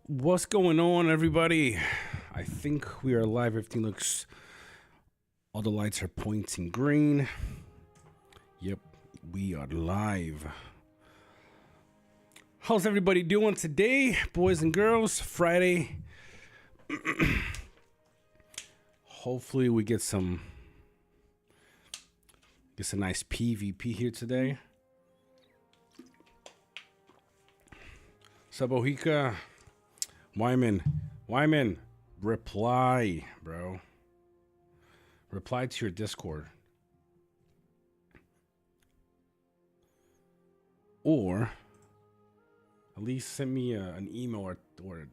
What's going on, everybody? I think we are live. Everything looks, all the lights are pointing green. Yep, we are live. How's everybody doing today, boys and girls? Friday. Hopefully we get some nice PvP here today. Sabohika. Wyman, reply, bro. Reply to your Discord. Or at least send me an email or a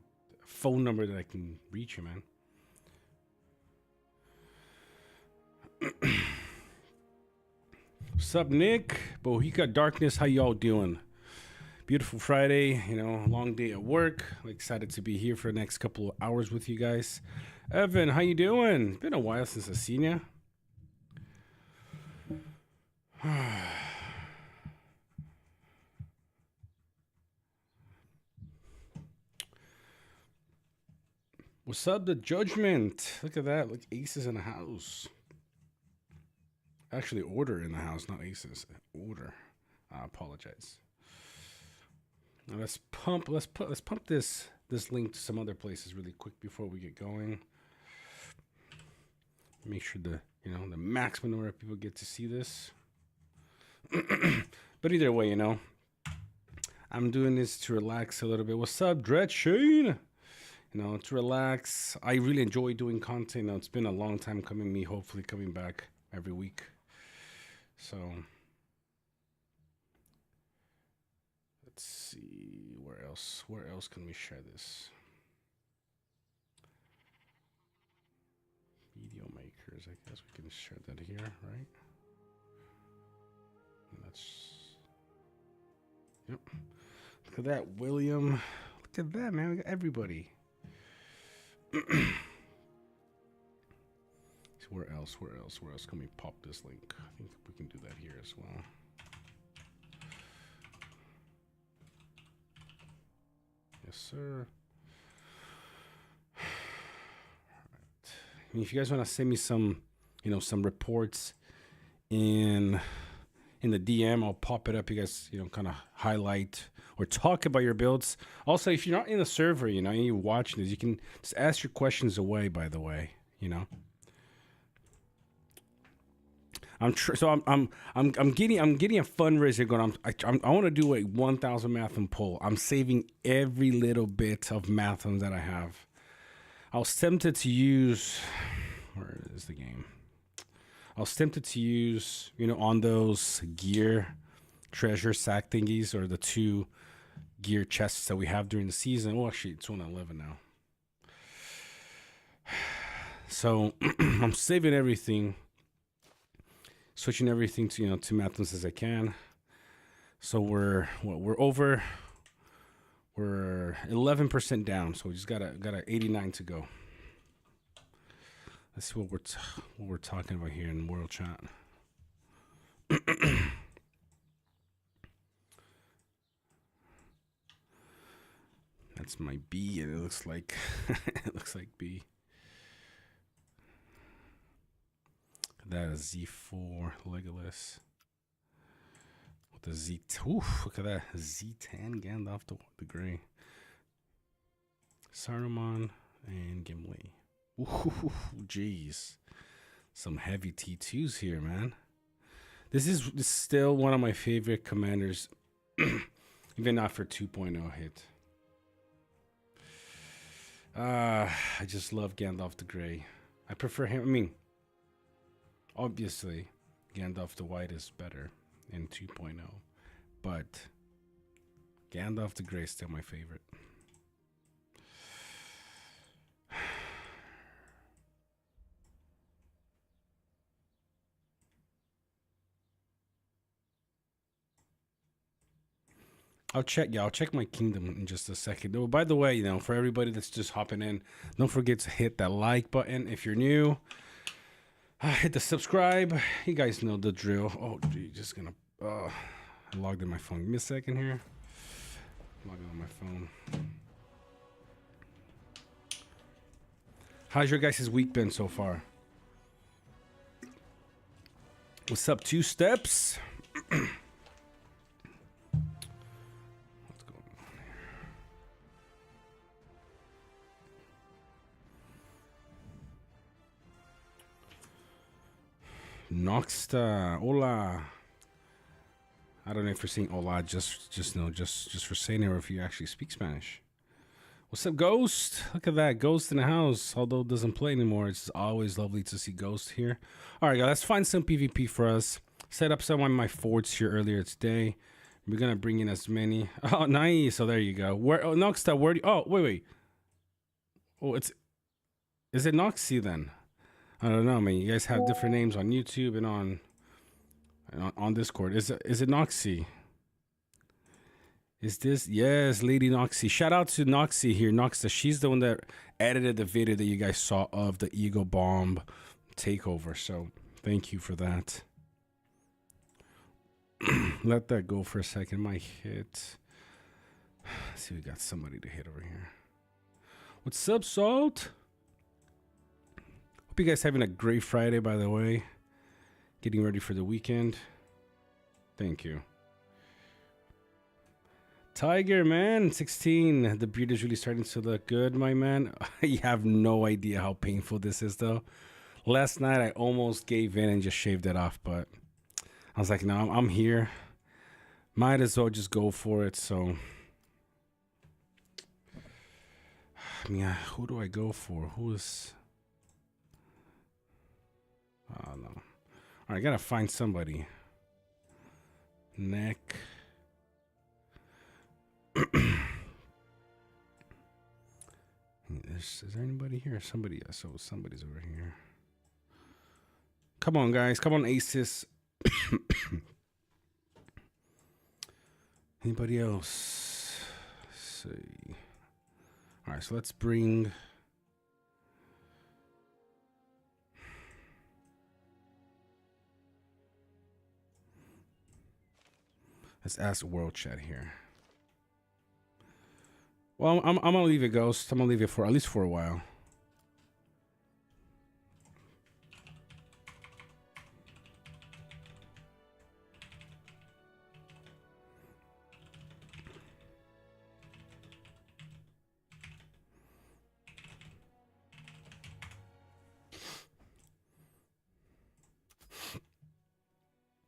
phone number that I can reach you, man. What's up, Nick? Bohica Darkness, how y'all doing? Beautiful Friday, you know, long day at work. Excited to be here for the next couple of hours with you guys. Evan, how you doing? It's been a while since I've seen you. What's up, the Judgment? Look at that. Look, ACES in the house. Actually, Order in the house, not ACES. Order. I apologize. Now let's pump this link to some other places really quick before we get going. Make sure the maximum number of people get to see this. But either way, I'm doing this to relax a little bit. What's up, Dread Shane? To relax. I really enjoy doing content. It's been a long time coming. Me hopefully coming back every week. So let's see where else can we share this? Video makers, I guess we can share that here, right? And that's, yep. Look at that, William. Look at that, man. We got everybody. Where else can we pop this link? I think we can do that here as well. Yes, sir. All right. If you guys want to send me some, some reports in the DM, I'll pop it up. You guys, kind of highlight or talk about your builds. Also, if you're not in the server, and you're watching this, you can just ask your questions away. By the way, I'm getting a fundraiser going. I want to do a 1,000 Matham poll. I'm saving every little bit of Matham that I have. I was tempted to use, where is the game? I was tempted to use, on those gear treasure sack thingies or the 2 gear chests that we have during the season. Oh, actually, it's 111 now. So I'm saving everything. Switching everything to to Mathams as I can. So we're 11% down. So we just got a 89 to go. Let's see what we're talking about here in World Chat. That's my B, and it looks like B. That is Z4 Legolas with the Z. Oof, look at that Z10 Gandalf the Grey, Saruman, and Gimli. Ooh, jeez, some heavy T2s here, man. This is still one of my favorite commanders, even after 2.0 hit. I just love Gandalf the Grey. I prefer him. I mean, obviously, Gandalf the White is better in 2.0, but Gandalf the Grey is still my favorite. I'll check my kingdom in just a second. Oh, by the way, for everybody that's just hopping in, don't forget to hit that like button if you're new. Hit the subscribe. You guys know the drill. Oh, gee, just gonna. I logged in my phone. Give me a second here. Logging on my phone. How's your guys' week been so far? What's up, Two Steps? What's going on here? Noxta, hola. I don't know if you're saying hola, just for saying it, or if you actually speak Spanish. What's up, Ghost? Look at that, Ghost in the house. Although it doesn't play anymore, it's always lovely to see Ghost here. All right, guys, let's find some PvP for us. Set up some of my forts here earlier today. We're gonna bring in as many. Oh, nice. So there you go. Where? Oh, Noxta, where? Oh, wait. Oh, is it Noxy then? I don't know, man. You guys have different names on YouTube and on Discord. Is it Noxy? Is this? Yes, Lady Noxy. Shout out to Noxy here. Noxta, she's the one that edited the video that you guys saw of the Eagle Bomb takeover. So thank you for that. Let that go for a second. My hit. Let's see, we got somebody to hit over here. What's up, Salt? Hope you guys having a great Friday, by the way. Getting ready for the weekend. Thank you. Tiger, man, 16. The beard is really starting to look good, my man. You have no idea how painful this is, though. Last night, I almost gave in and just shaved it off, but I was like, no, I'm here. Might as well just go for it, so. I mean, who do I go for? Who is... Oh, no. All right, I gotta find somebody. Neck. Is there anybody here? Somebody, so somebody's over here. Come on, guys. Come on, ACES. Anybody else? Let's see. All right, so let's bring... Let's ask World Chat here. Well, I'm gonna leave it, Ghost. I'm gonna leave it for at least for a while.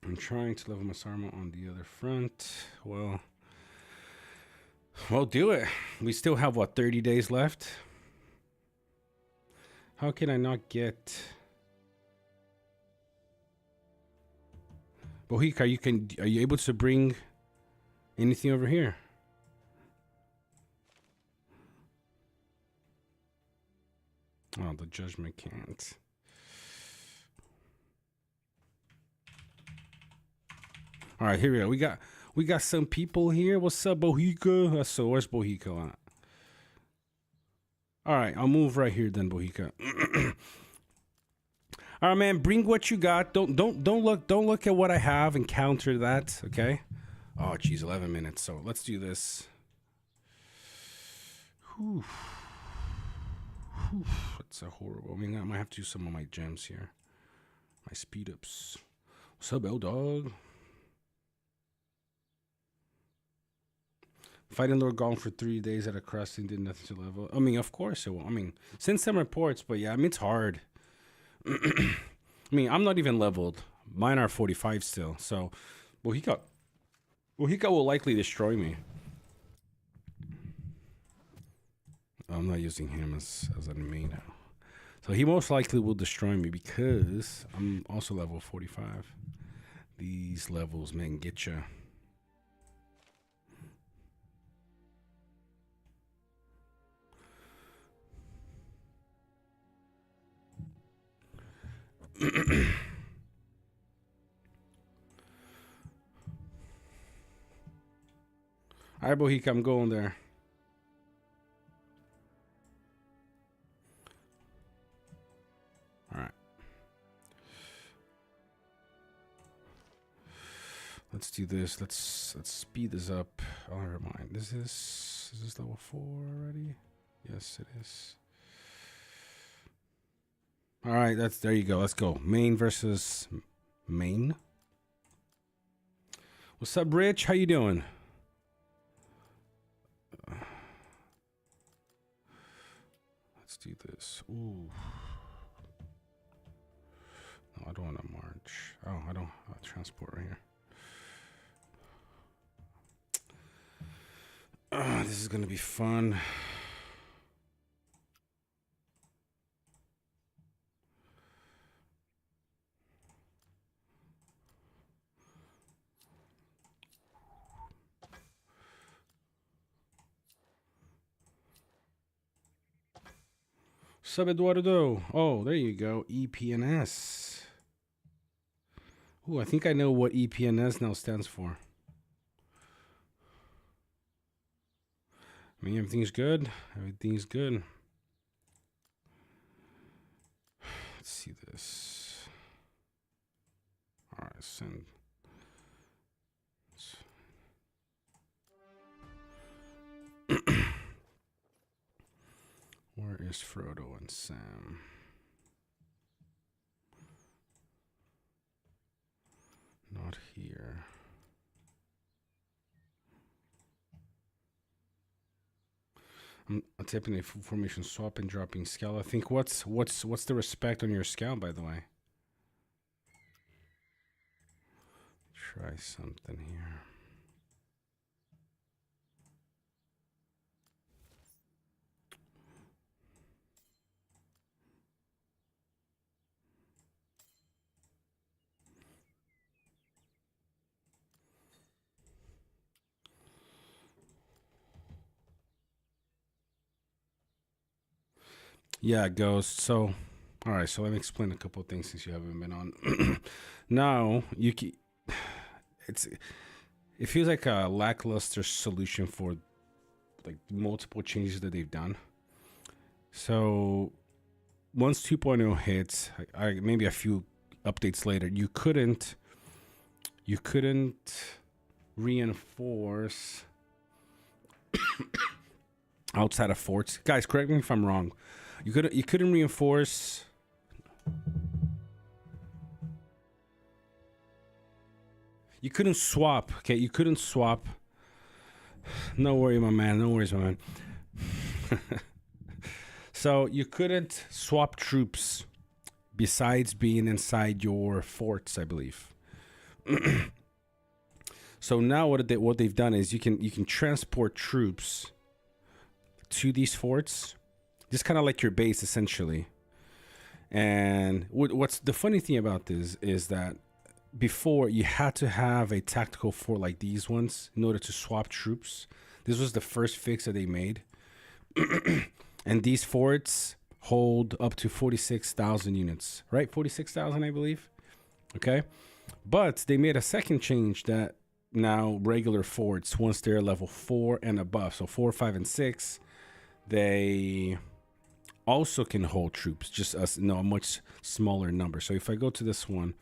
I'm trying to level my armor on the other front. Well, do it. We still have, what, 30 days left? How can I not get... Bohika, are you able to bring anything over here? Oh, the judgment can't. All right, here we go. We got some people here. What's up, Bohika? So where's Bohika at? All right, I'll move right here then, Bohika. All right, man. Bring what you got. Don't look at what I have and counter that. Okay. Oh, geez, 11 minutes. So let's do this. Whew. That's a horrible. I mean, I might have to use some of my gems here. My speed ups. What's up, L-Dog? Fighting Lord Gong for 3 days at a crossing did nothing to level. I mean, of course it will. I mean, send some reports, but yeah, I mean, it's hard. I mean, I'm not even leveled. Mine are 45 still. So, Bohika will likely destroy me. I'm not using him as an main now. So he most likely will destroy me because I'm also level 45. These levels, man, get ya. All right, Bohika, I'm going there. All right. Let's do this. Let's speed this up. Oh, never mind. Is this level 4 already? Yes, it is. All right, there you go. Let's go. Maine versus Maine. What's up, Rich? How you doing? Let's do this. Ooh. No, I don't want to march. Oh, I don't transport right here. This is gonna be fun. Sub Eduardo. Oh, there you go. EPNS. Ooh, I think I know what EPNS now stands for. I mean, everything's good. Everything's good. Let's see this. All right, send. Where is Frodo and Sam? Not here. I'm typing a formation swap and dropping scale. I think what's the respect on your scale, by the way? Try something here. Yeah, Ghost. So, all right. So let me explain a couple of things since you haven't been on. Now it feels like a lackluster solution for like multiple changes that they've done. So once 2.0 hits, maybe a few updates later, you couldn't reinforce outside of forts. Guys, correct me if I'm wrong. You couldn't reinforce. You couldn't swap. Okay, you couldn't swap. No worry, my man. No worries, my man. So you couldn't swap troops besides being inside your forts, I believe. So now what they've done is you can transport troops to these forts, just kind of like your base essentially. And what's the funny thing about this is that before you had to have a tactical fort like these ones in order to swap troops. This was the first fix that they made. And these forts hold up to 46,000 units, right? 46,000, I believe. Okay. But they made a second change that now regular forts, once they're level 4 and above, so 4, 5, and 6, they also can hold troops, just a much smaller number. So if I go to this one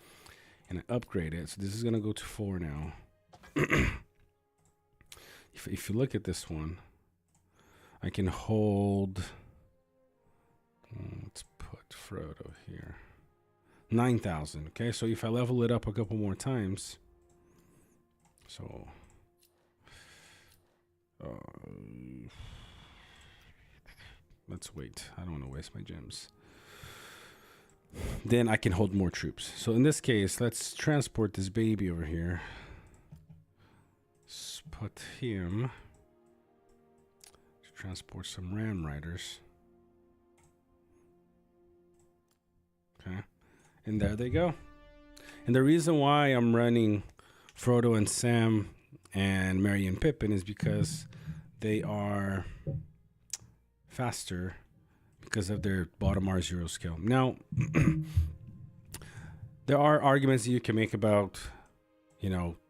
and I upgrade it, so this is going to go to 4 now. If you look at this one, I can hold, let's put Frodo here, 9,000. Okay, so if I level it up a couple more times, so let's wait. I don't want to waste my gems. Then I can hold more troops. So in this case, let's transport this baby over here. Let's put him to transport some ram riders. Okay, and there they go. And the reason why I'm running Frodo and Sam and Merry and Pippin is because they are faster because of their bottom R0 scale. Now, there are arguments that you can make about,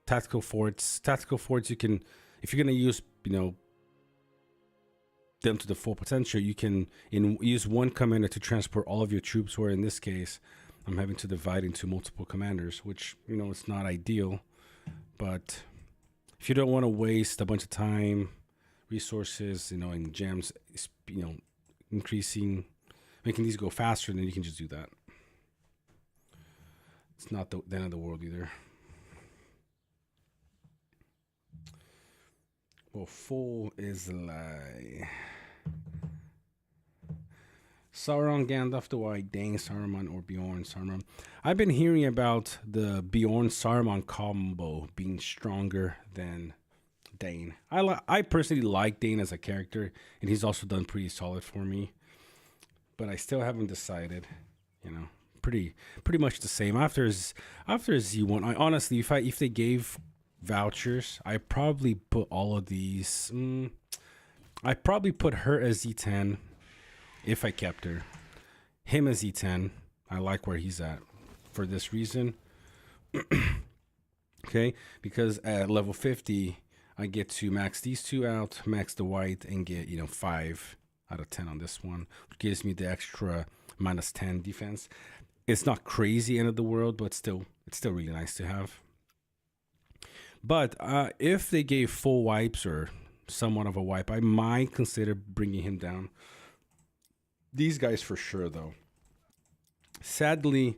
tactical forts. Tactical forts, you can, if you're going to use, them to the full potential, you can use one commander to transport all of your troops, where in this case, I'm having to divide into multiple commanders, which, it's not ideal. But if you don't want to waste a bunch of time, resources, and gems, making these go faster, then you can just do that. It's not the end of the world either. Well, full is like Sauron, Gandalf the White, Dane, Saruman, or Bjorn, Saruman. I've been hearing about the Bjorn Saruman combo being stronger than Dane. I personally like Dane as a character, and he's also done pretty solid for me. But I still haven't decided. You know, pretty much the same. After Z1, I honestly, if they gave vouchers, I probably put all of these. I probably put her as Z10 if I kept her. Him as Z10. I like where he's at for this reason. Okay, because at level 50, I get to max these two out, max the white, and get 5 out of 10 on this one, which gives me the extra -10 defense. It's not crazy end of the world, but it's still really nice to have. But if they gave full wipes or somewhat of a wipe, I might consider bringing him down. These guys for sure, though. Sadly,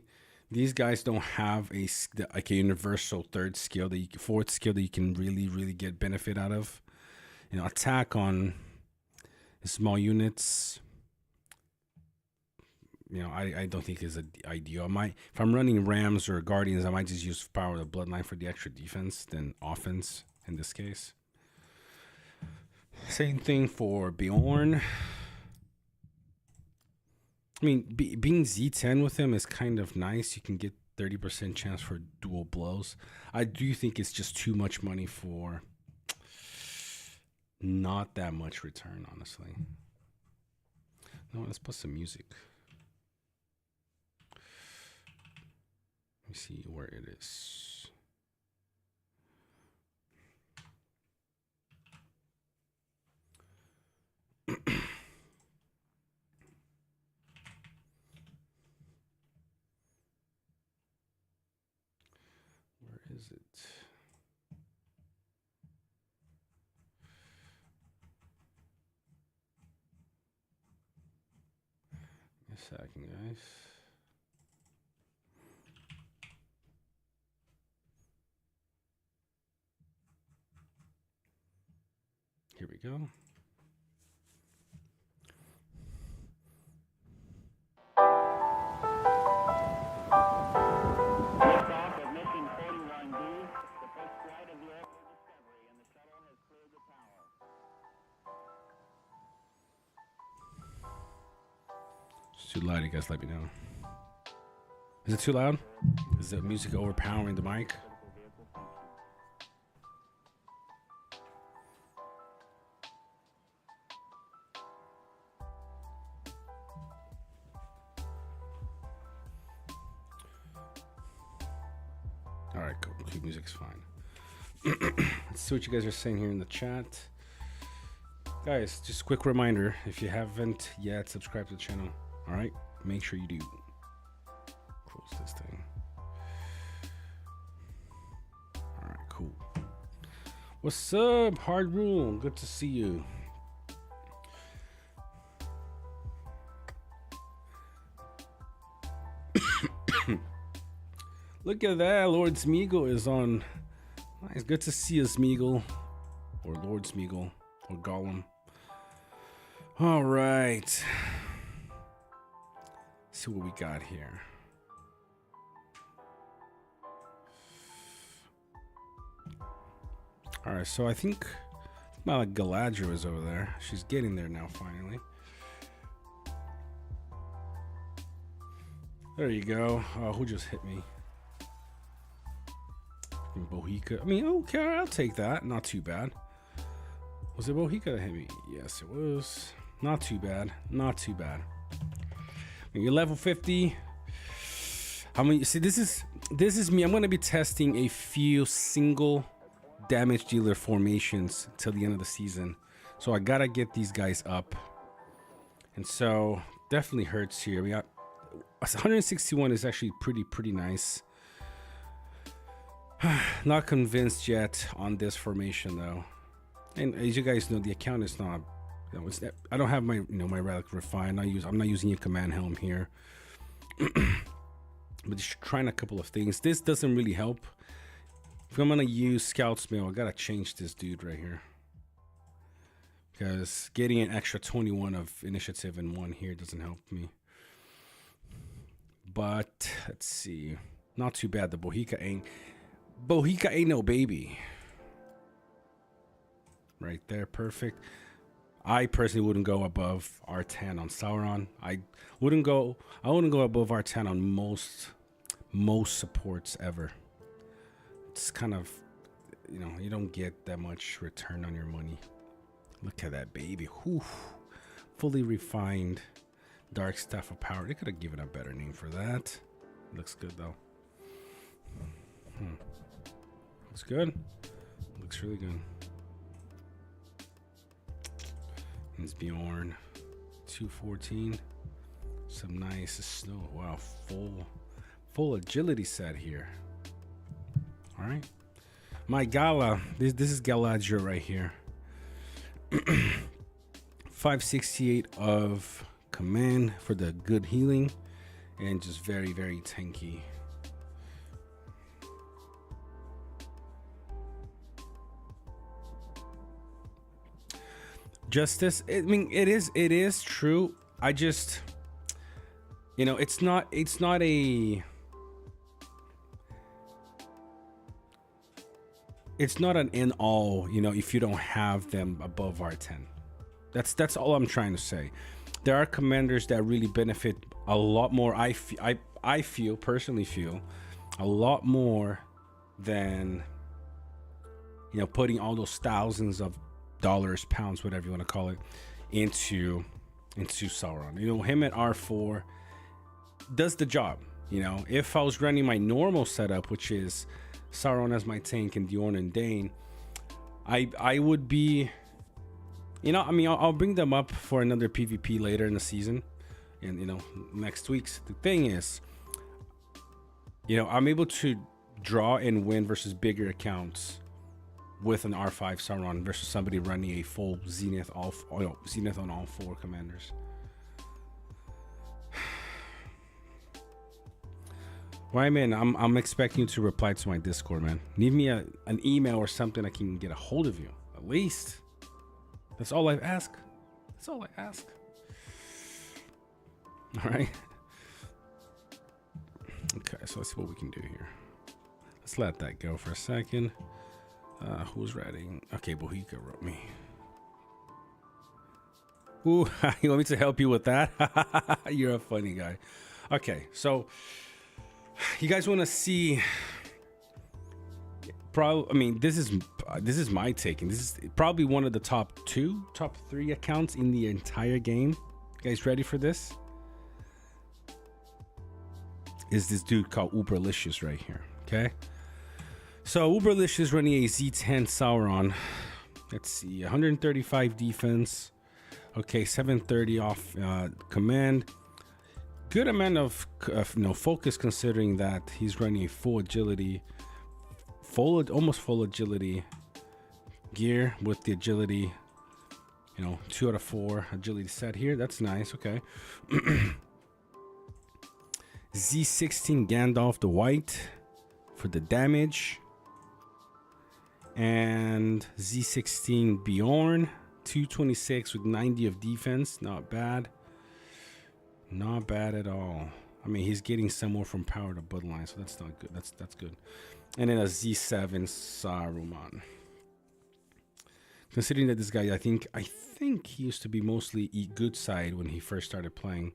these guys don't have a universal fourth skill that you can really get benefit out of. Attack on small units. I don't think is ideal. If I'm running Rams or Guardians, I might just use Power of the Bloodline for the extra defense than offense in this case. Same thing for Bjorn. I mean, being Z10 with him is kind of nice. You can get 30% chance for dual blows. I do think it's just too much money for not that much return, honestly. No, let's put some music. Let me see where it is. Where is it? A second, guys. Here we go. It's too loud, you guys let me know. Is it too loud? Is the music overpowering the mic? Alright, cool. Music's fine. Let's see what you guys are saying here in the chat. Guys, just a quick reminder, if you haven't yet subscribed to the channel, alright? Make sure you do. Close this thing. Alright, cool. What's up, Hard Rule? Good to see you. Look at that, Lord Smeagol is on. Nice, good to see you, Smeagol. Or Lord Smeagol. Or Gollum. Alright. See what we got here. Alright, so I think Galadriel is over there. She's getting there now, finally. There you go. Who just hit me? Bohica. I mean, okay, I'll take that. Not too bad. Was it Bohica that hit me? Yes, it was. Not too bad. Not too bad. When you're level 50. How many? See, this is me. I'm going to be testing a few single damage dealer formations till the end of the season. So I got to get these guys up. And so definitely hurts here. We got 161 is actually pretty nice. Not convinced yet on this formation though, and as you guys know, the account is not. I don't have my my relic refined. I'm not using a command helm here. but just trying a couple of things. This doesn't really help. If I'm gonna use Scout's Mail, I gotta change this dude right here, because getting an extra 21 of initiative in one here doesn't help me. But let's see, not too bad. The Bohica ain't no baby. Right there, perfect. I personally wouldn't go above R10 on Sauron. I wouldn't go above R10 on most supports ever. It's kind of, you know, you don't get that much return on your money. Look at that baby. Whew. Fully refined Dark Staff of Power. They could have given a better name for that. Looks good though. Looks good. Looks really good. It's Bjorn. 214. Some nice snow. Wow, full agility set here. All right. My Gala. This is Galadriel right here. 568 of command for the good healing, and just very, very tanky. Justice. I mean, it is true. I just, you know, it's not an in all, you know, if you don't have them above R10. That's all I'm trying to say. There are commanders that really benefit a lot more. I personally feel a lot more than, you know, putting all those thousands of dollars, pounds, whatever you want to call it, into Sauron. You know, him at R4 does the job. You know, if I was running my normal setup, which is Sauron as my tank and Diorn and Dane, I would be, you know, I mean, I'll bring them up for another PvP later in the season, and, you know, next week's. The thing is, you know, I'm able to draw and win versus bigger accounts with an R5 Sauron versus somebody running a full Zenith Zenith on all four commanders. Wyman, I'm expecting you to reply to my Discord, man. Leave me an email or something I can get a hold of you, at least. That's all I ask. That's all I ask. All right. Okay, so let's see what we can do here. Let's let that go for a second. Who's writing? Okay, Bohica wrote me. Ooh, you want me to help you with that? You're a funny guy. Okay, so you guys want to see? Probably. I mean, this is my take, and this is probably one of the top 3 accounts in the entire game. You guys ready for this? Is this dude called Uberlicious right here? Okay. So Uberlicious running a Z10 Sauron. Let's see, 135 defense. Okay, 730 off command. Good amount of focus, considering that he's running a full agility, almost full agility gear with the agility. You know, 2 out of 4 agility set here. That's nice. Okay. Z16 Gandalf the White for the damage. And Z16 Bjorn, 226 with 90 of defense. Not bad. Not bad at all. I mean, he's getting some more from power to bloodline, so that's not good. That's good. And then a Z7 Saruman. Considering that this guy, I think he used to be mostly good side when he first started playing.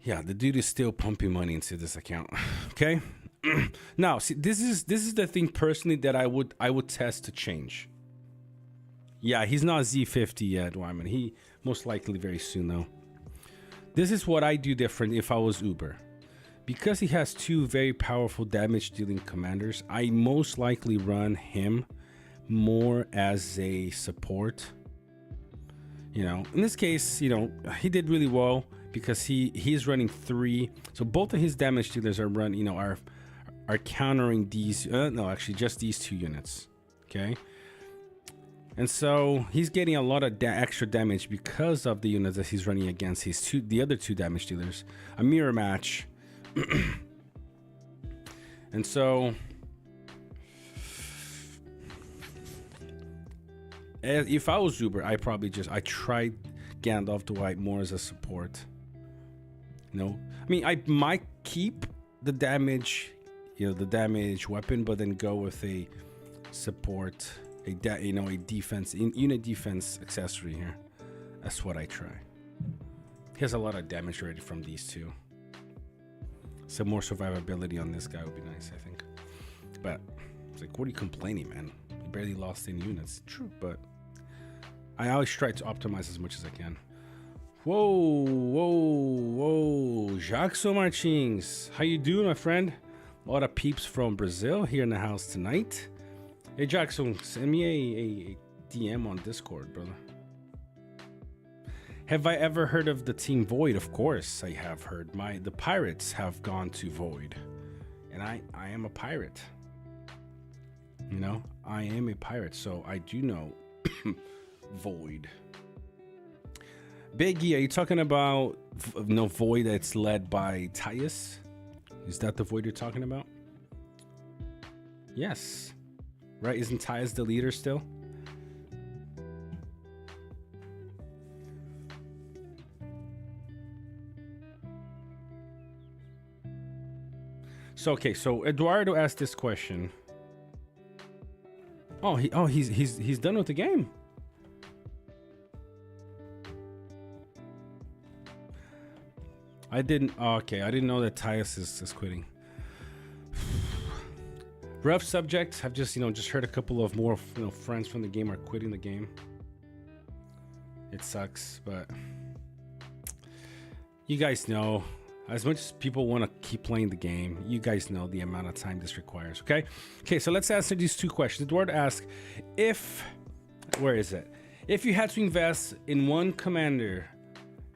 Yeah, the dude is still pumping money into this account. Okay. Now, see, this is the thing personally that I would test to change. Yeah, he's not Z50 yet, Wyman. He most likely very soon though. This is what I do different if I was Uber. Because he has 2 very powerful damage dealing commanders, I most likely run him more as a support. You know, in this case, you know, he did really well because he's running 3. So both of his damage dealers are are countering these. No, actually, just these 2 units. Okay. And so he's getting a lot of extra damage because of the units that he's running against the other 2 damage dealers. A mirror match And so, if I was Zuber, I tried Gandalf Dwight more as a support. You know, I mean, I might keep the damage, the damage weapon, but then go with a support, a defense, unit defense accessory here. That's what I try. He has a lot of damage already from these two. Some more survivability on this guy would be nice, I think. But it's like, what are you complaining, man? You barely lost any units. True, but I always try to optimize as much as I can. Whoa, Jackson Martins. How you doing, my friend? A lot of peeps from Brazil here in the house tonight. Hey, Jackson, send me a DM on Discord, brother. Have I ever heard of the team Void? Of course I have heard. The pirates have gone to Void. And I am a pirate. You know, I am a pirate, so I do know Void. Biggie, are you talking about Void that's led by Tyus? Is that the Void you're talking about? Yes. Right, isn't Tyus the leader still? So okay, so Eduardo asked this question. He's done with the game. I didn't know that Tyus is quitting. Rough subject. I've just heard a couple of more friends from the game are quitting the game. It sucks, but you guys know, as much as people want to keep playing the game, you guys know the amount of time this requires. Okay, so let's answer these two questions. Eduardo asked, if you had to invest in one commander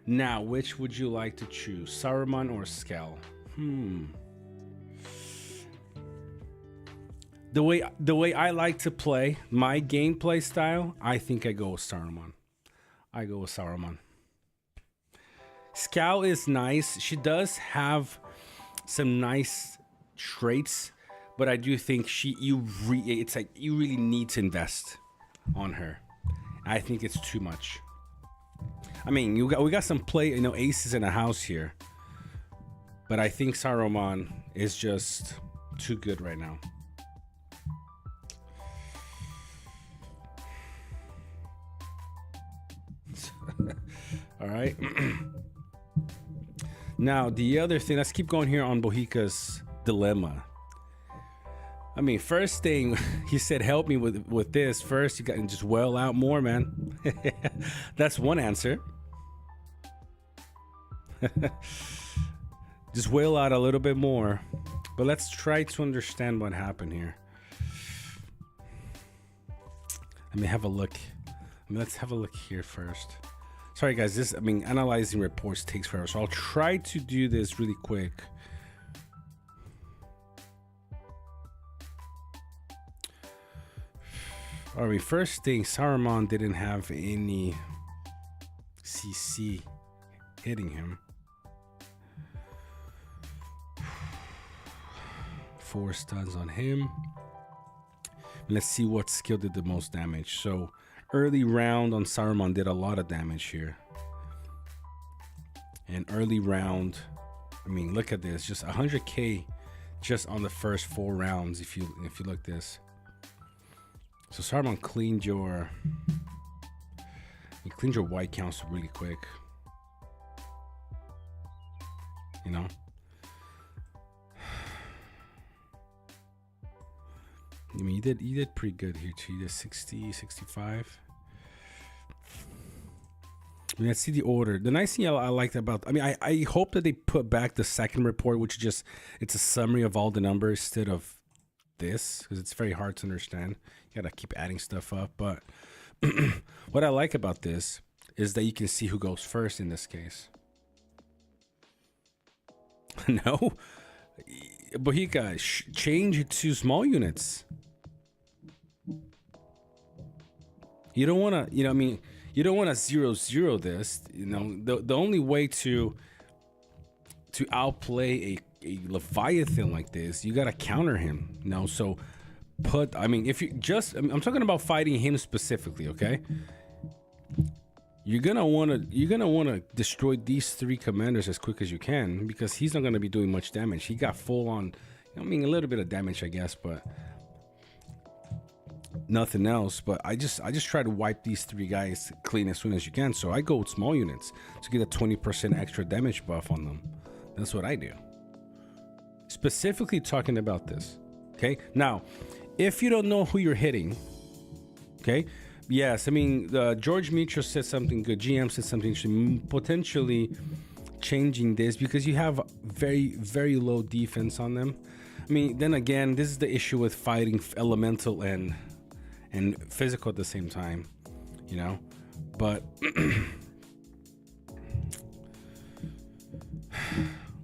now, which would you like to choose, Saruman or Skell? The way I like to play, my gameplay style, I think I go with Saruman. Skell is nice. She does have some nice traits, but I do think it's like you really need to invest on her. I think it's too much. I mean, we got some aces in the house here, but I think Saruman is just too good right now. All right. Now, the other thing, let's keep going here on Bohica's dilemma. I mean, first thing, he said, help me with this. First, you got to just wail out more, man. That's one answer. Just wail out a little bit more. But let's try to understand what happened here. Let me have a look. Let's have a look here first. Sorry, guys. Analyzing reports takes forever, so I'll try to do this really quick. All right, first thing, Saruman didn't have any CC hitting him. 4 stuns on him. Let's see what skill did the most damage. So early round on Saruman did a lot of damage here. And early round, look at this, just 100k just on the first 4 rounds. If you look this, so Saruman cleaned your white counts really quick. You did pretty good here too. You did 60, 65. Let's see the order. The nice thing I liked about, I hope that they put back the second report, which is it's a summary of all the numbers instead of this, because it's very hard to understand. You gotta keep adding stuff up. But what I like about this is that you can see who goes first in this case. No, Bohica, change it to small units. You don't want to, you don't want to 0-0 this. The only way to outplay a Leviathan like this, you gotta counter him. You know, so I mean, if you just, I'm talking about fighting him specifically, okay? You're gonna wanna destroy these 3 commanders as quick as you can, because he's not gonna be doing much damage. He got full on, I mean, a little bit of damage, I guess, but nothing else. But I just try to wipe these 3 guys clean as soon as you can. So I go with small units to get a 20% extra damage buff on them. That's what I do. Specifically talking about this. Okay. Now, if you don't know who you're hitting, okay. Yes, I mean, George Mitchell said something good. GM said something potentially changing this, because you have very, very low defense on them. I mean, then again, this is the issue with fighting elemental and physical at the same time, you know. But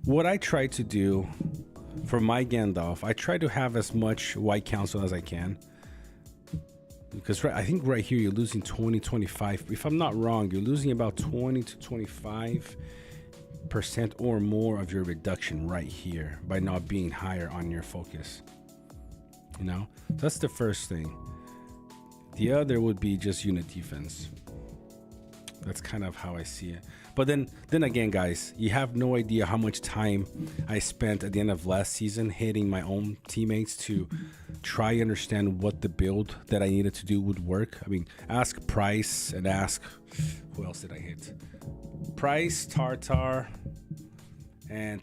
what I try to do for my Gandalf, I try to have as much White Council as I can. Because I think right here you're losing 25. If I'm not wrong, you're losing about 20 to 25% or more of your reduction right here by not being higher on your focus. You know, that's the first thing. The other would be just unit defense. That's kind of how I see it. But then again, guys, you have no idea how much time I spent at the end of last season hitting my own teammates to try and understand what the build that I needed to do would work. I mean, ask Price and ask, who else did I hit? Price, Tartar, and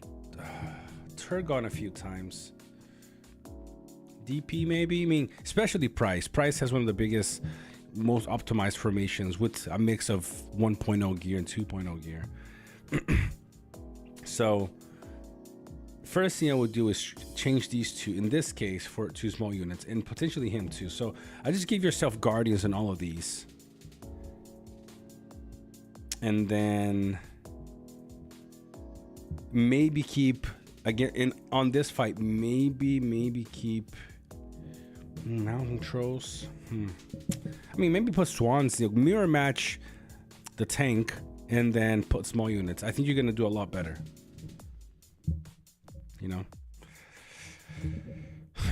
Turgon a few times. DP maybe? I mean, especially Price. Price has one of the biggest, most optimized formations with a mix of 1.0 gear and 2.0 gear. So first thing I would do is change these 2, in this case, for 2 small units, and potentially him too. So I just give yourself guardians in all of these, and then maybe keep again on this fight, maybe keep mountain trolls. I mean, maybe put swans, you know, mirror match the tank, and then put small units. I think you're gonna do a lot better. You know,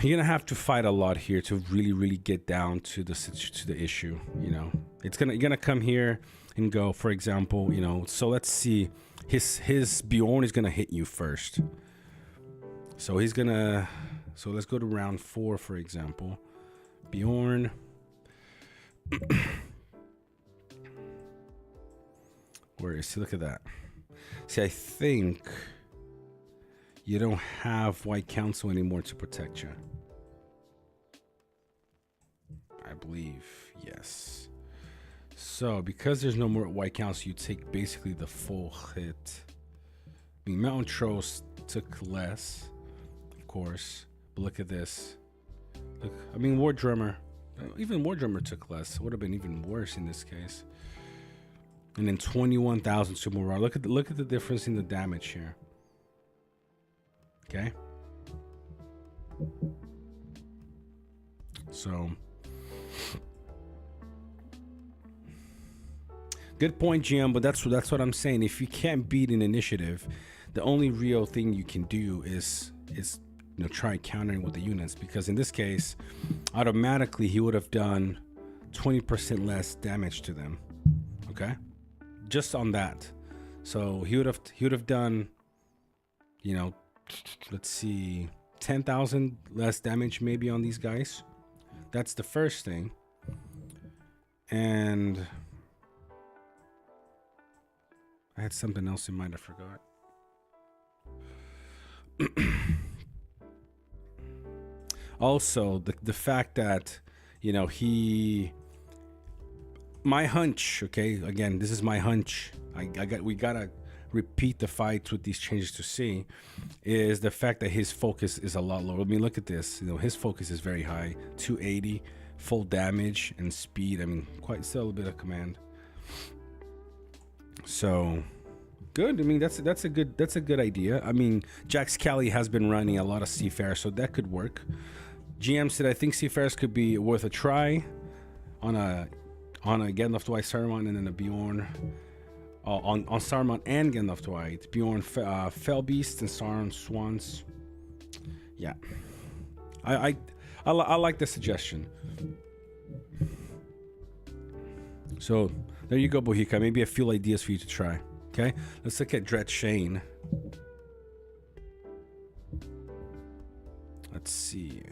you're gonna have to fight a lot here to really get down to the issue. You know, you're gonna come here and go, for example, you know. So let's see, his Bjorn is gonna hit you first. So he's gonna. So let's go to round 4, for example. Bjorn. Where is he? Look at that. See, I think you don't have White Council anymore to protect you. I believe, yes. So because there's no more White Council, you take basically the full hit. I mean, Mountain Trolls took less, of course. But look at this. Look, I mean, War Drummer. Even War Drummer took less. It would have been even worse in this case. And then 21,000 super raw. Look at the difference in the damage here. Okay. So good point, GM. But that's what I'm saying. If you can't beat an initiative, the only real thing you can do is you know, try countering with the units, because in this case, automatically he would have done 20% less damage to them. Okay, just on that. So he would have done, you know, let's see, 10,000 less damage maybe on these guys. That's the first thing. And I had something else in mind, I forgot. Also, the fact that, you know, my hunch, okay, again, this is my hunch. We gotta repeat the fights with these changes to see, is the fact that his focus is a lot lower. I mean, look at this. You know, his focus is very high, 280, full damage and speed. I mean, quite still a bit of command. So good. I mean, that's a good idea. I mean, Jax Cali has been running a lot of Seafarer, so that could work. GM said, I think Seafarers could be worth a try on a Gandalf Dwight Saruman and then a Bjorn. on Saruman and Gandalf Dwight, Bjorn Fellbeast and Sauron Swans. Yeah, I like the suggestion. So there you go, Bohica. Maybe a few ideas for you to try. Okay, let's look at Dread Shane. Let's see.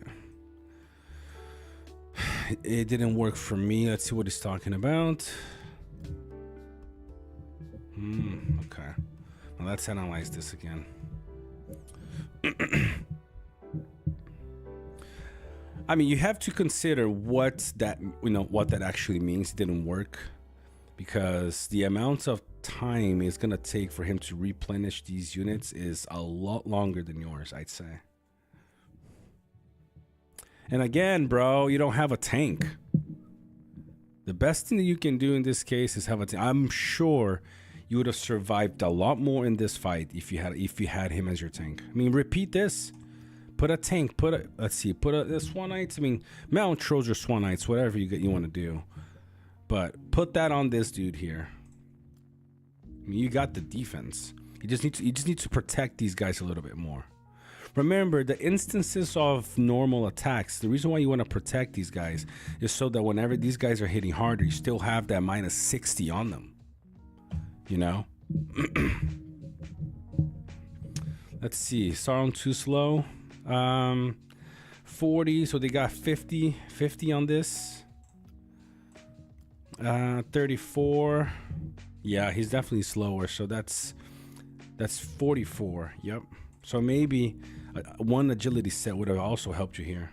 It didn't work for me. Let's see what he's talking about. Okay. Well, let's analyze this again. I mean, you have to consider what that actually means. It didn't work, because the amount of time it's gonna take for him to replenish these units is a lot longer than yours, I'd say. And again, bro, you don't have a tank. The best thing that you can do in this case is have a tank. I'm sure you would have survived a lot more in this fight if you had him as your tank. I mean, repeat this. Put a tank. Put a Swan Knights. I mean, Mountain Trolls or Swan Knights, whatever you want to do. But put that on this dude here. I mean, you got the defense. You just need to protect these guys a little bit more. Remember, the instances of normal attacks, the reason why you want to protect these guys is so that whenever these guys are hitting harder, you still have that minus 60 on them. You know? Let's see. Sauron too slow. 40, so they got 50 on this. 34. Yeah, he's definitely slower, so that's 44. Yep. So maybe one agility set would have also helped you here.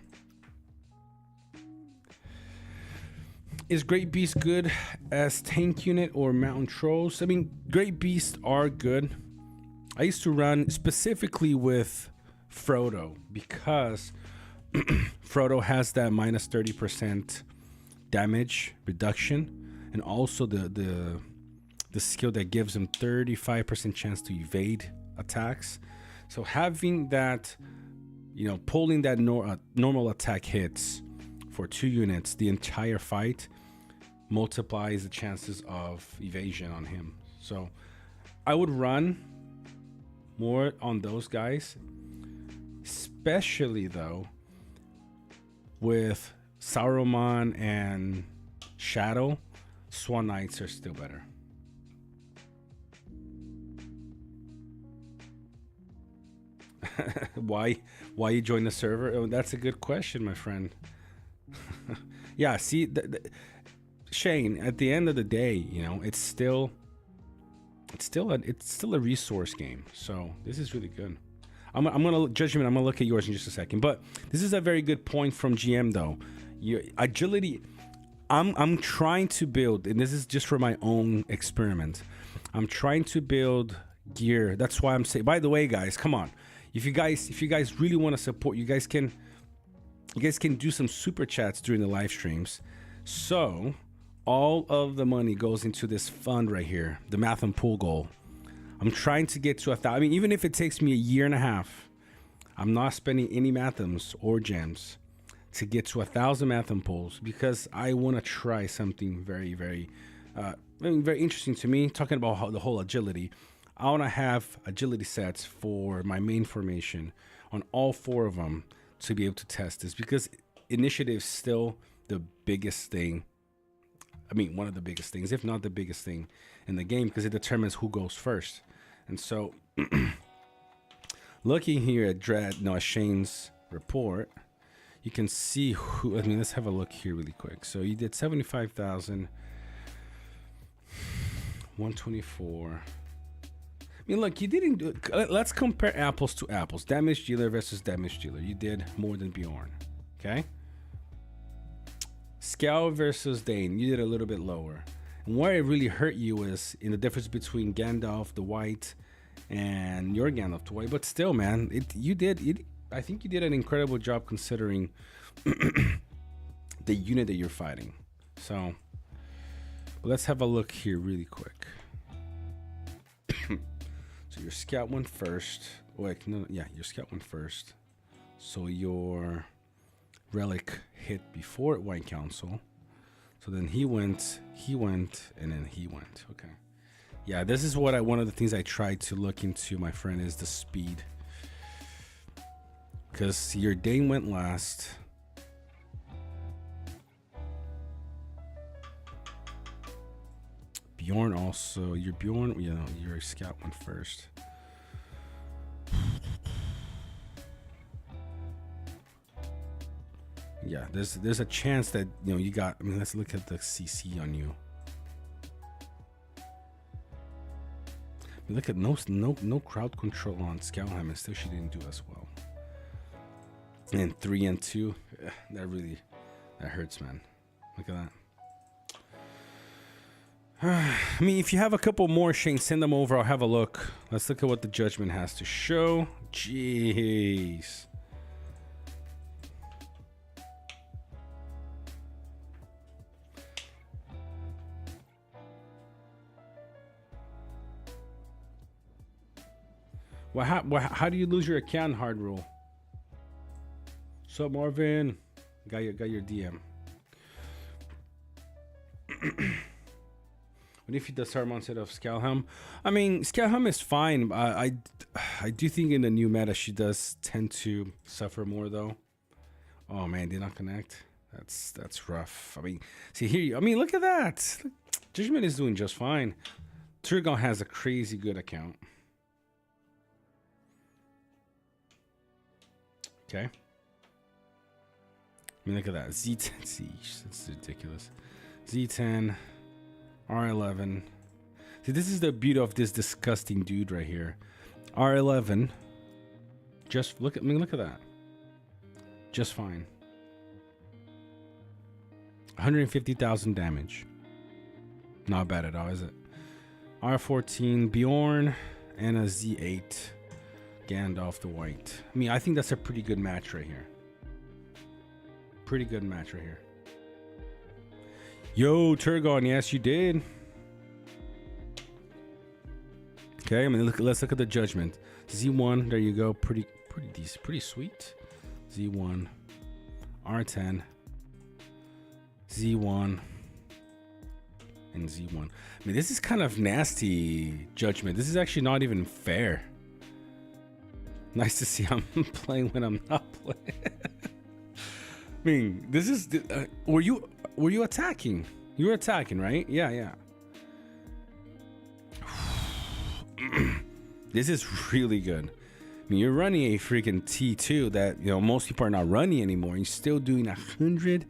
Is Great Beast good as tank unit or Mountain Trolls? I mean, Great Beasts are good. I used to run specifically with Frodo because Frodo has that minus 30% damage reduction, and also the skill that gives him 35% chance to evade attacks. So having that, pulling that normal attack hits for 2 units the entire fight multiplies the chances of evasion on him. So I would run more on those guys, especially though with Saruman and Shadow. Swan Knights are still better. Why you join the server? Oh, that's a good question, my friend. Yeah, see, Shane, at the end of the day, it's still a resource game. So this is really good. I'm gonna Judgment. I'm gonna look at yours in just a second, but this is a very good point from GM though. Agility. I'm trying to build, and this is just for my own experiment. I'm trying to build gear. That's why I'm saying. By the way, guys, come on. If you guys really want to support, you guys can do some super chats during the live streams. So all of the money goes into this fund right here, the Math and Pool goal. I'm trying to get to 1,000. I mean, even if it takes me a year and a half, I'm not spending any Mathams or gems to get to 1,000 Matham pools, because I want to try something very, very, very interesting to me. Talking about the whole agility. I want to have agility sets for my main formation on all 4 of them to be able to test this, because initiative is still the biggest thing. I mean, one of the biggest things, if not the biggest thing in the game, because it determines who goes first. And so looking here at Shane's report, you can see who, I mean, let's have a look here really quick. So you did 75,000, 124. I mean, look, you didn't do. Let's compare apples to apples. Damage dealer versus damage dealer. You did more than Bjorn. Okay. Scout versus Dane. You did a little bit lower. And where it really hurt you is in the difference between Gandalf the White and your Gandalf the White. But still, man, I think you did an incredible job considering the unit that you're fighting. So let's have a look here really quick. So your scout went first. Wait, no, yeah, your scout went first. So your relic hit before White Council. So then he went, and then he went. Okay. Yeah, this is what one of the things I tried to look into, my friend, is the speed. Because your Dane went last. Bjorn also. Your Bjorn, you know, your scout went first. Yeah, there's a chance that, you know, you got. I mean, let's look at the CC on you. I mean, look at no crowd control on Scouthammer, and still she didn't do as well. And 3 and 2, that hurts, man. Look at that. I mean, if you have a couple more, Shane, send them over. I'll have a look. Let's look at what the judgment has to show. Jeez. How do you lose your account, hard rule? Sup, Marvin? Got your DM. What if he does Saruman instead of Skalhelm? I mean, Skalhelm is fine. I do think in the new meta she does tend to suffer more though. Oh man, did not connect. That's rough. I mean, see here. I mean, look at that. Judgment is doing just fine. Turgon has a crazy good account. Okay. I mean, look at that. Z10 Siege. That's ridiculous. Z10, R11. See, this is the beauty of this disgusting dude right here. R11. Just look at look at that. Just fine. 150,000 damage. Not bad at all, is it? R14, Bjorn, and a Z8. Gandalf the White. I mean, I think that's a pretty good match right here. Pretty good match right here. Yo, Turgon, yes, you did. Okay, I mean, let's look at the judgment. Z1, there you go. Pretty decent, pretty sweet. Z1, R10, Z1, and Z1. I mean, this is kind of nasty judgment. This is actually not even fair. Nice to see I'm playing when I'm not playing. I mean, this is. Were you attacking? You were attacking, right? Yeah. This is really good. I mean, you're running a freaking T2 that, you know, most people are not running anymore. You're still doing 100.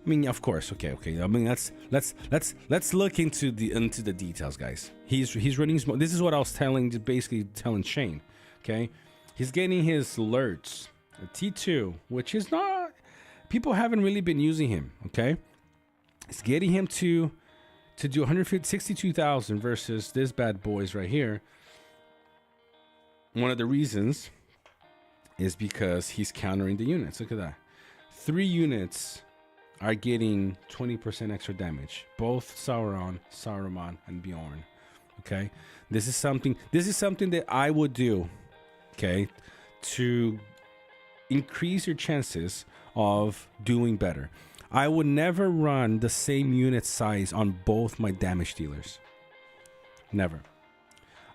I mean, of course. Okay. I mean, let's look into the details, guys. He's running. This is what I was basically telling Shane. Okay, he's getting his alerts, a T2, which is not, people haven't really been using him. Okay, it's getting him to do 162,000 versus this bad boys right here. One of the reasons is because he's countering the units. Look at that, 3 units are getting 20% extra damage. Both Sauron, Saruman, and Bjorn. Okay, this is something that I would do. Okay, to increase your chances of doing better. I would never run the same unit size on both my damage dealers. Never.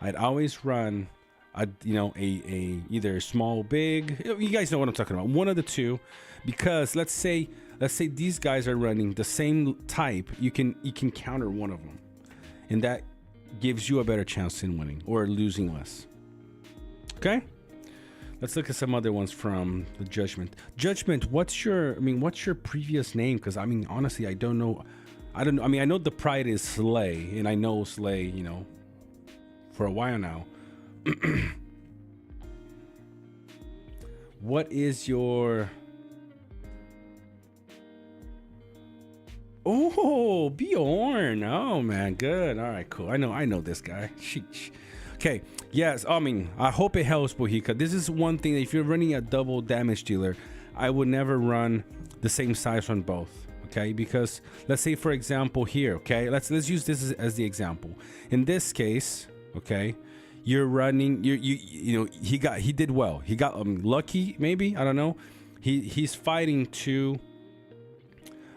I'd always run a either small, big. You guys know what I'm talking about. One of the two, because let's say these guys are running the same type. You can counter one of them, and that gives you a better chance in winning or losing less. Okay, let's look at some other ones from the judgment. What's your previous name? Because I mean, honestly, I don't know. I mean, I know the pride is Slay, and I know Slay, you know, for a while now. What is your? Oh, Bjorn. Oh man, good. All right, cool. I know this guy. Sheesh. Okay, yes, I mean, I hope it helps, Bohica. This is one thing that if you're running a double damage dealer, I would never run the same size on both, okay? Because let's say, for example, here, okay? Let's use this as the example. In this case, okay, you're running, you know, he did well. He got lucky, maybe, I don't know. He's fighting 2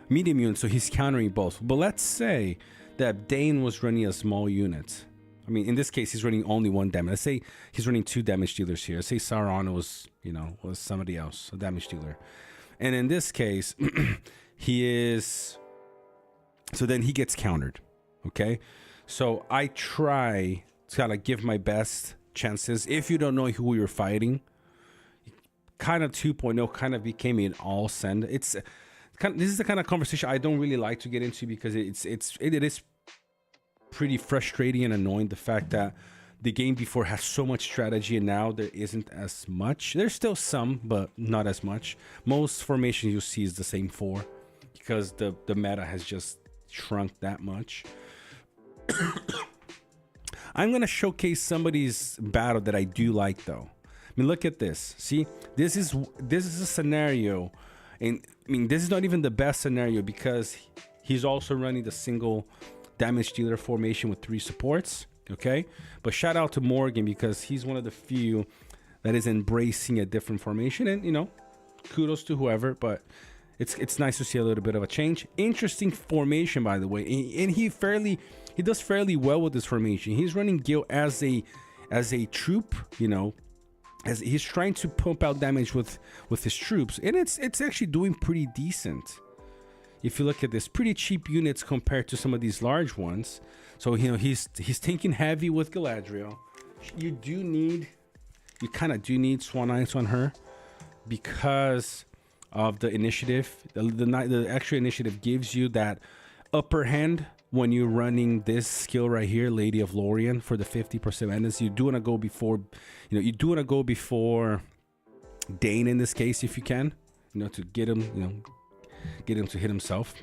medium units, so he's countering both. But let's say that Dane was running a small unit. I mean, in this case, he's running only 1 damage. Let's say he's running 2 damage dealers here. Let's say Sauron was, you know, was somebody else, a damage dealer. And in this case, he is... So then he gets countered, okay? So I try to kind of give my best chances. If you don't know who you're fighting, kind of 2.0 kind of became an all send. It's kind of, this is the kind of conversation I don't really like to get into because it is pretty frustrating and annoying, the fact that the game before has so much strategy and now there isn't as much. There's still some, but not as much. Most formations you see is the same 4 because the meta has just shrunk that much. I'm going to showcase somebody's battle that I do like though. I mean, look at this. See, this is a scenario, and I mean, this is not even the best scenario because he's also running the single damage dealer formation with 3 supports. Okay, but shout out to Morgan because he's one of the few that is embracing a different formation, and you know, kudos to whoever. But it's nice to see a little bit of a change. Interesting formation, by the way, and he does fairly well with this formation. He's running Gil as a troop, you know. As he's trying to pump out damage with his troops, and it's actually doing pretty decent. If you look at this, pretty cheap units compared to some of these large ones. So you know he's tanking heavy with Galadriel. You kind of do need Swan Knights on her because of the initiative. The extra initiative gives you that upper hand when you're running this skill right here, Lady of Lorien, for the 50% madness. You do want to go before, you know, you do want to go before Dane in this case if you can, you know, to get him, you know, get him to hit himself.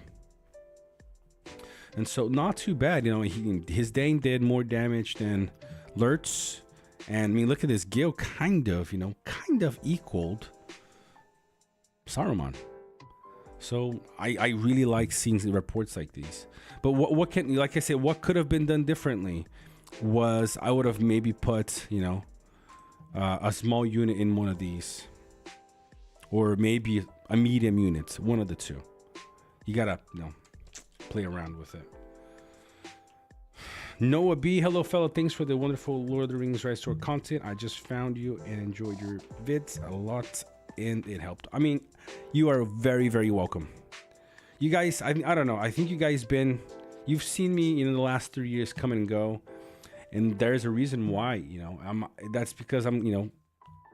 And so not too bad, you know, his Dane did more damage than Lurtz. And I mean, look at this, Gil kind of equaled Saruman. So I really like seeing reports like these. But what can, like I said, what could have been done differently was I would have maybe put, you know, a small unit in one of these, or maybe a medium unit, one of the two. You gotta, you know, play around with it. Noah B, hello fellow, thanks for the wonderful Lord of the Rings Rise Tour content. I just found you and enjoyed your vids a lot, and it helped. I mean, you are very, very welcome. You guys, I don't know, I think you guys you've seen me in the last 3 years come and go, and there's a reason why, you know, that's because I'm, you know,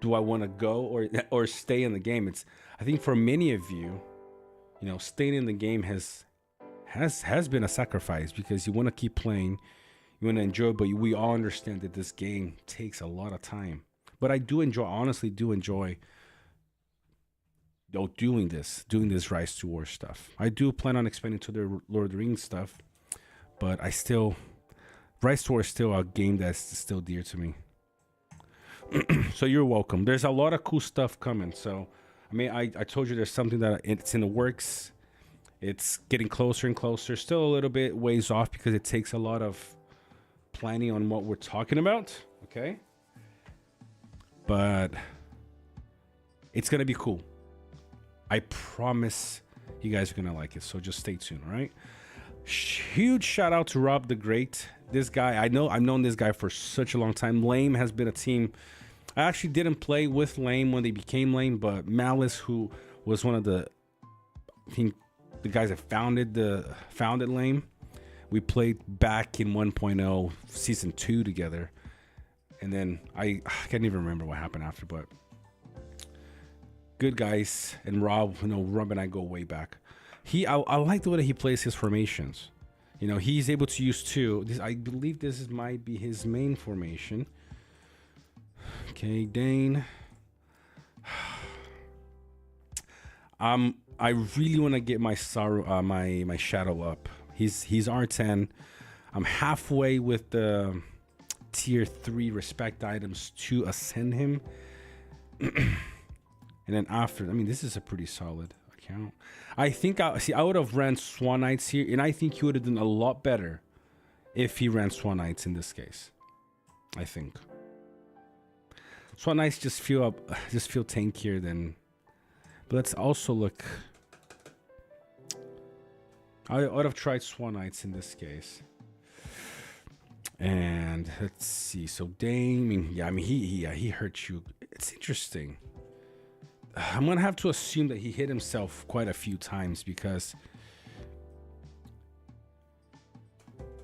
do I want to go or stay in the game? I think for many of you, you know, staying in the game has been a sacrifice because you want to keep playing, you want to enjoy, but we all understand that this game takes a lot of time. But I do enjoy, honestly do enjoy, doing this Rise to War stuff. I do plan on expanding to the Lord of the Rings stuff, but Rise to War is still a game that's still dear to me. So you're welcome. There's a lot of cool stuff coming. So I mean, I told you there's something that it's in the works. It's getting closer and closer. Still a little bit ways off because it takes a lot of planning on what we're talking about. Okay, but it's gonna be cool. I promise you guys are gonna like it, so just stay tuned. All right, huge shout out to Rob the Great. This guy, I've known this guy for such a long time. Lame has been a team. I actually didn't play with Lame when they became Lame, but Malice, who was one of the, I think, the guys that founded Lame, we played back in 1.0 season 2 together, and then I can't even remember what happened after, but good guys. And Rob, you know, Rob and I go way back. I like the way that he plays his formations. You know, he's able to use 2. I believe this might be his main formation. Okay, Dane. I really want to get my my shadow up. He's R10. I'm halfway with the tier 3 respect items to ascend him. And then after, I mean, this is a pretty solid account. I think I would have ran Swan Knights here, and I think he would have done a lot better if he ran Swan Knights in this case. I think Swan Knights just feel tankier than. But let's also look. I would have tried Swan Knights in this case. And let's see. So Dane, he hurt you. It's interesting. I'm gonna have to assume that he hit himself quite a few times because,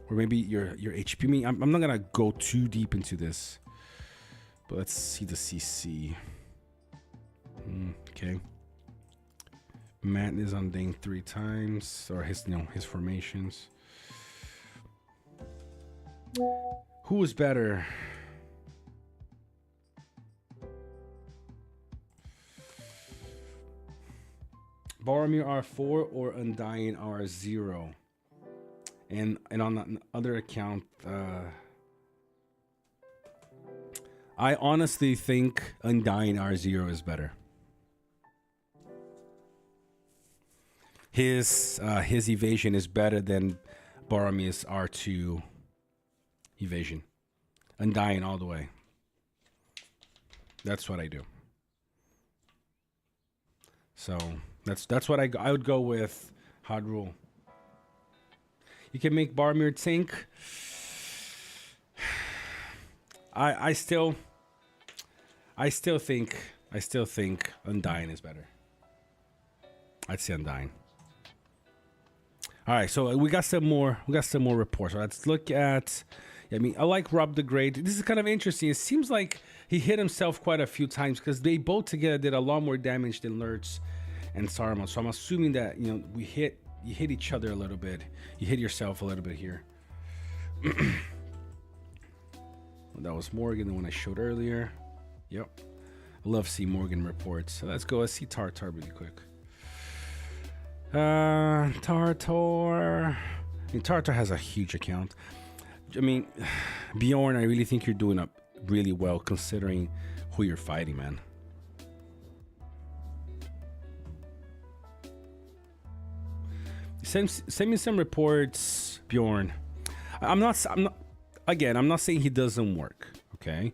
or maybe your HP. I mean, I'm not gonna go too deep into this, but let's see the CC. Okay. Matt is on Dane 3 times, or his formations. Who is better? Boromir R4 or Undying R0? And on the other account, I honestly think Undying R0 is better. His evasion is better than Boromir's R2 evasion. Undying all the way. That's what I do. So that's what I would go with. Hard rule. You can make Boromir tank. I still think Undying is better. I'd say Undying. All right, so we got some more reports. So let's look at. I mean, I like Rob the Great. This is kind of interesting. It seems like he hit himself quite a few times because they both together did a lot more damage than Lurtz and Saruman. So I'm assuming that you hit each other a little bit. You hit yourself a little bit here. That was Morgan, the one I showed earlier. Yep, I love seeing Morgan reports. So let's go. Let's see Tartar really quick. Tartar. I mean, Tartar has a huge account. I mean, Bjorn, I really think you're doing up really well considering who you're fighting, man. Send me some reports, Bjorn. I'm not saying he doesn't work, okay?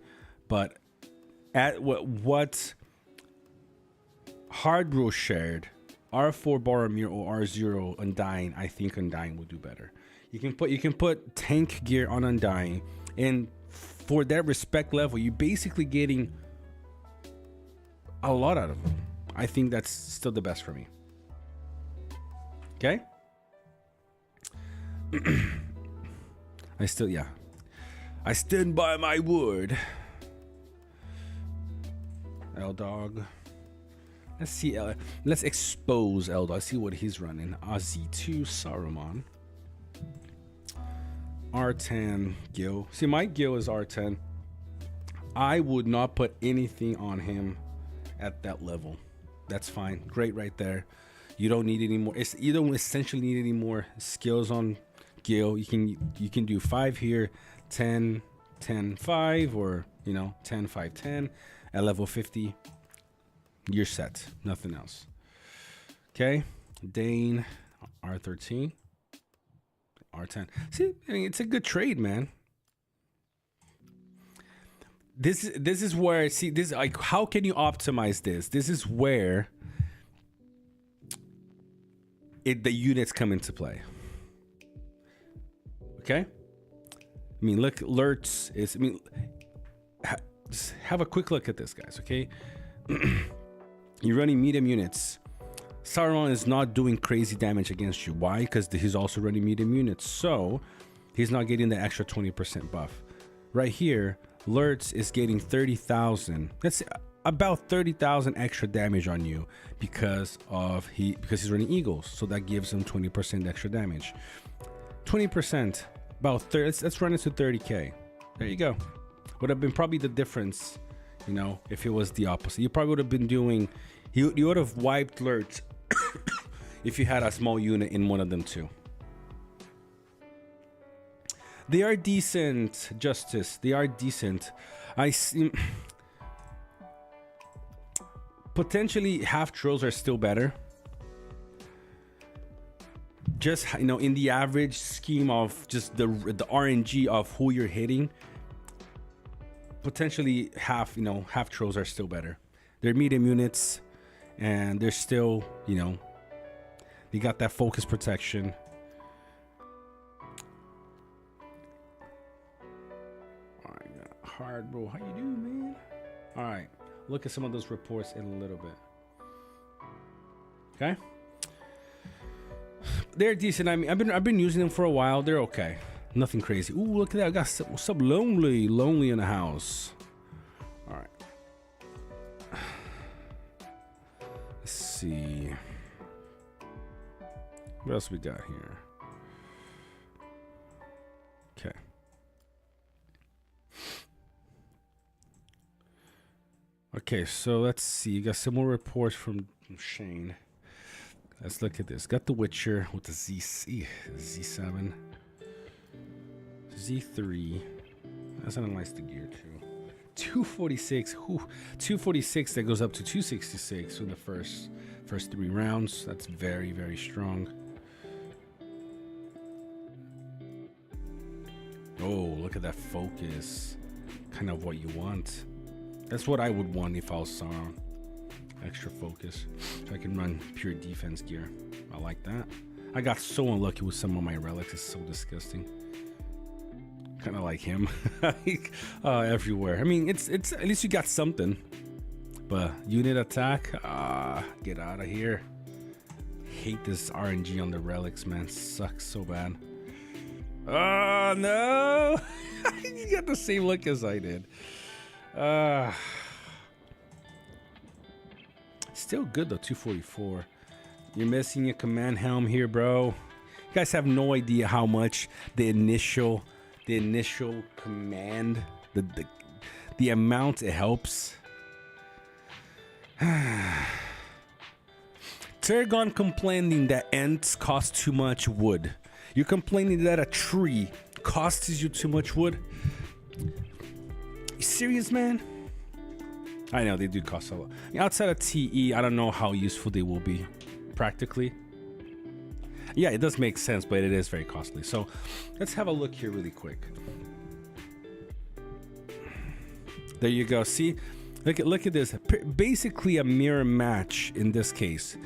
But at what Hard Rule shared, R4 Boromir or R0 Undying, I think Undying will do better. You can put tank gear on Undying, and for that respect level, you're basically getting a lot out of them. I think that's still the best for me. Okay? I stand by my word. L-Dog. Let's see. Let's expose L-Dog. See what he's running. Z2 Saruman. R10 Gil. See, my Gil is R10. I would not put anything on him at that level. That's fine. Great right there. You don't need any more. You don't essentially need any more skills on Gil. You can do 5 here, 10, 10, 5, or 10, 5, 10 at level 50. You're set. Nothing else. Okay. Dane R13. R10. See, I mean, it's a good trade, man. This is where, see, this, like, how can you optimize this? This is where the units come into play. Okay? I mean, look, Lurtz is, I mean, just have a quick look at this, guys, okay? You're running medium units. Saruman is not doing crazy damage against you. Why? Because he's also running medium units. So he's not getting the extra 20% buff. Right here, Lurtz is getting 30,000. That's about 30,000 extra damage on you because he's running Eagles. So that gives him 20% extra damage. 20%, about 30. Let's run it to 30k. There you go. Would have been probably the difference, if it was the opposite. You probably would have been doing. You would have wiped Lurtz if you had a small unit in one of them too. They are decent, Justice. They are decent. I see. Potentially half trolls are still better. Just in the average scheme of just the RNG of who you're hitting. Potentially half trolls are still better. They're medium units. And they're still, they got that focus protection. hard, bro. How you doing, man? All right. Look at some of those reports in a little bit. Okay. They're decent. I mean, I've been using them for a while. They're okay. Nothing crazy. Ooh, look at that. I got what's up, lonely in the house. All right. Let's see. What else we got here? Okay. Okay, so let's see. You got some more reports from Shane. Let's look at this. Got the Witcher with the Z7, Z3. That's analyze the gear too. 246. 246. That goes up to 266 in the first 3 rounds. That's very, very strong. Oh, look at that focus. Kind of what you want. That's what I would want if I was Sauron. Extra focus. So I can run pure defense gear. I like that. I got so unlucky with some of my relics. It's so disgusting. Kind of like him. Everywhere. I mean, it's at least you got something. But unit attack? Get out of here. Hate this RNG on the relics, man. Sucks so bad. Oh, no. You got the same look as I did. Still good though, 244. You're missing your command helm here, bro. You guys have no idea how much the initial command, the amount it helps. Tarragon complaining that ants cost too much wood. You're complaining that a tree costs you too much wood. You serious, man? I know they do cost a lot. Outside of TE, I don't know how useful they will be practically. Yeah, it does make sense, but it is very costly. So let's have a look here really quick. There you go. See, look at this. Basically a mirror match in this case.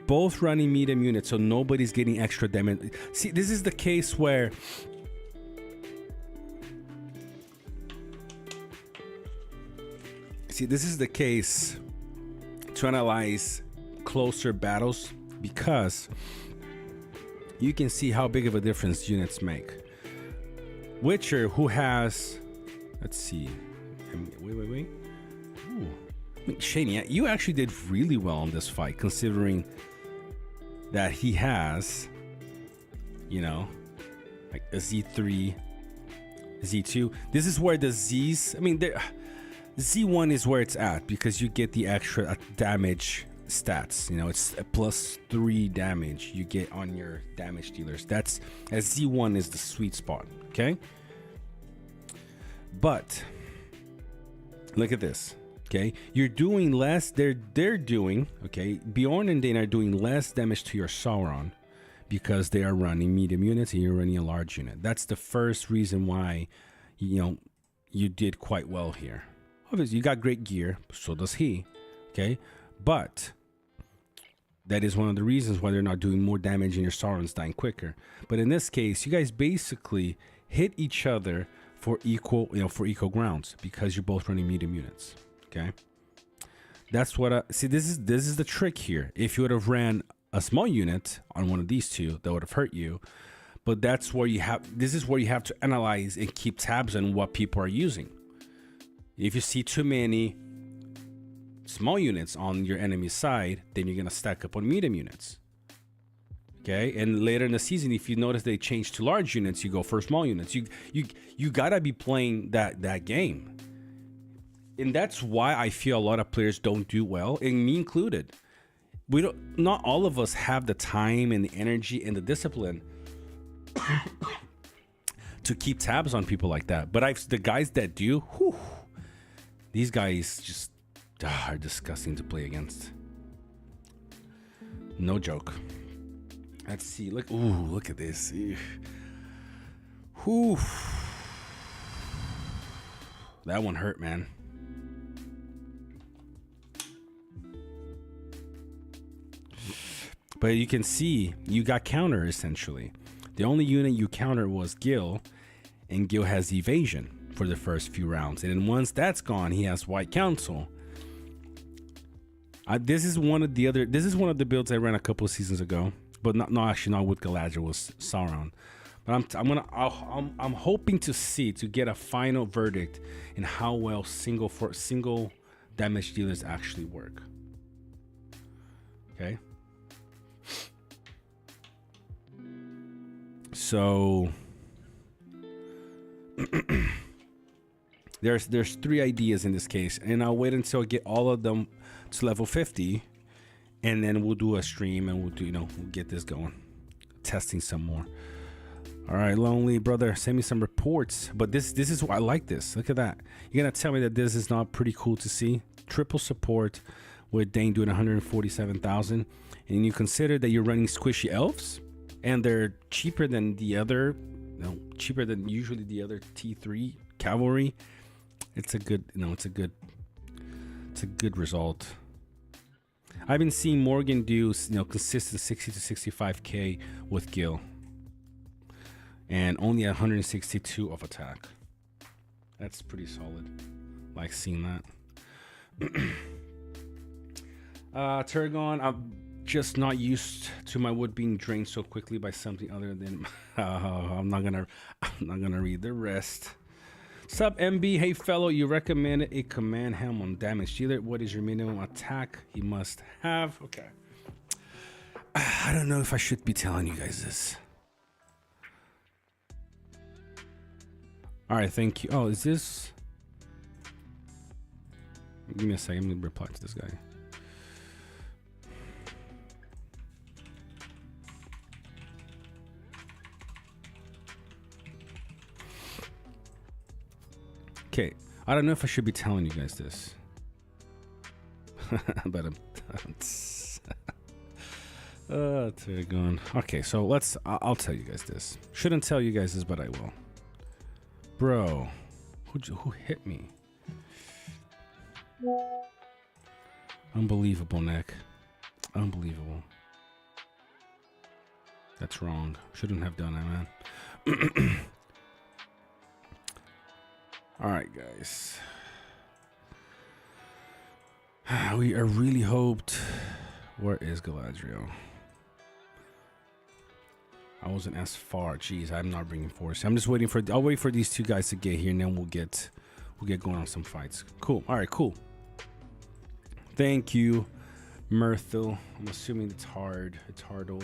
Both running medium units, so nobody's getting extra damage. See, this is the case where this is the case to analyze closer battles because you can see how big of a difference units make. Witcher, who has, let's see, wait. Ooh. I mean, Shane, yeah, you actually did really well on this fight, considering that he has, you know, like a Z3, Z2. This is where the Z's, I mean, Z1 is where it's at because you get the extra damage stats. You know, it's a +3 damage you get on your damage dealers. That's, as Z1 is the sweet spot, okay? But look at this, okay? You're doing less, they're doing, okay? Bjorn and Dane are doing less damage to your Sauron because they are running medium units and you're running a large unit. That's the first reason why, you know, you did quite well here. Obviously, you got great gear, so does he, okay? But that is one of the reasons why they're not doing more damage and your Sauron's dying quicker. But in this case, you guys basically hit each other for equal, you know, for equal grounds because you're both running medium units, okay? That's what see. This is the trick here. If you would have ran a small unit on one of these two, that would have hurt you. But that's where you have. This is where you have to analyze and keep tabs on what people are using. If you see too many small units on your enemy's side, then you're gonna stack up on medium units. Okay, and later in the season, if you notice they change to large units, you go for small units. You gotta be playing that game, and that's why I feel a lot of players don't do well, and me included. Not all of us have the time and the energy and the discipline to keep tabs on people like that. But the guys that do, whew, these guys just are disgusting to play against. No joke. Let's see. Look at this. Whew. That one hurt, man. But you can see you got counter essentially. The only unit you counter was Gil, and Gil has evasion. for the first few rounds. And then once that's gone, he has White Council. This is one of the builds I ran a couple of seasons ago, but not with Galadriel, was Sauron. But I'm hoping to get a final verdict in how well single damage dealers actually work. Okay. So there's 3 ideas in this case, and I'll wait until I get all of them to level 50, and then we'll do a stream and we'll get this going, testing some more. All right, Lonely Brother, send me some reports. But this is why I like this. Look at that. You're gonna tell me that this is not pretty cool to see? Triple support with Dane doing 147,000, and you consider that you're running squishy elves, and they're cheaper than usually the other T3 cavalry. It's a good result. I've been seeing Morgan do consistent 60 to 65k with Gil, and only 162 of attack. That's pretty solid. Like seeing that. Turgon, I'm just not used to my wood being drained so quickly by something other than I'm not gonna read the rest. Sup MB, hey fellow, you recommended a command helm on damage dealer. What is your minimum attack he must have? Okay. I don't know if I should be telling you guys this. All right, thank you. Oh, is this? Give me a second. Let me reply to this guy. Okay, I don't know if I should be telling you guys this, but okay, so I'll tell you guys this. Shouldn't tell you guys this, but I will. Bro, who hit me? Unbelievable, Nick. Unbelievable. That's wrong. Shouldn't have done that, man. All right, guys. We are really hoped. Where is Galadriel? I wasn't as far. Jeez, I'm not bringing force. I'm just waiting for. I'll wait for these 2 guys to get here, and then we'll get going on some fights. Cool. All right, cool. Thank you, Myrtle. I'm assuming it's hard. It's hardle.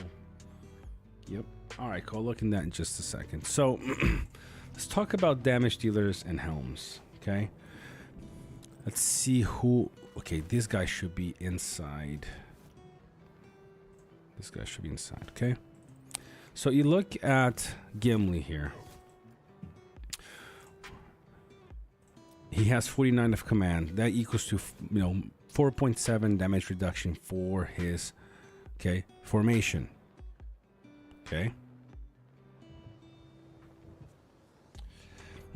Yep. All right, cool. I'll look in that in just a second. So. Let's talk about damage dealers and helms, okay? Let's see who... Okay, this guy should be inside. This guy should be inside, okay? So you look at Gimli here. He has 49 of command. That equals to, 4.7 damage reduction for his, formation. Okay?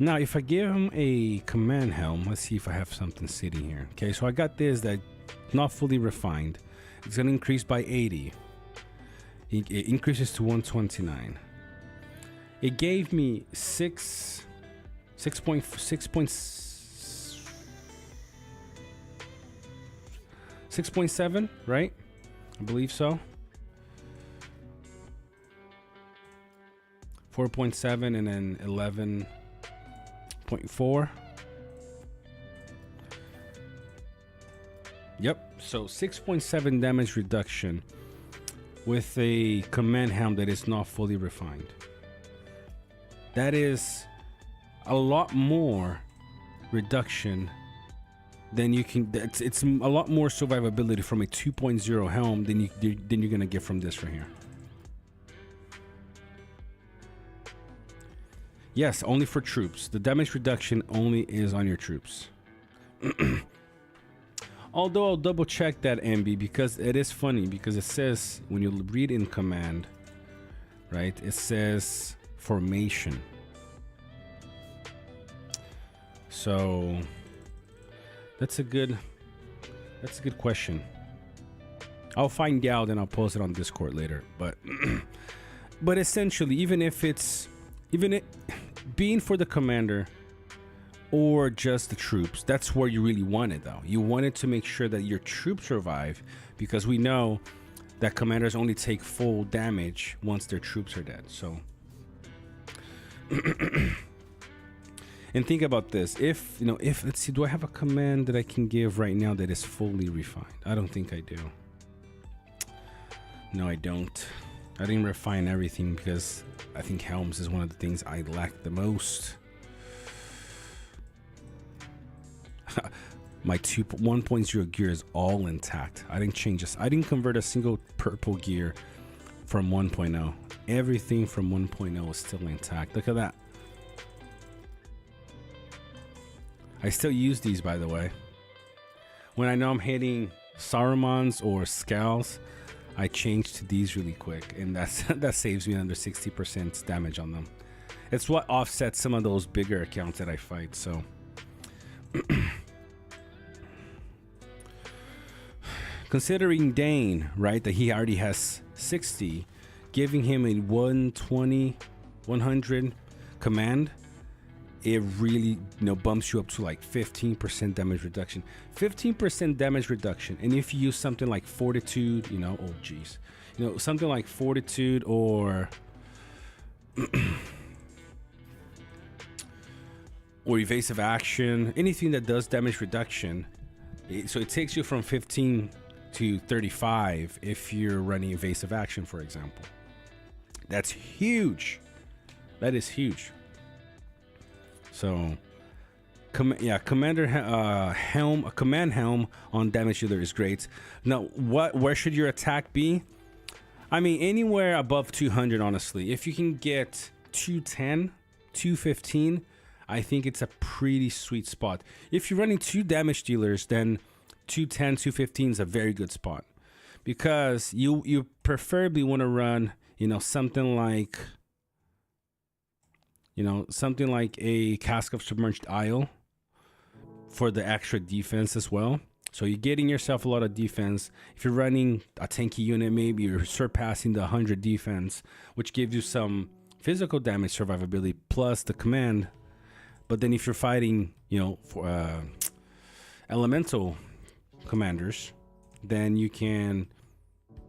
Now, if I give him a command helm, let's see if I have something sitting here. Okay, so I got this that not fully refined. It's going to increase by 80. It increases to 129. It gave me 6.7, right? I believe so. 4.7 and then 11.4. Yep, so 6.7 damage reduction with a command helm that is not fully refined. That is a lot more reduction than you can. It's a lot more survivability from a 2.0 helm than you're gonna get from this right here. Yes, only for troops. The damage reduction only is on your troops. Although I'll double check that, MB, because it is funny, because it says when you read in command, right, it says formation. So that's a good question. I'll find out and I'll post it on Discord later. But essentially, even it being for the commander or just the troops. That's where you really want it, though. You want it to make sure that your troops survive, because we know that commanders only take full damage once their troops are dead. So and think about this. If let's see, do I have a command that I can give right now that is fully refined? I don't think I do. No, I don't. I didn't refine everything because I think helms is one of the things I lack the most. My 1.0 gear is all intact. I didn't change this. I didn't convert a single purple gear from 1.0. Everything from 1.0 is still intact. Look at that. I still use these, by the way. When I know I'm hitting Sarumans or Scals, I change to these really quick, and that saves me under 60% damage on them. It's what offsets some of those bigger accounts that I fight. So considering Dane, right, that he already has 60, giving him a 120, 100 command, it really, bumps you up to like 15% damage reduction. 15% damage reduction. And if you use something like Fortitude, oh geez, something like Fortitude or or Evasive Action, anything that does damage reduction, so it takes you from 15 to 35 if you're running Evasive Action, for example. That's huge. That is huge. So, command helm on damage dealer is great. Now, where should your attack be? I mean, anywhere above 200, honestly. If you can get 210, 215, I think it's a pretty sweet spot. If you're running 2 damage dealers, then 210, 215 is a very good spot, because you preferably want to run, something like a Cask of Submerged Isle for the extra defense as well. So you're getting yourself a lot of defense. If you're running a tanky unit, maybe you're surpassing the 100 defense, which gives you some physical damage survivability plus the command. But then if you're fighting, for elemental commanders, then you can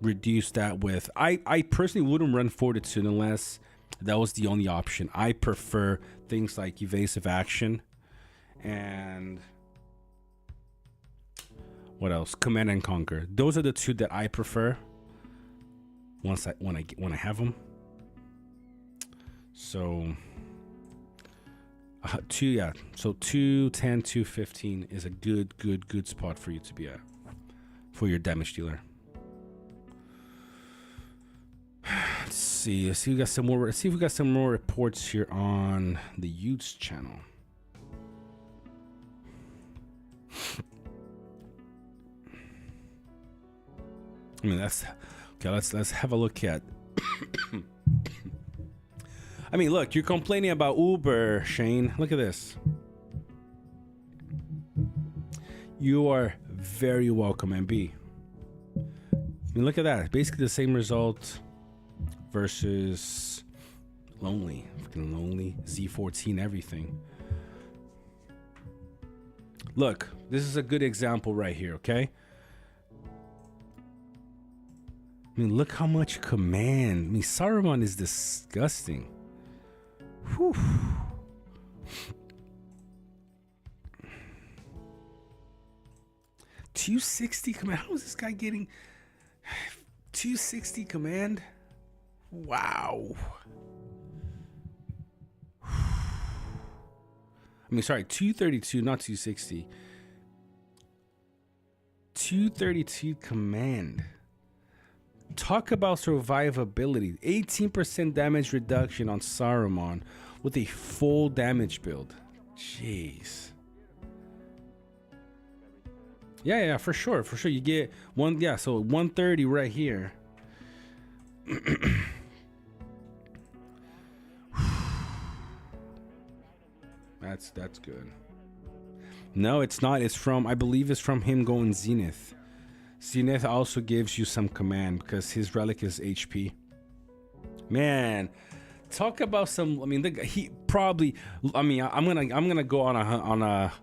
reduce that with... I personally wouldn't run Fortitude unless that was the only option. I prefer things like Evasive Action and what else? Command and Conquer. Those are the two that I prefer when I have them. So so 210, 215 is a good spot for you to be at for your damage dealer. Let's see if we got some more. Let's see if we got some more reports here on the YUDZ channel. I mean, let's have a look at. I mean, look, you're complaining about Uber, Shane. Look at this. You are very welcome, MB. I mean, look at that. Basically the same result versus Lonely. Fucking Lonely. Z14, everything. Look, this is a good example right here, okay? I mean, look how much command. I mean, Saruman is disgusting. Whew. $260 command. How is this guy getting $260 command? Wow. I mean, sorry, 232, not 260. 232 command. Talk about survivability. 18% damage reduction on Saruman with a full damage build. Jeez. Yeah, for sure. You get one, so 130 right here. That's good. No, it's not. It's from, I believe it's from him going Zenith. Zenith also gives you some command because his relic is HP. Man, talk about some, I mean, probably. I mean, I'm gonna go on a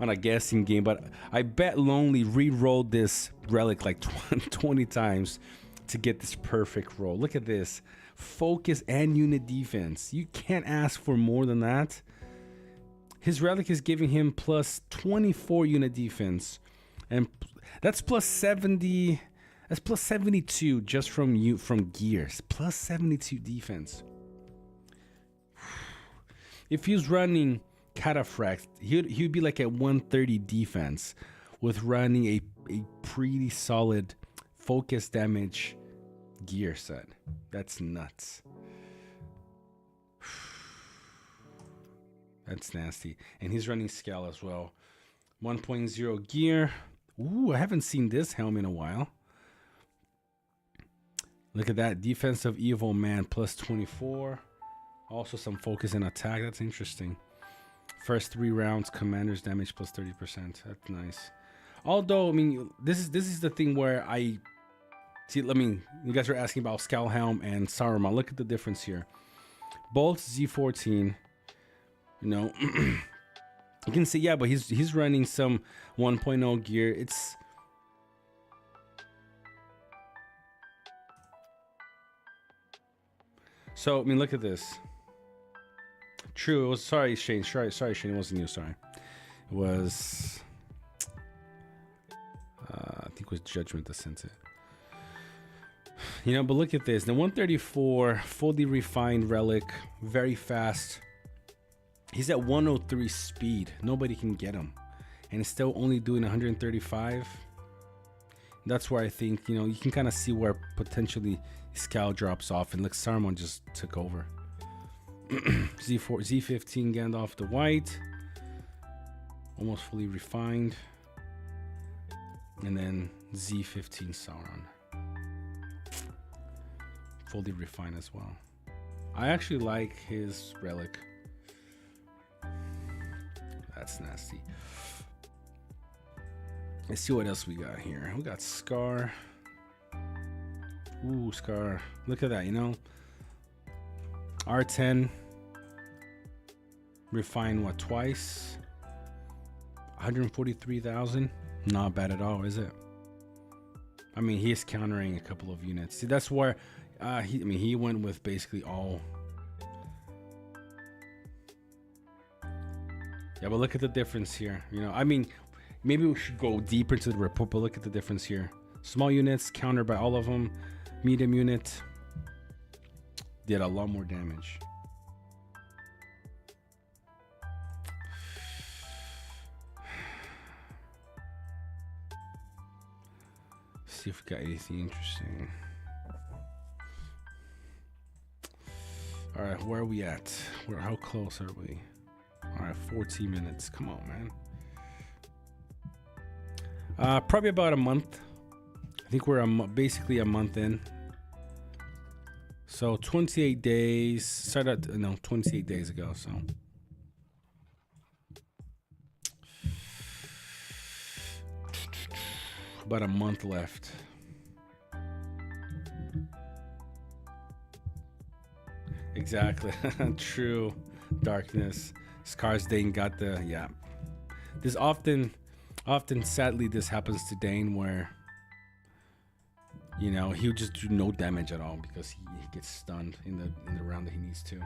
on a guessing game, but I bet Lonely re-rolled this relic like 20 times to get this perfect roll. Look at this. Focus and unit defense. You can't ask for more than that. His relic is giving him plus 24 unit defense, and that's plus 70. That's plus 72 just from gears. Plus 72 defense. If he was running Cataphract, he'd be like at 130 defense with running a pretty solid focus damage gear set. That's nuts. That's nasty. And he's running Scale as well. 1.0 gear. Ooh, I haven't seen this helm in a while. Look at that. Defensive Evil Man plus 24. Also some focus and attack. That's interesting. First 3 rounds, commander's damage plus 30%. That's nice. Although, I mean, this is the thing where I see. I mean, you guys are asking about Scowl Helm and Saruman. Look at the difference here. Both Z14. You know, you can see, yeah, but he's running some 1.0 gear. It's so. I mean, look at this. True. It was sorry, Shane. Sorry, Shane. It wasn't you. Sorry. It was. I think it was Judgment that sent it. You know, but look at this. The 134 fully refined relic, very fast. He's at 103 speed. Nobody can get him, and it's still only doing 135. That's where I think, you know, you can kind of see where potentially Scowl drops off, and look, Saruman just took over. Z15 Gandalf the White, almost fully refined, and then Z15 Sauron, fully refined as well. I actually like his relic. That's nasty. Let's see what else we got here. We got Scar. Ooh, Scar. Look at that, you know. R10. Refined what, twice? 143,000. Not bad at all, is it? I mean, he is countering a couple of units. See, that's where he went with basically all. Yeah, but look at the difference here. You know, I mean, maybe we should go deeper into the report, but look at the difference here. Small units countered by all of them. Medium unit did a lot more damage. See if we got anything interesting. All right, where are we at? How close are we? All right, 14 minutes. Come on, man. Probably about a month. I think we're basically a month in. So 28 days. Started, no, 28 days ago. So about a month left. Exactly. True. Darkness. Scarsdane got the, yeah. This often sadly this happens to Dane where, you know, he'll just do no damage at all because he gets stunned in the round that he needs to.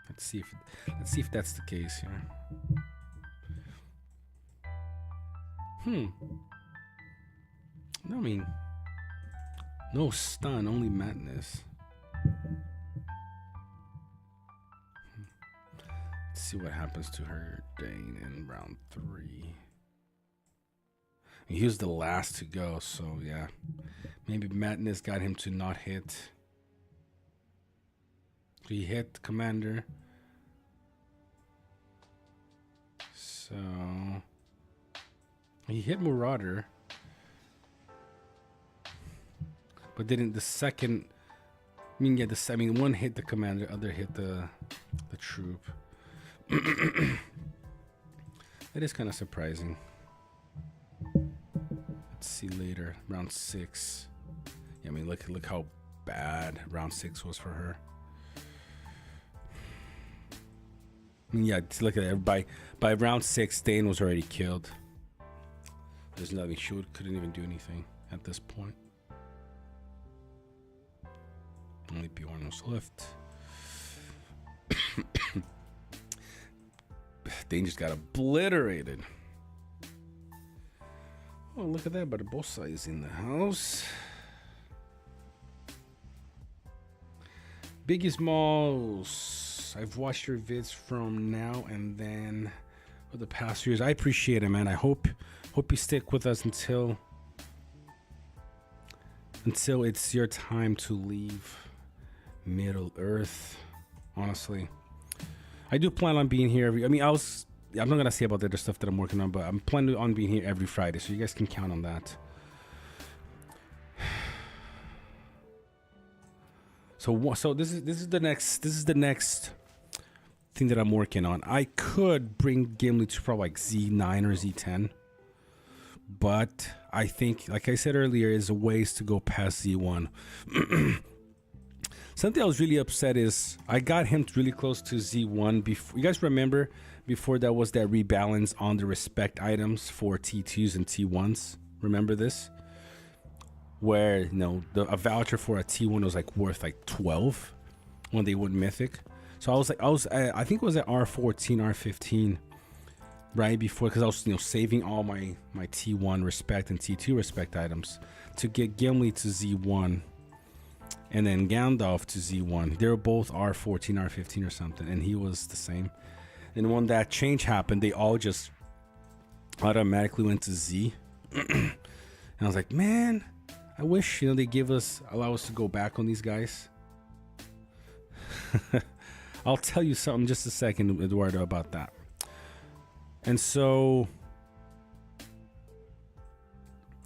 Let's see if that's the case here. No, I mean, no stun, only madness. Let's see what happens to her Dane in round 3. He was the last to go, so yeah. Maybe madness got him to not hit. He hit commander. So he hit Marauder. But didn't the second, I mean, yeah, one hit the commander, other hit the troop. That is kind of surprising. Let's see later, round 6. Yeah, I mean, look how bad round 6 was for her. Yeah, just look at it. By round 6, Dane was already killed. There's nothing. She couldn't even do anything at this point. Only Bjorn was left. Dane just got obliterated. Oh, look at that. Barbosa is in the house. Biggie Smalls. I've watched your vids from now and then for the past years. I appreciate it, man. I hope you stick with us until it's your time to leave Middle Earth. Honestly, I do plan on being here I'm not gonna say about the other stuff that I'm working on, but I'm planning on being here every Friday, so you guys can count on that. So this is the next thing that I'm working on. I could bring Gimli to probably like Z9 or Z10, but I think, like I said earlier, is ways to go past Z1. Something I was really upset is I got him really close to Z1 before. You guys remember before that was that rebalance on the respect items for T2s and T1s? Remember this? Where, you know, a voucher for a T1 was like worth like 12 when they went mythic. So I think it was at R14, R15 right before, because I was, you know, saving all my T1 respect and T2 respect items to get Gimli to Z1 and then Gandalf to Z1. They were both R14, R15 or something, and he was the same. And when that change happened, they all just automatically went to Z. And I was like, man, I wish, you know, they allow us to go back on these guys. I'll tell you something in just a second, Eduardo, about that. And so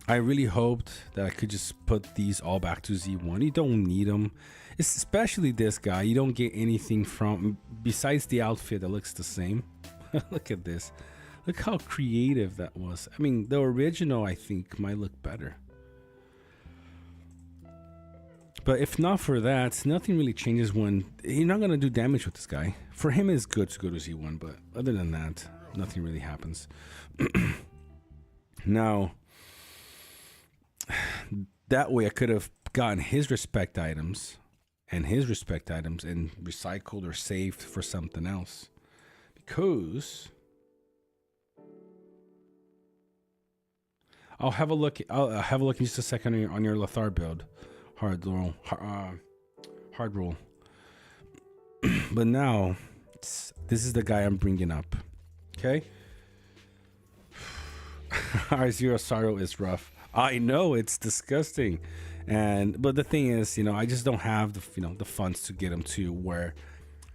I really hoped that I could just put these all back to Z1. You don't need them. It's especially this guy. You don't get anything from, besides the outfit that looks the same. Look at this. Look how creative that was. I mean, the original, I think, might look better. But if not for that, nothing really changes when you're not going to do damage with this guy. For him, it's good to go to Z1, but other than that, nothing really happens. Now, that way I could have gotten his respect items and recycled or saved for something else. Because I'll have a look in just a second on your Lotr build. Hard roll. But now, this is the guy I'm bringing up. Okay? Our Zero Sorrow is rough. I know, it's disgusting. But the thing is, you know, I just don't have the funds to get him to where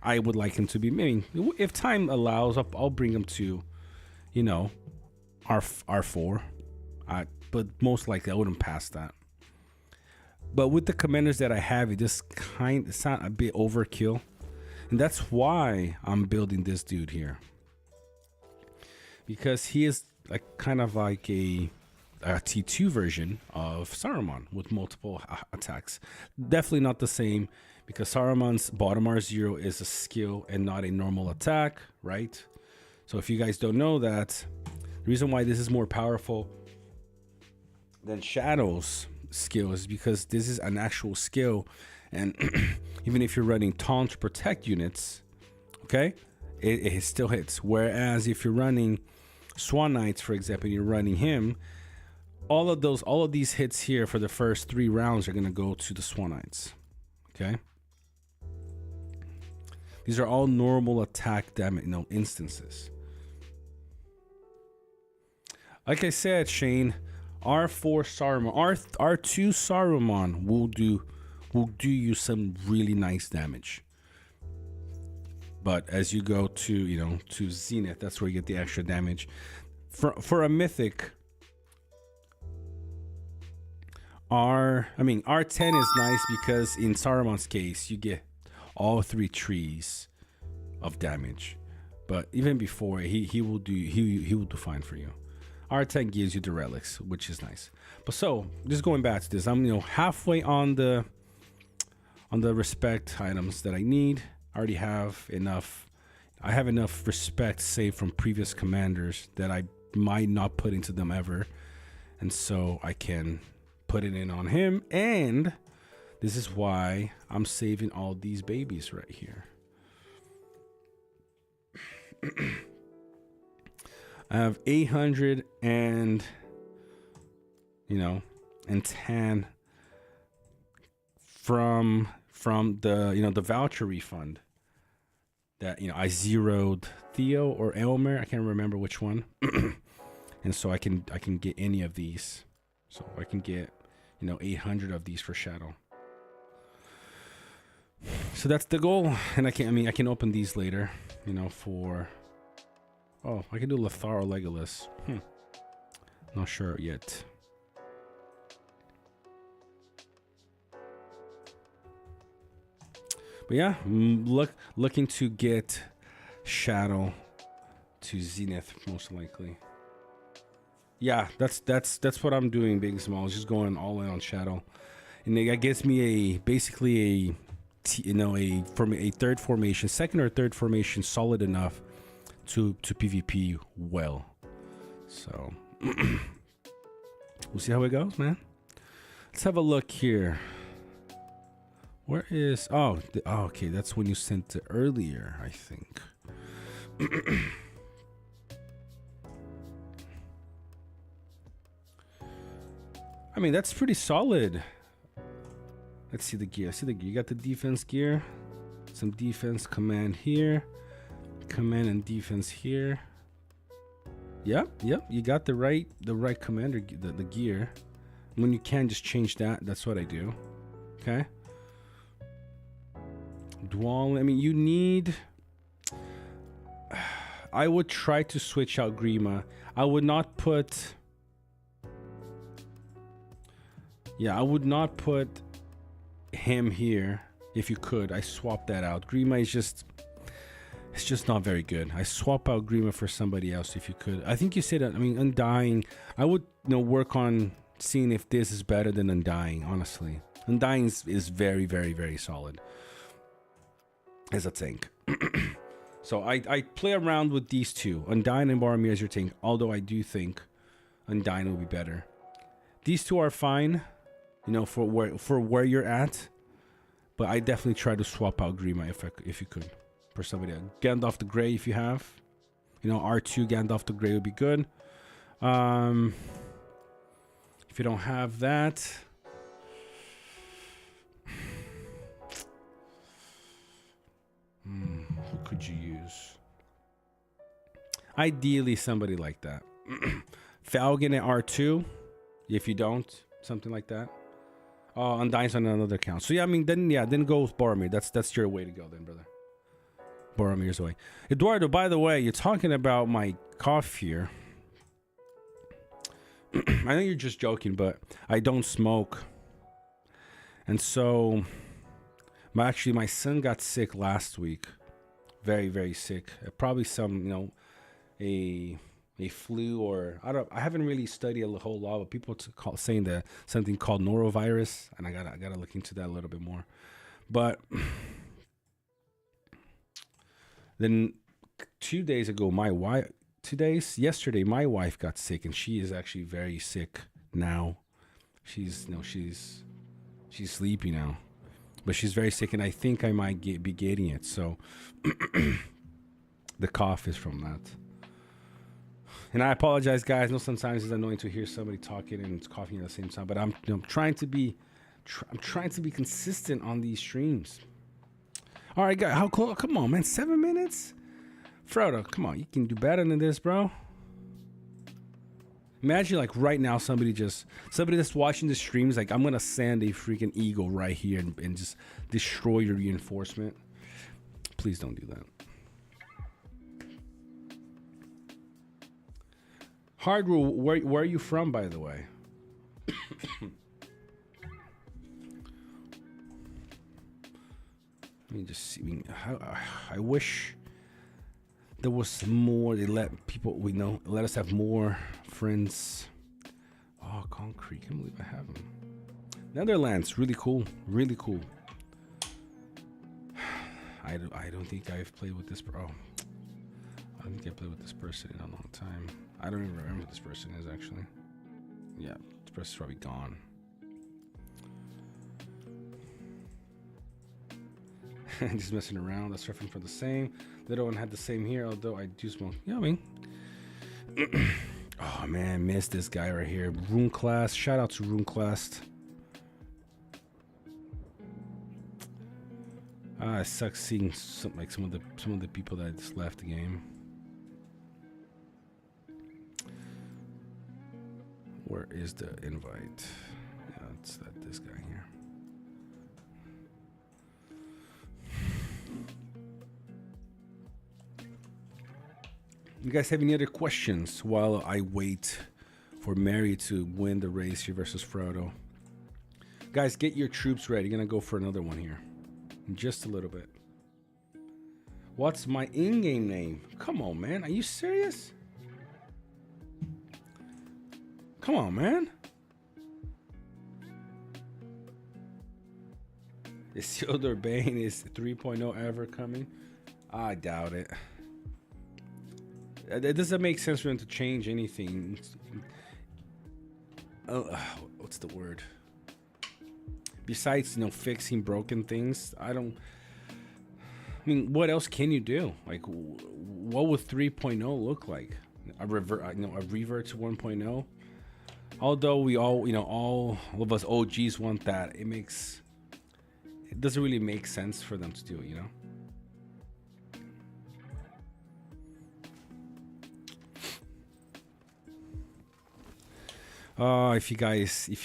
I would like him to be. Maybe if time allows, I'll bring him to, you know, R4. But most likely I wouldn't pass that. But with the commanders that I have, it's not a bit overkill. And that's why I'm building this dude here. Because he is like kind of like a T2 version of Saruman with multiple attacks. Definitely not the same, because Saruman's bottom R0 is a skill and not a normal attack, right? So if you guys don't know that, the reason why this is more powerful than Shadow's skill is because this is an actual skill, and even if you're running taunt to protect units, okay, it still hits. Whereas if you're running Swan Knights, for example, you're running him, all of these hits here for the first 3 rounds are going to go to the Swan Knights. Okay, these are all normal attack damage, instances. Like I said, Shane, R4 Saruman, R2 Saruman will do you some really nice damage. But as you go to to Zenith, that's where you get the extra damage. For a mythic, R10 is nice because in Saruman's case you get all 3 trees of damage. But even before, he will do fine for you. R10 gives you the relics, which is nice. But so, just going back to this, I'm halfway on the respect items that I need. I already have enough. I have enough respect saved from previous commanders that I might not put into them ever. And so I can put it in on him. And this is why I'm saving all these babies right here. I have 800 and 10 from the the voucher refund that I zeroed Theo or Elmer. I can't remember which one. And so I can get any of these. So I can get 800 of these for Shadow. So that's the goal. And I can open these later, for I can do Lotr or Legolas. Not sure yet. But yeah, looking to get Shadow to Zenith most likely. Yeah, that's what I'm doing, big and small. Just going all in on Shadow, and that gets me basically a third formation, second or third formation, solid enough to PvP well. So we'll see how it goes, man. Let's have a look here. Where is okay, that's when you sent it earlier, I think. I mean, that's pretty solid. Let's see the gear. You got the defense gear, some defense command here, command and defense here. Yep, you got the right commander, the gear. When you can, just change that. That's what I do. Okay. Dwal, I mean, you need... I would try to switch out Grima. I would not put... Yeah, I would not put him here if you could. I swap that out. Grima is just... It's just not very good. I swap out Grima for somebody else if you could. I think you said that. I mean, Undying. I would work on seeing if this is better than Undying, honestly. Undying is very, very, very solid as a tank. So I play around with these two, Undying and Boromir as your tank, although I do think Undying will be better. These two are fine, for where you're at, but I definitely try to swap out Grima if you could, for somebody else. Gandalf the Grey if you have, R2 Gandalf the Grey would be good. If you don't have that, who could you use? Ideally, somebody like that. Falcon at R2. If you don't, something like that. Undying's on another account. So yeah, I mean, then go with Boromir. That's your way to go, then, brother. Boromir's way. Eduardo, by the way, you're talking about my cough here. I know you're just joking, but I don't smoke, and so actually my son got sick last week, very, very sick. Probably some a flu, or I haven't really studied a whole lot, but people saying that something called norovirus, and I gotta look into that a little bit more. But then 2 days ago, yesterday my wife got sick, and she is actually very sick now. She's sleepy now, but she's very sick, and I think I might be getting it. So the cough is from that. And I apologize, guys. I know sometimes it's annoying to hear somebody talking and coughing at the same time, but I'm trying to be consistent on these streams. All right, guys. How close? Come on, man. 7 minutes? Frodo, come on. You can do better than this, bro. Imagine, like, right now, somebody that's watching the stream is like, I'm going to send a freaking eagle right here and just destroy your reinforcement. Please don't do that. Hardrule, where are you from, by the way? Let me just see. I wish there was more. They let people let us have more friends. Oh, concrete! Can't believe I have them. Netherlands, really cool, really cool. I don't think I've played with this, bro. I think I played with this person in a long time. I don't even remember who this person is actually. Yeah, this person's probably gone. Just messing around. That's referring for the same. Little one had the same here, although I do smoke. Yeah, I mean. Oh man, missed this guy right here. Rune Class. Shout out to Rune Class. It sucks seeing some of the people that just left the game. Where is the invite? Yeah, it's this guy here. You guys have any other questions while I wait for Mary to win the race here versus Frodo? Guys, get your troops ready. Gonna go for another one here in just a little bit. What's my in-game name? Come on, man. Are you serious? Come on, man. Is Isildur Bane is 3.0 ever coming? I doubt it. It doesn't make sense for them to change anything. What's the word? Besides, fixing broken things, I mean, what else can you do? Like, what would 3.0 look like? A revert to 1.0? Although we all of us OGs want that, it doesn't really make sense for them to do it, If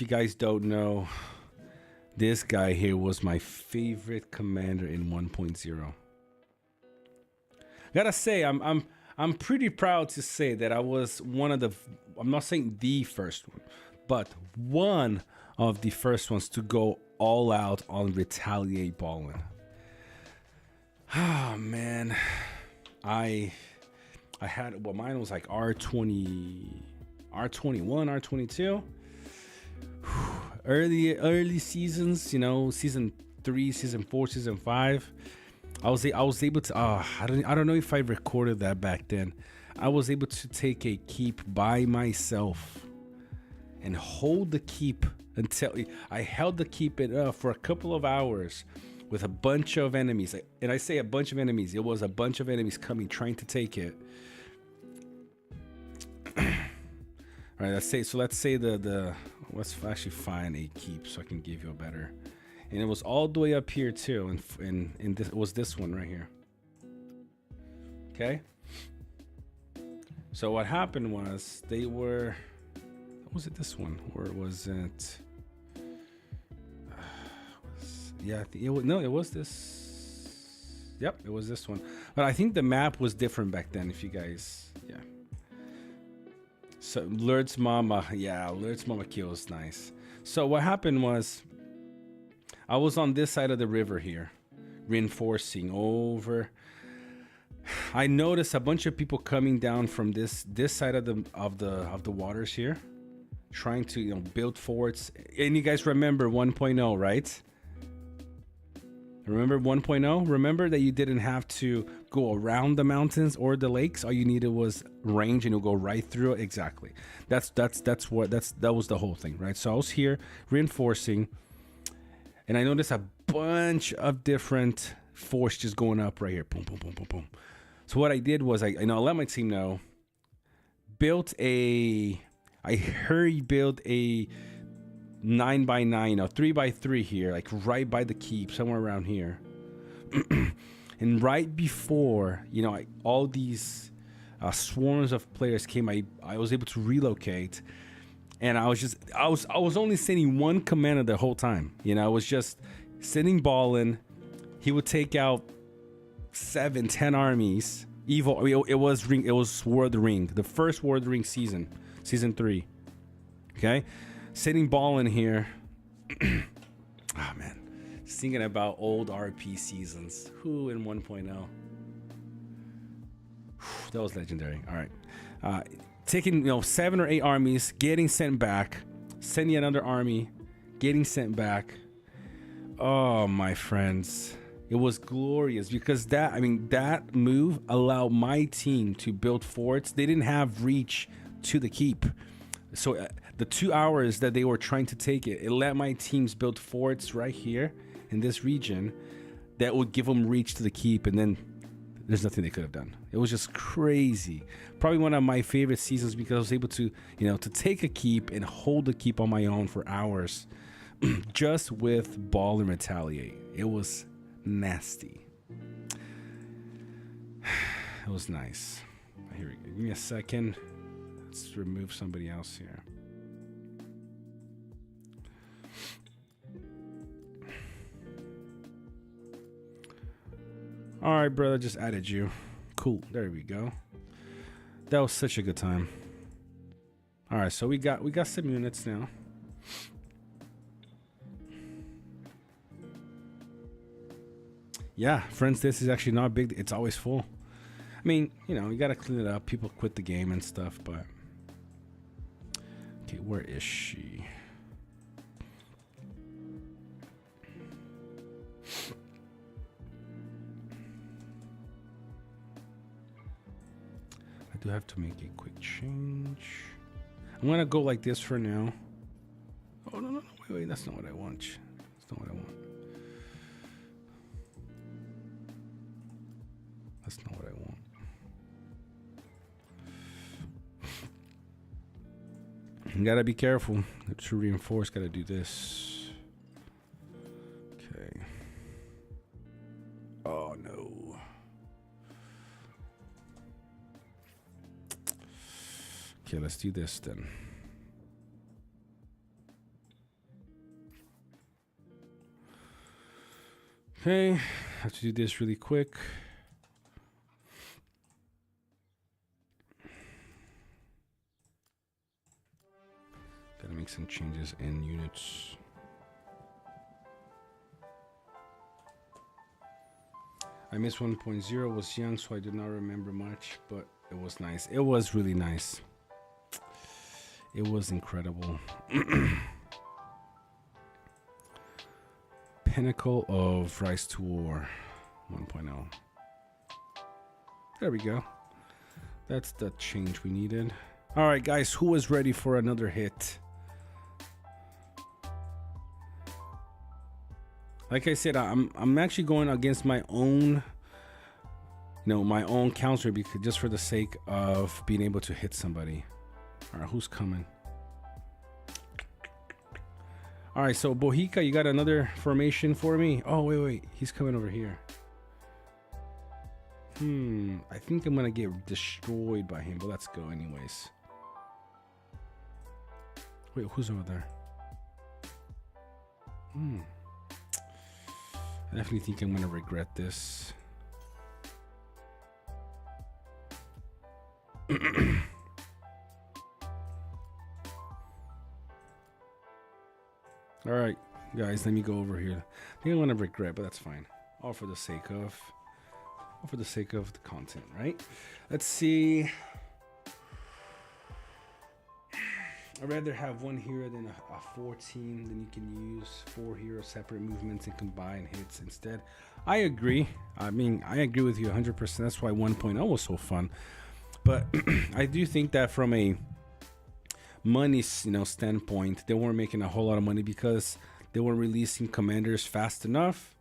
you guys don't know, this guy here was my favorite commander in 1.0. Gotta say, I'm pretty proud to say that I was one of the, I'm not saying the first one, but one of the first ones to go all out on Retaliate Ballin. Oh man, I had, well, mine was like R20, R21, R22. Early seasons, season 3, season 4, season 5. I was able to. I don't know if I recorded that back then. I was able to take a keep by myself and hold the keep until I held the keep for a couple of hours with a bunch of enemies. And I say a bunch of enemies. It was a bunch of enemies coming, trying to take it. All right, let's say let's actually find a keep so I can give you a better. And it was all the way up here too, and this was this one right here. Okay. So what happened was they were. Was it this one or was it? Yeah, it was this. Yep, it was this one. But I think the map was different back then. If you guys, yeah. So Lurd's Mama, yeah, Lurd's Mama kills, nice. So what happened was, I was on this side of the river here, reinforcing over. I noticed a bunch of people coming down from this side of the waters here, trying to build forts. And you guys remember 1.0, right? Remember 1.0? Remember that you didn't have to go around the mountains or the lakes. All you needed was range, and you'll go right through it. Exactly. That was the whole thing, right? So I was here reinforcing, and I noticed a bunch of different force just going up right here. Boom, boom, boom, boom, boom. So what I did was I let my team know. I hurry built a 9x9, 3x3 here, like right by the keep, somewhere around here. And right before, all these swarms of players came, I was able to relocate, and I was only sending one commander the whole time. I was just sending Ballin. He would take out 7-10 armies. Evil. It was War of the Ring, the first War of the Ring season 3. Okay. Sitting Ballin here. Ah, man. Thinking about old RP seasons. Who in 1.0? That was legendary. All right. Taking, 7 or 8 armies, getting sent back, sending another army, getting sent back. Oh, my friends. It was glorious because that move allowed my team to build forts. They didn't have reach to the keep. So the 2 hours that they were trying to take it let my teams build forts right here in this region that would give them reach to the keep, and then there's nothing they could have done. It was just crazy. Probably one of my favorite seasons because I was able to, to take a keep and hold the keep on my own for hours just with ball and retaliate. It was nasty. It was nice. Here we go. Give me a second. Let's remove somebody else here. All right, brother, just added you. Cool. There we go. That was such a good time. All right, so we got some units now. Yeah, friends, this is actually not big. It's always full. I mean, you got to clean it up. People quit the game and stuff, but... Okay, where is she? I do have to make a quick change. I'm going to go like this for now. Oh, no. Wait. That's not what I want. That's not what I want. That's not what I want. You gotta be careful. To reinforce, gotta do this. Okay. Oh no. Okay, let's do this then. Okay, have to do this really quick. Gotta make some changes in units. I missed 1.0, was young, so I did not remember much, but it was nice. It was really nice. It was incredible. Pinnacle of Rise to War 1.0. There we go. That's the change we needed. All right, guys, who is ready for another hit? Like I said, I'm actually going against my own, my own counter because just for the sake of being able to hit somebody. All right, who's coming? All right, so Bohica, you got another formation for me? Oh, wait, he's coming over here. I think I'm gonna get destroyed by him, but let's go anyways. Wait, who's over there? I definitely think I'm gonna regret this. All right, guys, let me go over here. I think I'm gonna regret, but that's fine. All for the sake of the content, right? Let's see. I'd rather have one hero than a 14. Then you can use 4 hero separate movements and combine hits instead. I agree. I mean, I agree with you 100%. That's why 1.0 was so fun. But I do think that from a money, standpoint, they weren't making a whole lot of money because they weren't releasing commanders fast enough.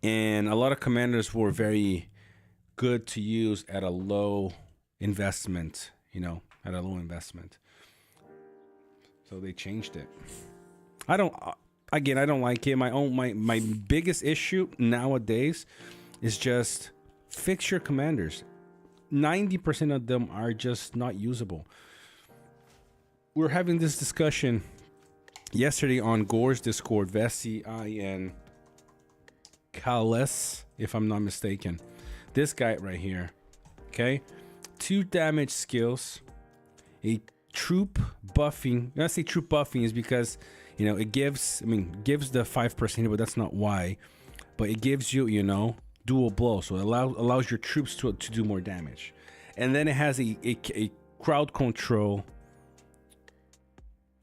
And a lot of commanders were very good to use at a low investment, at a low investment. So they changed it. I don't like it. My biggest issue nowadays is just fix your commanders. 90% of them are just not usable. We're having this discussion yesterday on Gore's Discord, Vessi, I, and Kales, if I'm not mistaken. This guy right here, okay? 2 damage skills, a troop buffing. When I say troop buffing is because, it gives the 5%, but that's not why. But it gives you, dual blow, so it allows your troops to do more damage. And then it has a crowd control,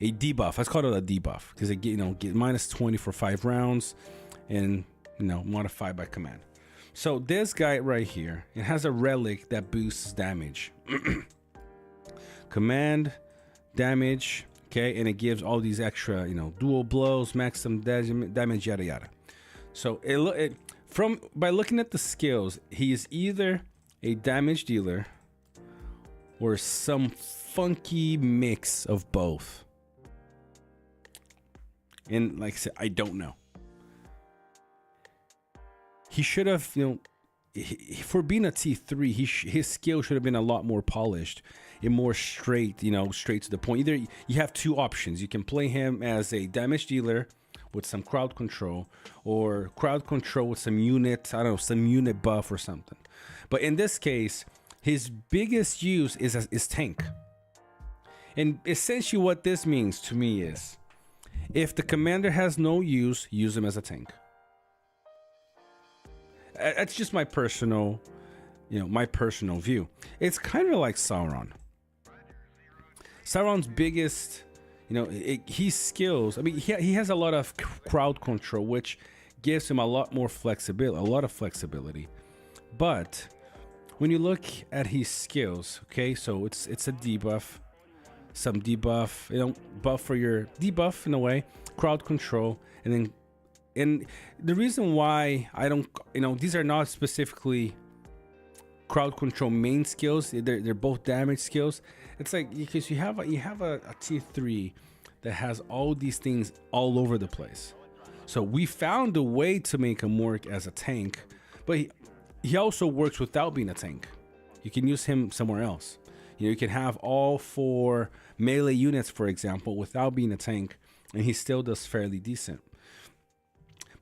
a debuff. Let's call it a debuff because it get minus 20 for 5 rounds. and modify by command. So this guy right here, it has a relic that boosts damage. Command damage, okay, and it gives all these extra, dual blows, maximum damage, yada yada. So by looking at the skills, he is either a damage dealer or some funky mix of both. And like I said, I don't know. He should have, for being a T3, his skill should have been a lot more polished and more straight, straight to the point. Either you have two options. You can play him as a damage dealer with some crowd control, or crowd control with some unit, some unit buff or something. But in this case, his biggest use is tank. And essentially what this means to me is, if the commander has no use him as a tank. That's just my personal, view. It's kind of like Sauron. Sauron's biggest, his skills. I mean, he has a lot of crowd control, which gives him a lot more flexibility. But when you look at his skills, okay, so it's a debuff, some debuff, buff for your debuff in a way, crowd control, and then. And the reason why I don't, these are not specifically crowd control main skills. They're both damage skills. It's like because you have a T3 that has all these things all over the place. So we found a way to make him work as a tank, but he also works without being a tank. You can use him somewhere else. You can have all 4 melee units, for example, without being a tank, and he still does fairly decent.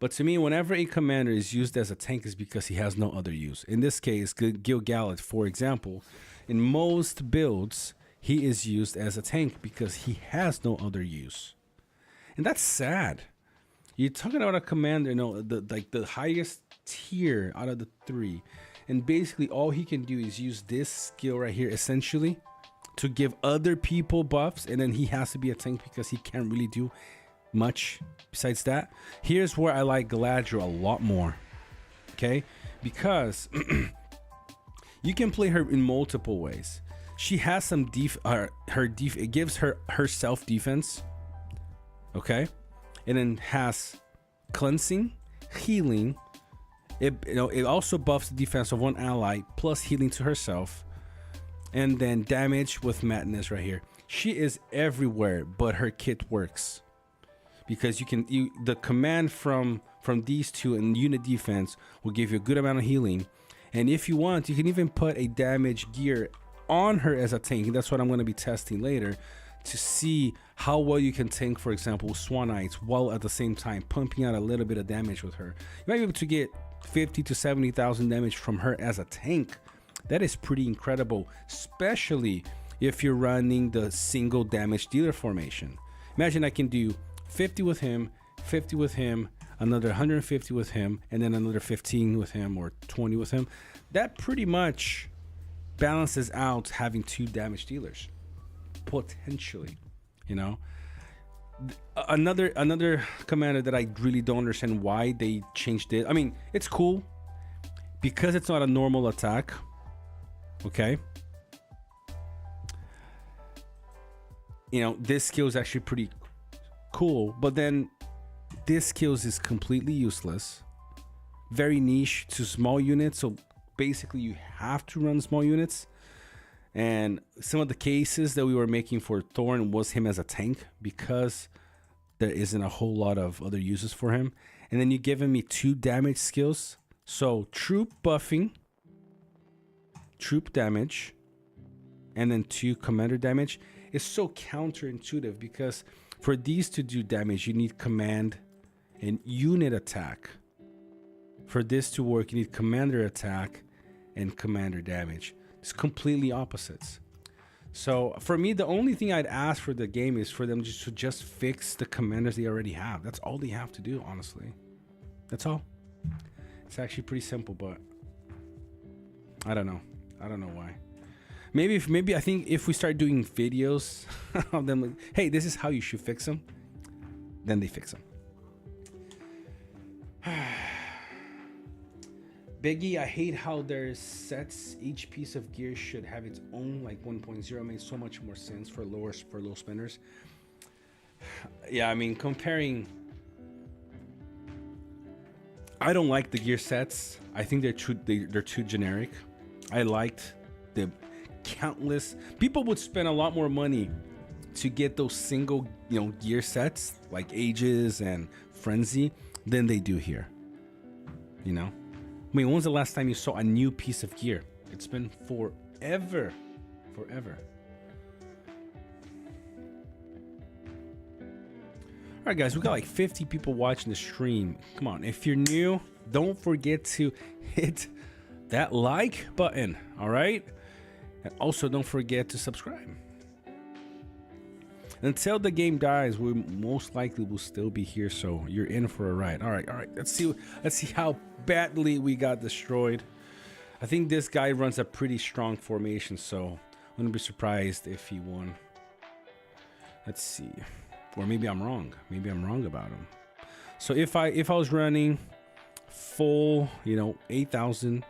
But to me, whenever a commander is used as a tank, is because he has no other use. In this case, Gil-galad, for example, in most builds, he is used as a tank because he has no other use. And that's sad. You're talking about a commander, the highest tier out of the 3. And basically all he can do is use this skill right here, essentially, to give other people buffs. And then he has to be a tank because he can't really do much besides that. Here's where I like Galadriel a lot more, okay, because you can play her in multiple ways. She has some it gives her self defense, okay, and then has cleansing, healing. It also buffs the defense of one ally plus healing to herself, and then damage with madness right here. She is everywhere, but her kit works. Because the command from these two and unit defense will give you a good amount of healing, and if you want, you can even put a damage gear on her as a tank. And that's what I'm going to be testing later to see how well you can tank, for example, Swanites, while at the same time pumping out a little bit of damage with her. You might be able to get 50 to 70,000 damage from her as a tank. That is pretty incredible, especially if you're running the single damage dealer formation. Imagine I can do 50 with him, 50 with him, another 150 with him, and then another 15 with him or 20 with him. That pretty much balances out having 2 damage dealers, potentially. Another commander that I really don't understand why they changed it. I mean, it's cool because it's not a normal attack, okay? This skill is actually pretty cool, but then this skills is completely useless, very niche to small units. So basically you have to run small units, and some of the cases that we were making for Thorn was him as a tank because there isn't a whole lot of other uses for him. And then you giving me 2 damage skills, so troop buffing, troop damage, and then 2 commander damage is so counterintuitive because for these to do damage, you need command and unit attack. For this to work, you need commander attack and commander damage. It's completely opposites. So for me, the only thing I'd ask for the game is for them to just fix the commanders they already have. That's all they have to do, honestly. That's all. It's actually pretty simple, but I don't know. I don't know why. Maybe I think if we start doing videos of them, like, hey, this is how you should fix them, then they fix them. Biggie, I hate how there's sets. Each piece of gear should have its own, like 1.0 makes so much more sense for low spinners. Yeah, I mean, comparing, I don't like the gear sets. I think they're too generic. I liked the countless people would spend a lot more money to get those single, gear sets like Ages and Frenzy than they do here. I mean, when was the last time you saw a new piece of gear? It's been forever. All right, guys, we got like 50 people watching the stream. Come on, if you're new, don't forget to hit that like button, all right? And also don't forget to subscribe. Until the game dies, we most likely will still be here, so you're in for a ride. All right. Let's see how badly we got destroyed. I think this guy runs a pretty strong formation, so I'm gonna be surprised if he won. Let's see, or maybe I'm wrong. Maybe I'm wrong about him. So if I was running full, 8,000,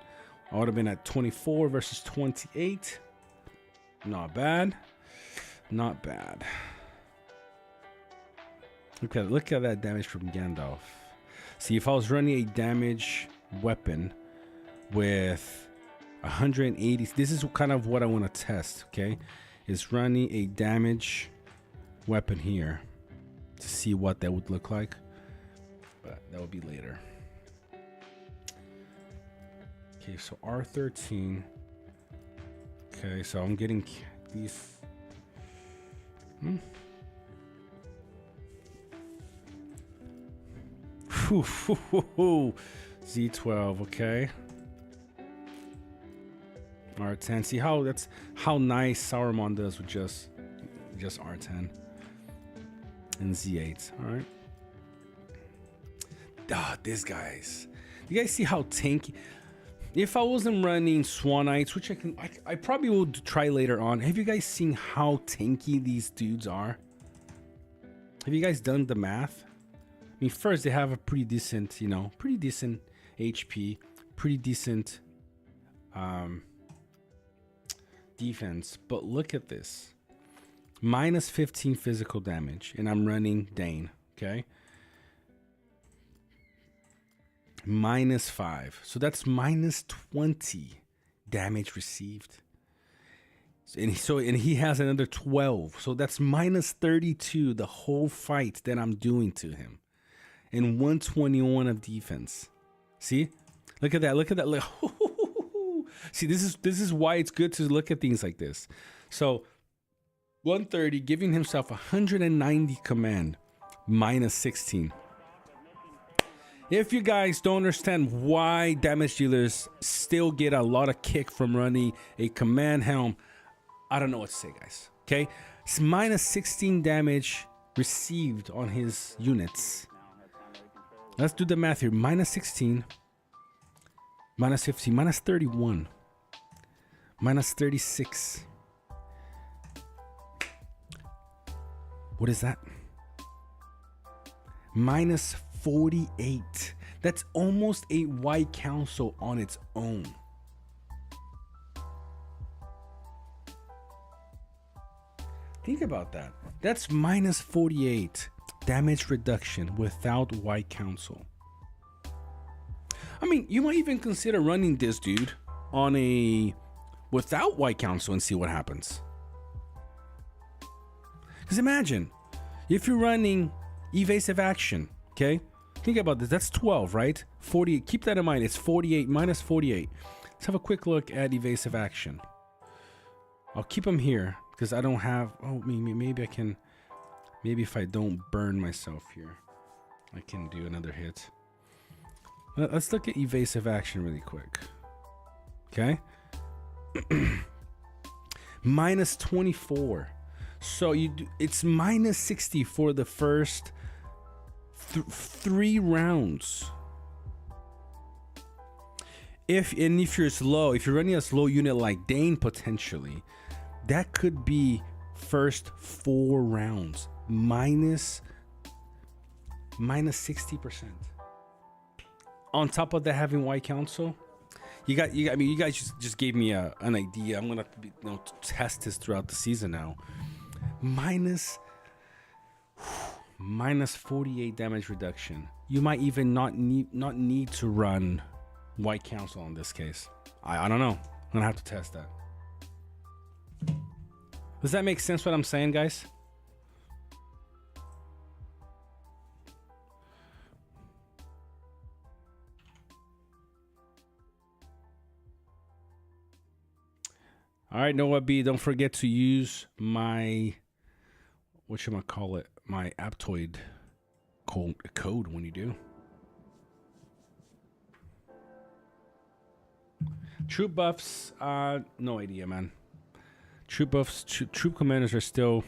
I would have been at 24 versus 28. Not bad. Look at that damage from Gandalf. See, if I was running a damage weapon with 180, this is kind of what I want to test, okay? Is running a damage weapon here to see what that would look like. But that will be later. Okay, so R13. Okay, so I'm getting these. Z12, okay. R10. See how nice Saruman does with just R10 and Z8. All right. These guys. You guys see how tanky? If I wasn't running Swanites, which I probably will try later on. Have you guys seen how tanky these dudes are? Have you guys done the math? I mean, first they have a pretty decent HP, pretty decent defense. But look at this, minus 15 physical damage, and I'm running Dane. Okay, minus 5, so that's minus 20 damage received. And he has another 12, so that's minus 32 the whole fight that I'm doing to him. And 121 of defense. See, look at that. Look. See, this is why it's good to look at things like this. So 130, giving himself 190 command, minus 16. If you guys don't understand why damage dealers still get a lot of kick from running a command helm, I don't know what to say, guys. Okay, it's minus 16 damage received on his units. Let's do the math here. Minus 16, minus 15, minus 31, minus 36. What is that? Minus 48. That's almost a white council on its own. Think about that. That's minus 48 damage reduction without white council. I mean, you might even consider running this dude on a without white council and see what happens. Because imagine if you're running evasive action, okay? Think about this. That's 12, right? 48. Keep that in mind. It's 48 minus 48. Let's have a quick look at evasive action. I'll keep them here because I don't have. Oh, maybe I can. Maybe if I don't burn myself here, I can do another hit. Let's look at evasive action really quick. Okay. Minus 24. So it's minus 60 for the first 3 rounds. If you're slow, if you're running a slow unit like Dane potentially, that could be first 4 rounds minus 60%. On top of that, having white council, I mean, you guys just gave me an idea. I'm gonna test this throughout the season now. Minus 48 damage reduction. You might even not need to run White Council in this case. I don't know. I'm gonna have to test that. Does that make sense what I'm saying, guys? All right, Noah B, don't forget to use my, whatchamacallit, my Aptoid code when you do. Troop buffs, no idea, man. Troop buffs, troop commanders are still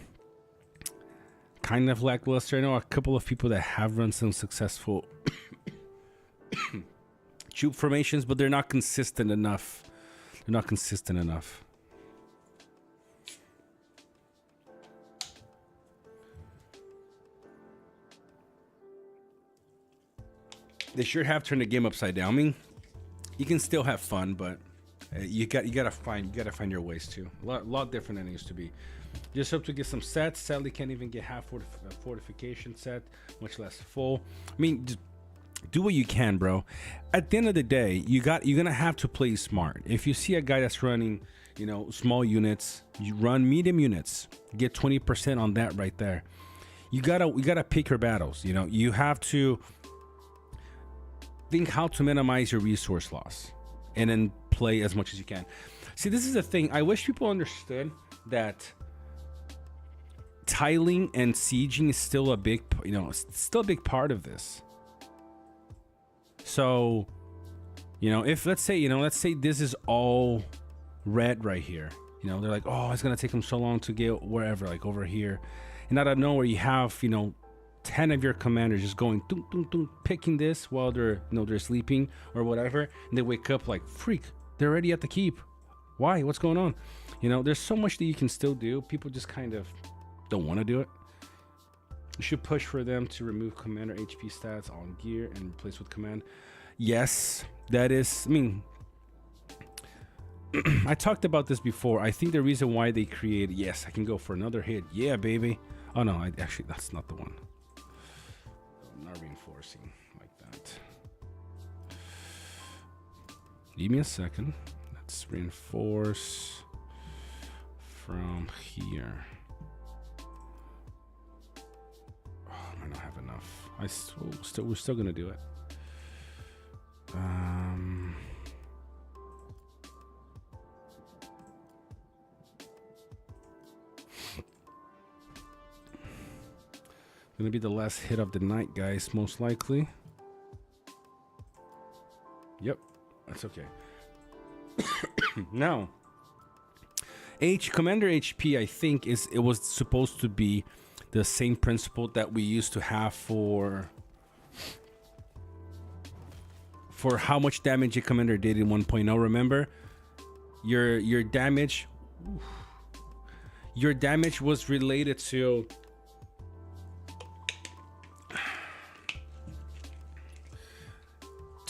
kind of lackluster. I know a couple of people that have run some successful troop formations, but they're not consistent enough. They're not consistent enough. They sure have turned the game upside down. I mean, you can still have fun, but you gotta find your ways too. A lot different than it used to be. Just hope to get some sets. Sadly, can't even get half fortification set, much less full. I mean, just do what you can, bro. At the end of the day, you're gonna have to play smart. If you see a guy that's running, small units, you run medium units. Get 20% on that right there. You gotta pick your battles. You have to think how to minimize your resource loss and then play as much as you can. See, this is the thing. I wish people understood that tiling and sieging is still a big, still a big part of this. So, if let's say this is all red right here, they're like, oh, it's gonna take them so long to get wherever, like over here, and out of nowhere you have 10 of your commanders just going dunk, dunk, dunk, picking this while they're they're sleeping or whatever, and they wake up like, freak, they're already at the keep. Why? What's going on? There's so much that you can still do. People just kind of don't want to do it. You should push for them to remove commander HP stats on gear and replace with command. Yes, that is, I mean, I talked about this before. I think the reason why they created, yes, I can go for another hit. Yeah, baby. Oh no, actually that's not the one. I'm not reinforcing like that. Give me a second. Let's reinforce from here. Oh, I might not have enough. We're still gonna do it. Gonna be the last hit of the night, guys, most likely. Yep, that's okay. Now, Commander HP, I think it was supposed to be the same principle that we used to have for how much damage a commander did in 1.0. Remember, your damage was related to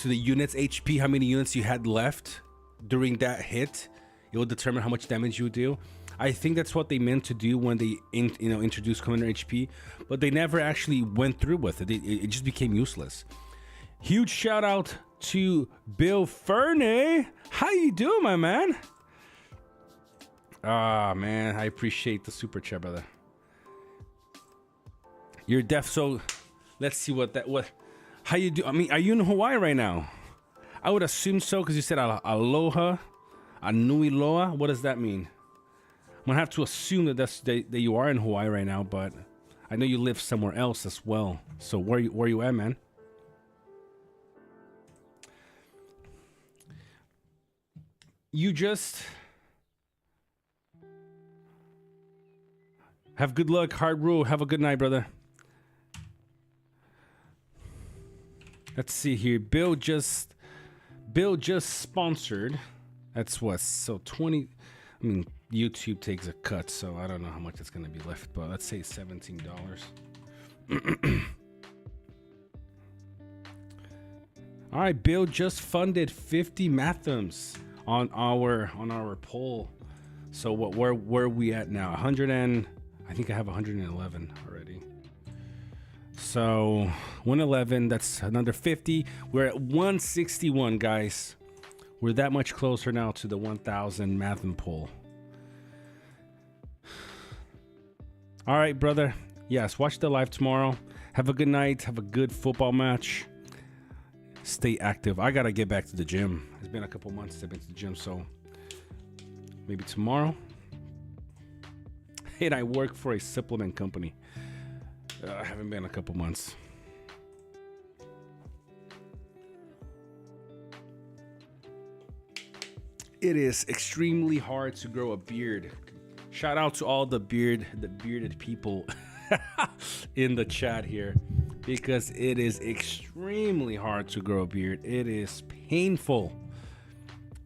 the unit's HP, how many units you had left during that hit. It will determine how much damage you do. I think that's what they meant to do when they introduced Commander HP, but they never actually went through with it. It just became useless. Huge shout out to Bill Fernie. How you doing, my man? Ah, man, I appreciate the super chat, brother. You're deaf, so let's see what. How you do? I mean, are you in Hawaii right now? I would assume so, because you said aloha, anui loa. What does that mean? I'm gonna have to assume that you are in Hawaii right now, but I know you live somewhere else as well. So where you at, man? You just have good luck, hard rule. Have a good night, brother. Let's see here. Bill just sponsored. That's what? So 20. I mean, YouTube takes a cut, so I don't know how much it's gonna be left, but let's say $17. All right, Bill just funded 50 Mathams on our poll. So where are we at now? 100 and I think I have 111 already. So 111, that's another 50. We're at 161, guys. We're that much closer now to the 1,000 Matham poll. All right, brother. Yes, watch the live tomorrow. Have a good night. Have a good football match. Stay active. I gotta get back to the gym. It's been a couple months since I've been to the gym, so maybe tomorrow. And I work for a supplement company. I haven't been a couple months. It is extremely hard to grow a beard. Shout out to all the bearded people in the chat here, because it is extremely hard to grow a beard. It is painful,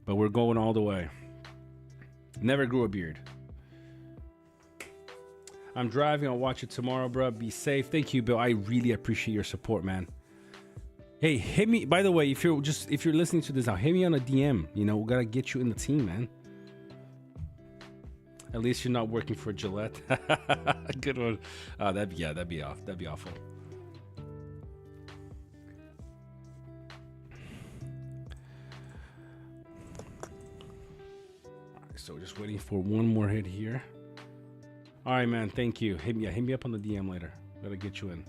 but we're going all the way. Never grew a beard. I'm driving. I'll watch it tomorrow, bro. Be safe. Thank you, Bill. I really appreciate your support, man. Hey, hit me. By the way, if you're listening to this now, hit me on a DM. You know, we gotta get you in the team, man. At least you're not working for Gillette. Good one. That'd be awful. So just waiting for one more hit here. All right, man. Thank you. Hit me up on the DM later. Gotta get you in.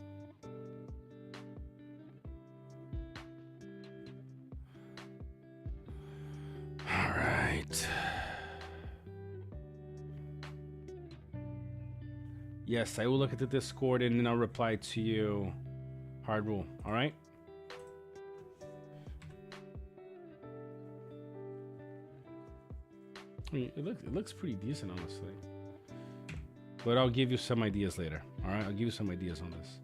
All right. Yes, I will look at the Discord and then I'll reply to you. Hard rule. All right. I mean, it looks pretty decent, honestly. But I'll give you some ideas later. All right, I'll give you some ideas on this.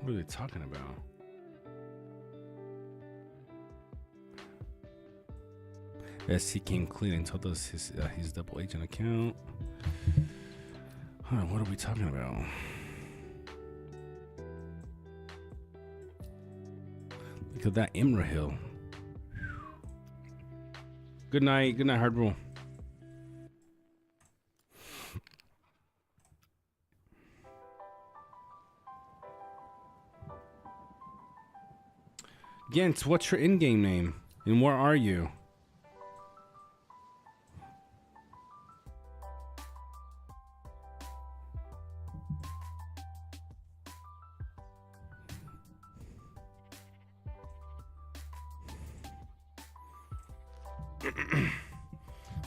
What are they talking about? SC came clean and told us his double agent account. Huh, what are we talking about? Look at that Imra Hill. Good night, Hard Rule. Gent, what's your in-game name? And where are you?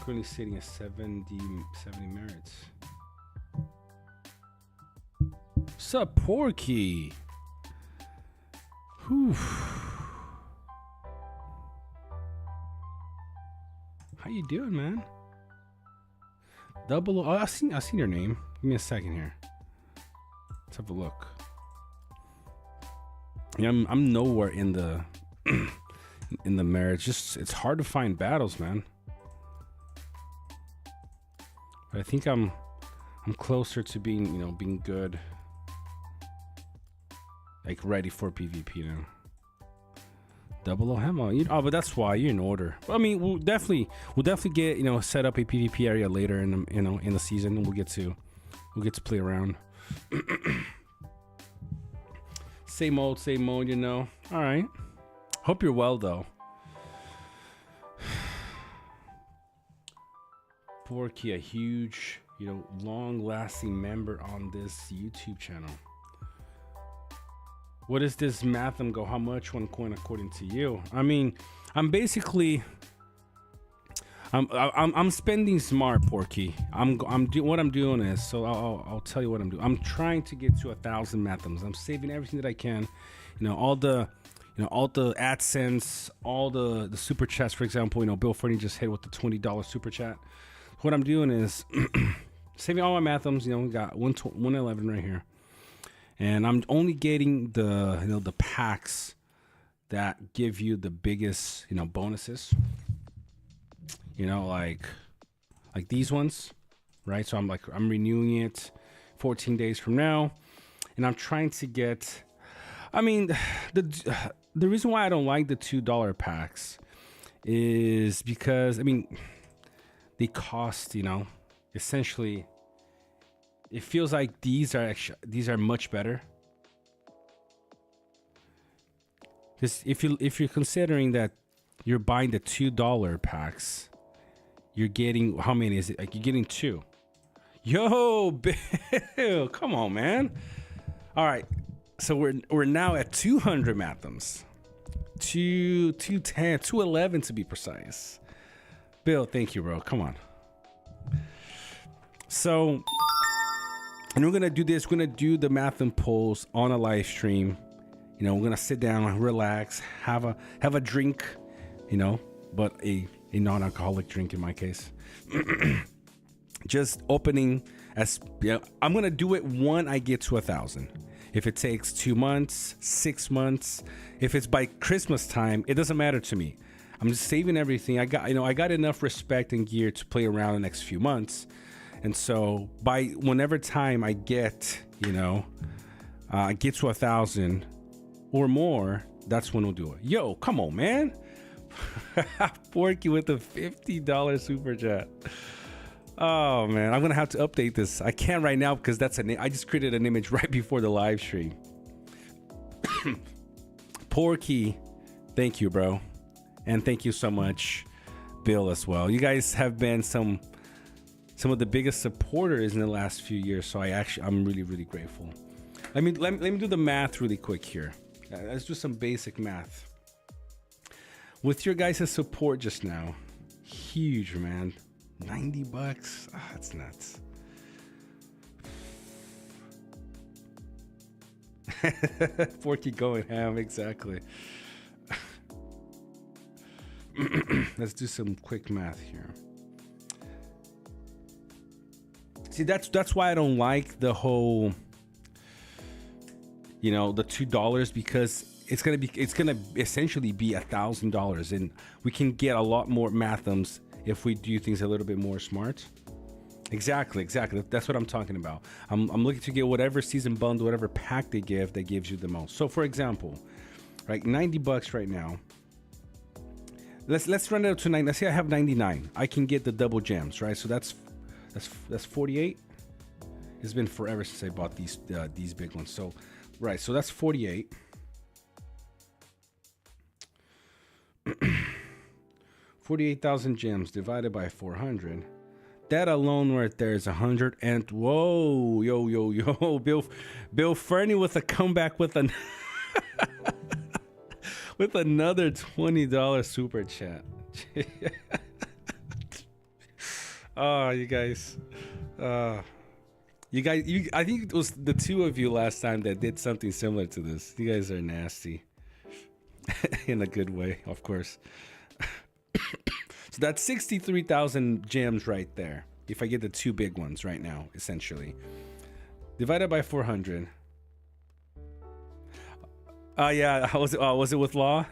Currently sitting at 70 merits. Sup, Porky? Whew. How you doing, man? Double. Oh, I seen your name. Give me a second here. Let's have a look. Yeah, I'm nowhere in the in the marriage. Just it's hard to find battles, man. But I think I'm closer to being good, like ready for PvP now. Double O Hemo. Oh, but that's why you're in order. Well, I mean, we'll definitely get set up a PvP area later in the in the season, and we'll get to play around. Same old, All right. Hope you're well though. Porky, a huge, long-lasting member on this YouTube channel. What is this Matham go? How much one coin according to you? I mean, I'm spending smart, Porky. What I'm doing is, so I'll tell you what I'm doing. I'm trying to get to 1,000 Mathams. I'm saving everything that I can. All the AdSense, all the super chats, for example. Bill Fernie just hit with the $20 super chat. What I'm doing is saving all my Mathams. We got 111 right here. And I'm only getting the packs that give you the biggest, bonuses. Like these ones, right? So I'm renewing it 14 days from now, and I'm trying to get. I mean, the reason why I don't like the $2 packs is because they cost, essentially. It feels like these are much better. Because if you're considering that you're buying the $2 packs, you're getting, how many is it? Like, you're getting 2. Yo, Bill, come on, man. All right, so we're now at 200 Mathams. 210, 211 to be precise. Bill, thank you, bro. Come on. So, and we're gonna do this. We're gonna do the Matham polls on a live stream. We're gonna sit down, relax, have a drink, but a non-alcoholic drink in my case. Just opening I'm gonna do it when I get to 1,000. If it takes 2 months, 6 months, if it's by Christmas time, it doesn't matter to me. I'm just saving everything. I got enough respect and gear to play around the next few months, and so by whenever time I get, get to 1,000 or more, that's when we'll do it. Yo, come on, man. Porky with the $50 super chat. Oh man, I'm gonna have to update this. I can't right now because I just created an image right before the live stream. Porky, thank you, bro, and thank you so much, Bill, as well. You guys have been some of the biggest supporters in the last few years, so I'm really, really grateful. Let me do the math really quick here. Let's do some basic math. With your guys' support just now, huge, man. $90. That's nuts. Porky going ham, exactly. Let's do some quick math here. See, that's why I don't like the whole, the $2, because it's gonna essentially be $1,000, and we can get a lot more Mathams if we do things a little bit more smart. Exactly. That's what I'm talking about. I'm looking to get whatever season bundle, whatever pack they give that gives you the most. So for example, right, $90 right now. Let's run it up to 9. Let's say I have 99. I can get the double gems, right? So that's 48. It's been forever since I bought these big ones. So right, so that's 48. 48,000 gems divided by 400. That alone right there is 100. And whoa, yo, Bill Fernie with a comeback with an with another $20 super chat. Oh, you guys. I think it was the two of you last time that did something similar to this. You guys are nasty. In a good way, of course. So that's 63,000 gems right there. If I get the 2 big ones right now, essentially. Divided by 400. Yeah, was it with law?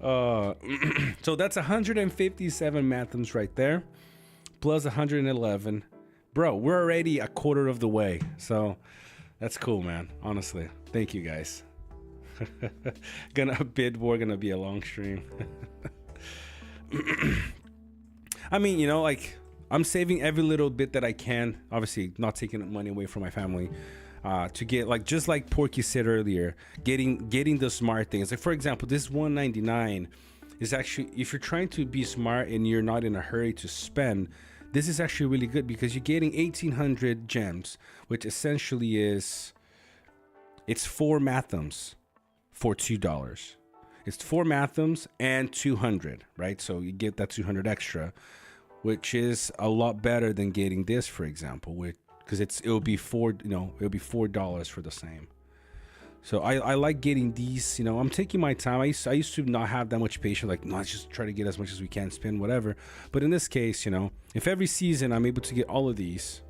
So that's 157 Mathams right there. Plus 111. Bro, we're already a quarter of the way. So that's cool, man. Honestly. Thank you, guys. Gonna be a long stream. I mean, like, I'm saving every little bit that I can. Obviously, not taking money away from my family. To get, like, just like Porky said earlier, getting the smart things. Like, for example, this $199 is actually, if you're trying to be smart and you're not in a hurry to spend, this is actually really good because you're getting 1,800 gems, which essentially is, it's 4 Mathams for $2. It's 4 Mathams and 200, right? So you get that 200 extra, which is a lot better than getting this, for example, because it'll be $4 for the same. So I like getting these. I'm taking my time. I used to not have that much patience. Like, no, let's just try to get as much as we can, spend whatever. But in this case, if every season I'm able to get all of these,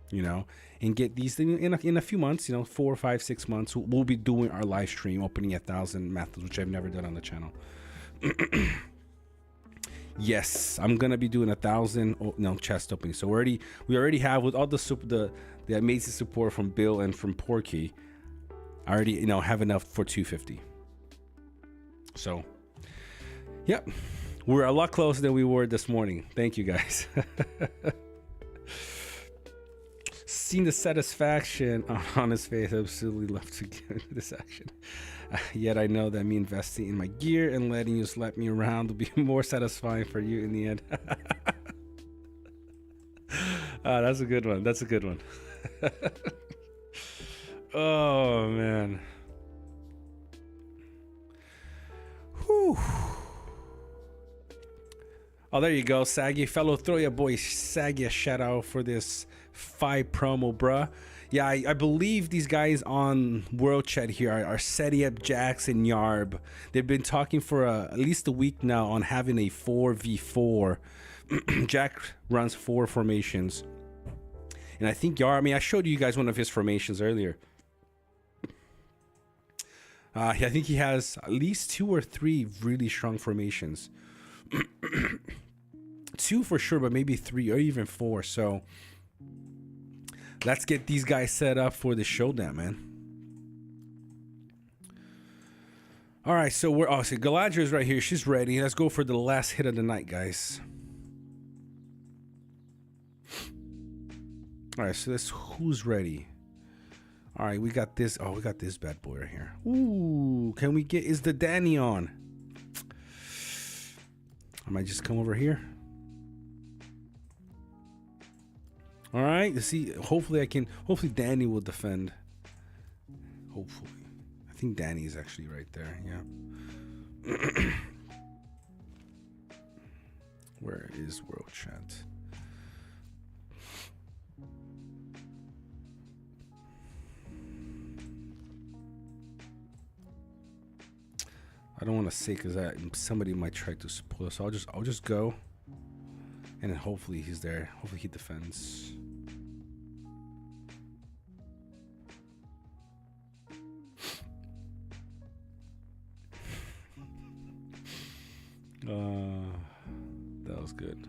you know, and get these things in a few months, you know, 4, 5, 6 months. We'll be doing our live stream opening 1,000 math, which I've never done on the channel. Yes, I'm gonna be doing 1,000 chest openings. So we already have, with all the amazing support from Bill and from Porky, I already have enough for 250. So yep, we're a lot closer than we were this morning. Thank you guys. Seen the satisfaction on his face. Absolutely love to get into this action. Yet I know that me investing in my gear and letting you slap me around will be more satisfying for you in the end. That's a good one. That's a good one. Oh, man. Whew. Oh, there you go, Saggy. Fellow throw your boy Saggy a shout out for this 5 promo, bruh. Yeah, I believe these guys on World Chat here are setting up Jax and Yarb. They've been talking for at least a week now on having a 4v4. Jack runs 4 formations. And I think Yarb, I mean, I showed you guys one of his formations earlier. I think he has at least 2 or 3 really strong formations. 2 for sure, but maybe 3 or even 4. So let's get these guys set up for the showdown, man. All right, so so Galadra's right here. She's ready. Let's go for the last hit of the night, guys. All right, so who's ready? All right, we got this. Oh, we got this bad boy right here. Ooh, can we get? Is the Danny on? I might just come over here. All right, let's see. Hopefully hopefully Danny will defend. Hopefully. I think Danny is actually right there. Yeah. Where is World Chat? I don't want to say because somebody might try to spoil. So I'll just go, and then hopefully he's there. Hopefully he defends. That was good.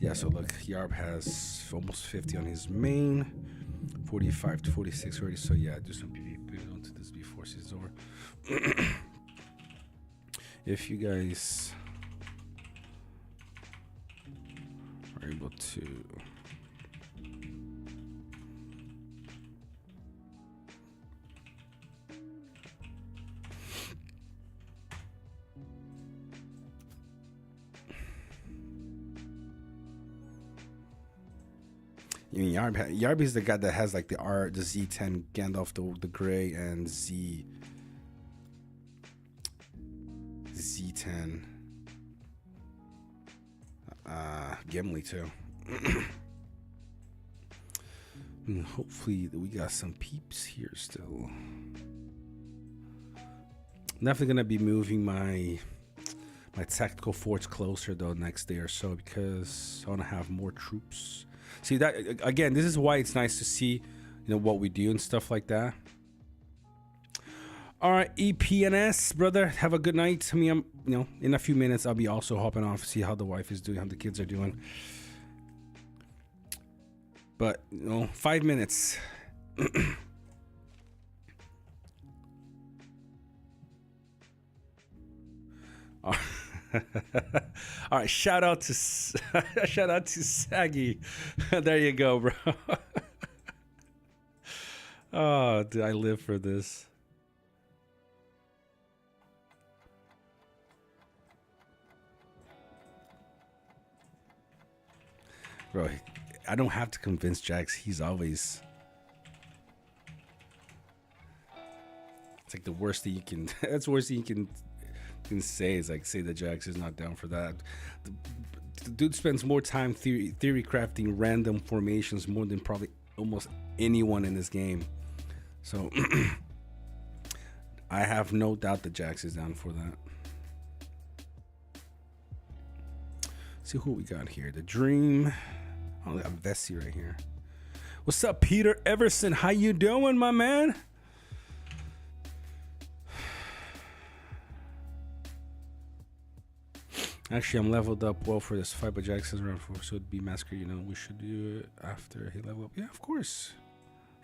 Yeah, so look, Yarb has almost 50 on his main, 45 to 46 already. So yeah, do some PvP onto this before season's over. If you guys are able to I mean, Yarb is the guy that has like the Z10 Gandalf, the gray, and Z10 Gimli too. And hopefully we got some peeps here still. Definitely gonna be moving my tactical forts closer though next day or so, because I want to have more troops. See that again, this is why it's nice to see, what we do and stuff like that. All right, EPNS, brother, have a good night. I mean, in a few minutes I'll be also hopping off, see how the wife is doing, how the kids are doing. But 5 minutes. All right, shout out to Saggy. There you go, bro. Oh, dude, I live for this. Bro, I don't have to convince Jax. He's always... It's like the worst thing you can... That's the worst thing you can say is like say that Jax is not down for that. The dude spends more time theory crafting random formations more than probably almost anyone in this game. So I have no doubt that Jax is down for that. see who we got here. The Dream. Oh, we got Vessi right here. What's up, Peter Everson? How you doing, my man? Actually, I'm leveled up well for this fight, but Jackson's round 4, so it'd be Massacre. You know, we should do it after he level up. Yeah, of course.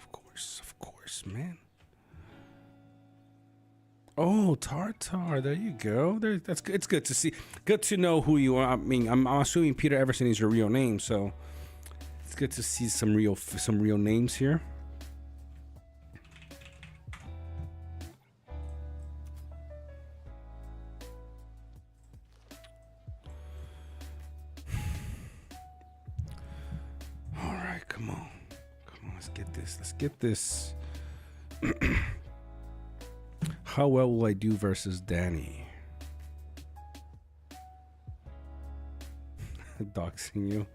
Of course, man. Oh, Tartar. There you go. That's good. It's good to see. Good to know who you are. I mean, I'm assuming Peter Everson is your real name, so it's good to see some real names here. All right, come on. Let's get this. How well will I do versus Danny? Doxing you.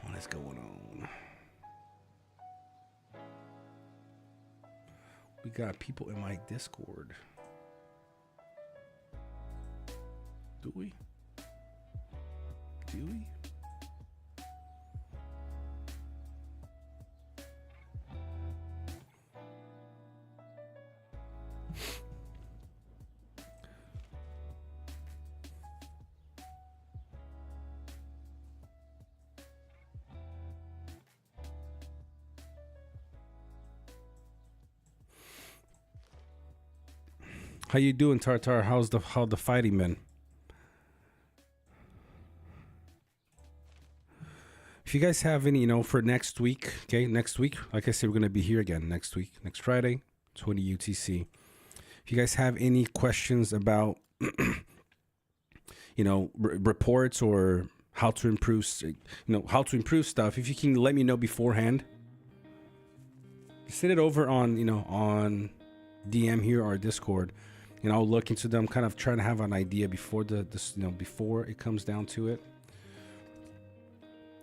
What is going on? We got people in my Discord. Do we? How you doing, Tartar? How the fighting been? If you guys have any, for next week, okay, like I said, we're going to be here again next week, next Friday, 20 UTC. If you guys have any questions about, reports or how to improve stuff, if you can let me know beforehand, send it over on DM here or Discord, and I'll look into them, kind of trying to have an idea before before it comes down to it.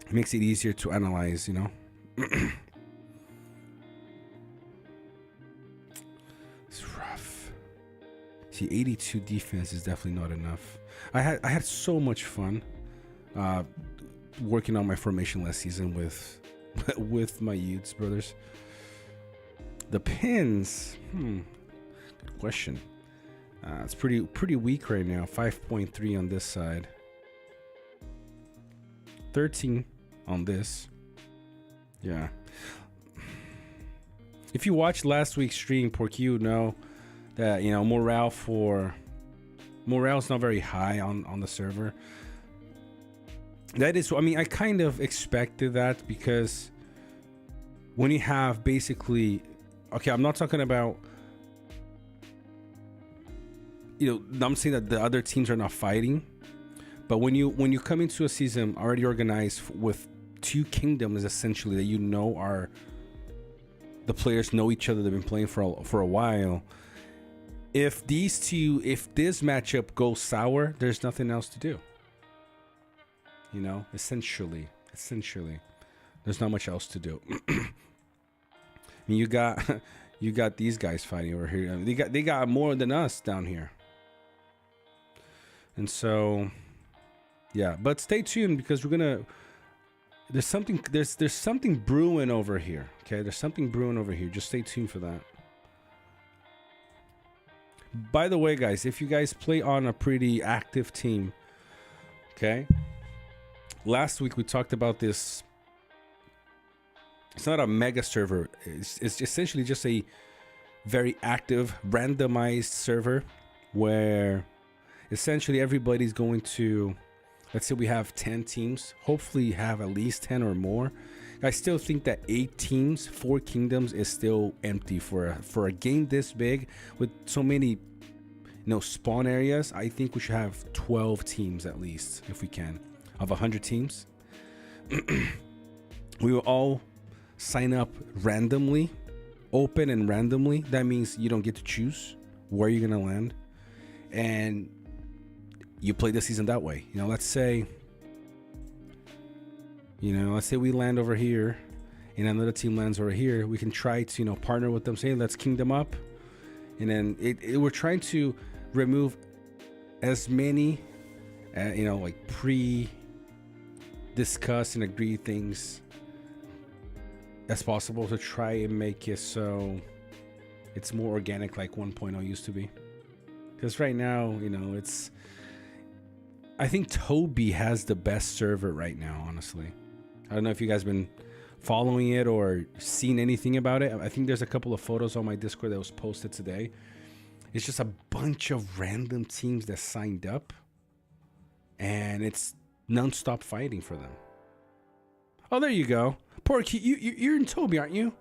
It makes it easier to analyze, It's rough. See, 82 defense is definitely not enough. I had so much fun working on my formation last season with my YUDZ brothers. The pins, good question. It's pretty weak right now. 5.3 on this side, 13 on this. Yeah. If you watched last week's stream, Porky, you know that morale's not very high on the server. That is, I kind of expected that, because when you have basically, okay, I'm not talking about, I'm saying that the other teams are not fighting, but when you come into a season already organized with 2 kingdoms, essentially, that are the players know each other, they've been playing for a while. If this matchup goes sour, there's nothing else to do. Essentially, there's not much else to do. You got these guys fighting over here. They got more than us down here. And so, yeah, but stay tuned, because there's something brewing over here. Okay, there's something brewing over here. Just stay tuned for that. By the way, guys, if you guys play on a pretty active team, okay, last week we talked about this. It's not a mega server. It's essentially just a very active, randomized server where essentially everybody's going to, let's say we have 10 teams, hopefully have at least 10 or more. I still think that 8 teams, 4 kingdoms is still empty for a game this big with so many spawn areas. I think we should have 12 teams at least, if we can, of 100 teams. We will all sign up randomly, open and randomly. That means you don't get to choose where you're gonna land, and you play the season that way. Let's say we land over here and another team lands over here. We can try to partner with them, say let's kingdom up, And then we're trying to remove as many, like pre-discussed and agreed things as possible to try and make it so it's more organic like 1.0 used to be. Because right now, I think Toby has the best server right now, honestly. I don't know if you guys been following it or seen anything about it. I think there's a couple of photos on my Discord that was posted today. It's just a bunch of random teams that signed up, and it's non-stop fighting for them. Oh, there you go. Porky, you're in Toby, aren't you?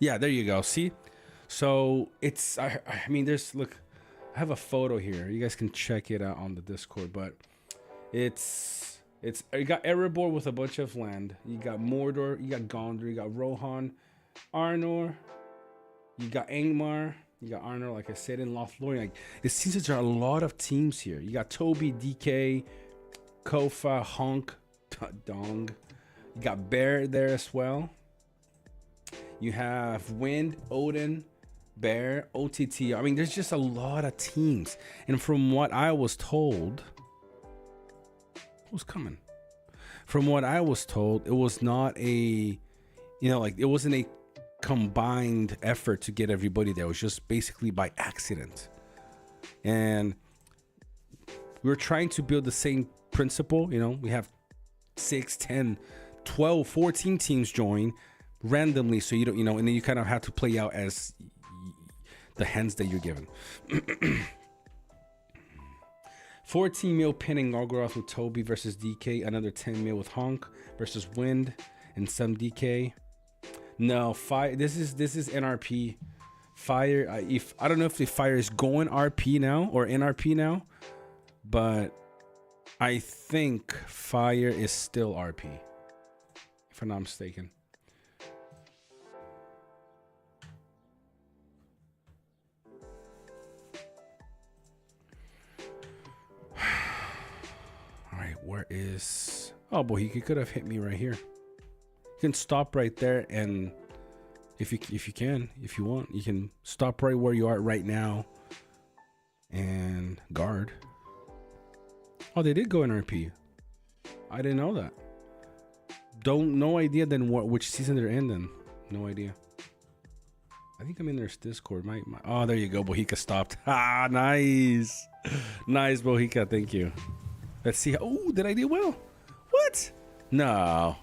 Yeah, there you go. See? So it's, I mean, look, I have a photo here. You guys can check it out on the Discord, but you got Erebor with a bunch of land. You got Mordor, you got Gondor, you got Rohan, Arnor, you got Angmar, you got Arnor, like I said, in Lothlorien. Like, it seems that there are a lot of teams here. You got Toby, DK, Kofa, Honk, Dong. You got Bear there as well. You have Wind, Odin, Bear, OTT. I mean, there's just a lot of teams. And from what I was told, who's coming? From what I was told, it was not it wasn't a combined effort to get everybody there. It was just basically by accident. And we were trying to build the same principle. We have 6, 10, 12, 14 teams join randomly, so you don't, and then you kind of have to play out as the hands that you're given. 14 mil pinning Gargoroth with Toby versus DK. Another 10 mil with Honk versus Wind and some DK. No, Fire. This is NRP. Fire. I don't know if the Fire is going RP now or NRP now, but I think Fire is still RP, if I'm not mistaken. Where is... Oh, boy, he could have hit me right here. You can stop right there, and if you want, you can stop right where you are right now and guard. Oh, they did go in RP. I didn't know that. No idea then which season they're in then. No idea. I think I'm in their Discord. Oh, there you go. Bohica stopped. Ah, nice. Nice, Bohica. Thank you. Let's see. Oh, did I do well? What? No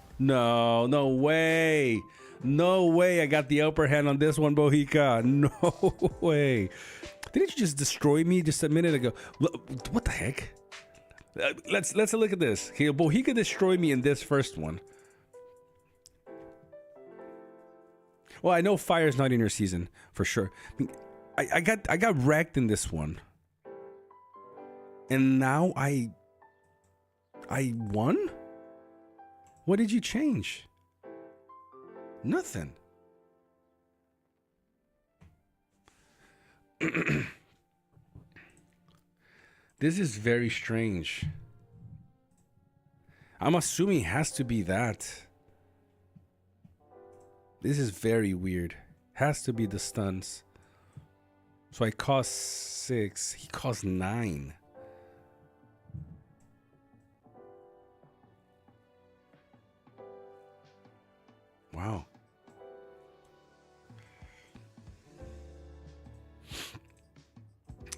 way. No way I got the upper hand on this one, Bohica. No way. Didn't you just destroy me just a minute ago? Look, what the heck? Let's look at this. Okay, Bohica destroyed me in this first one. Well, I know Fire's not in your season for sure. I got wrecked in this one. And now I won? What did you change? Nothing. This is very strange. I'm assuming it has to be that. This is very weird. Has to be the stuns. So I cost 6. He cost 9. Wow.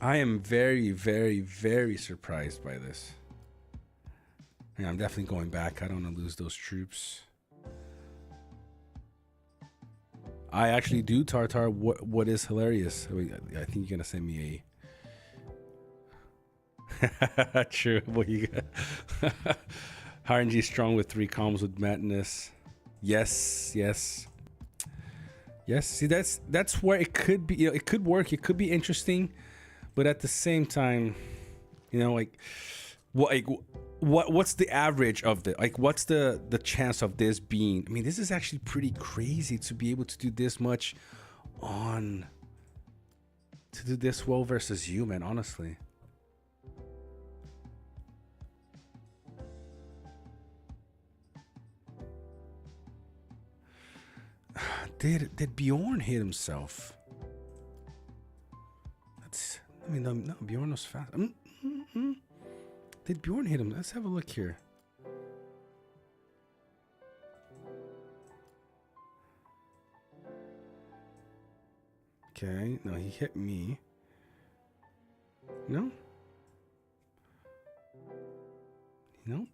I am very, very, very surprised by this. Yeah, I'm definitely going back. I don't want to lose those troops. I actually do, Tartar. What is hilarious? I think you're gonna send me a. True. What you got? RNG strong with 3 comms with madness. Yes. See, that's where it could be. It could work. It could be interesting, but at the same time, what's the average of the what's the chance of this being? I mean, this is actually pretty crazy to be able to do this much to do this well versus you, man, honestly. Did Bjorn hit himself? No, Bjorn was fast. Did Bjorn hit him? Let's have a look here. Okay, no, he hit me. No? Nope.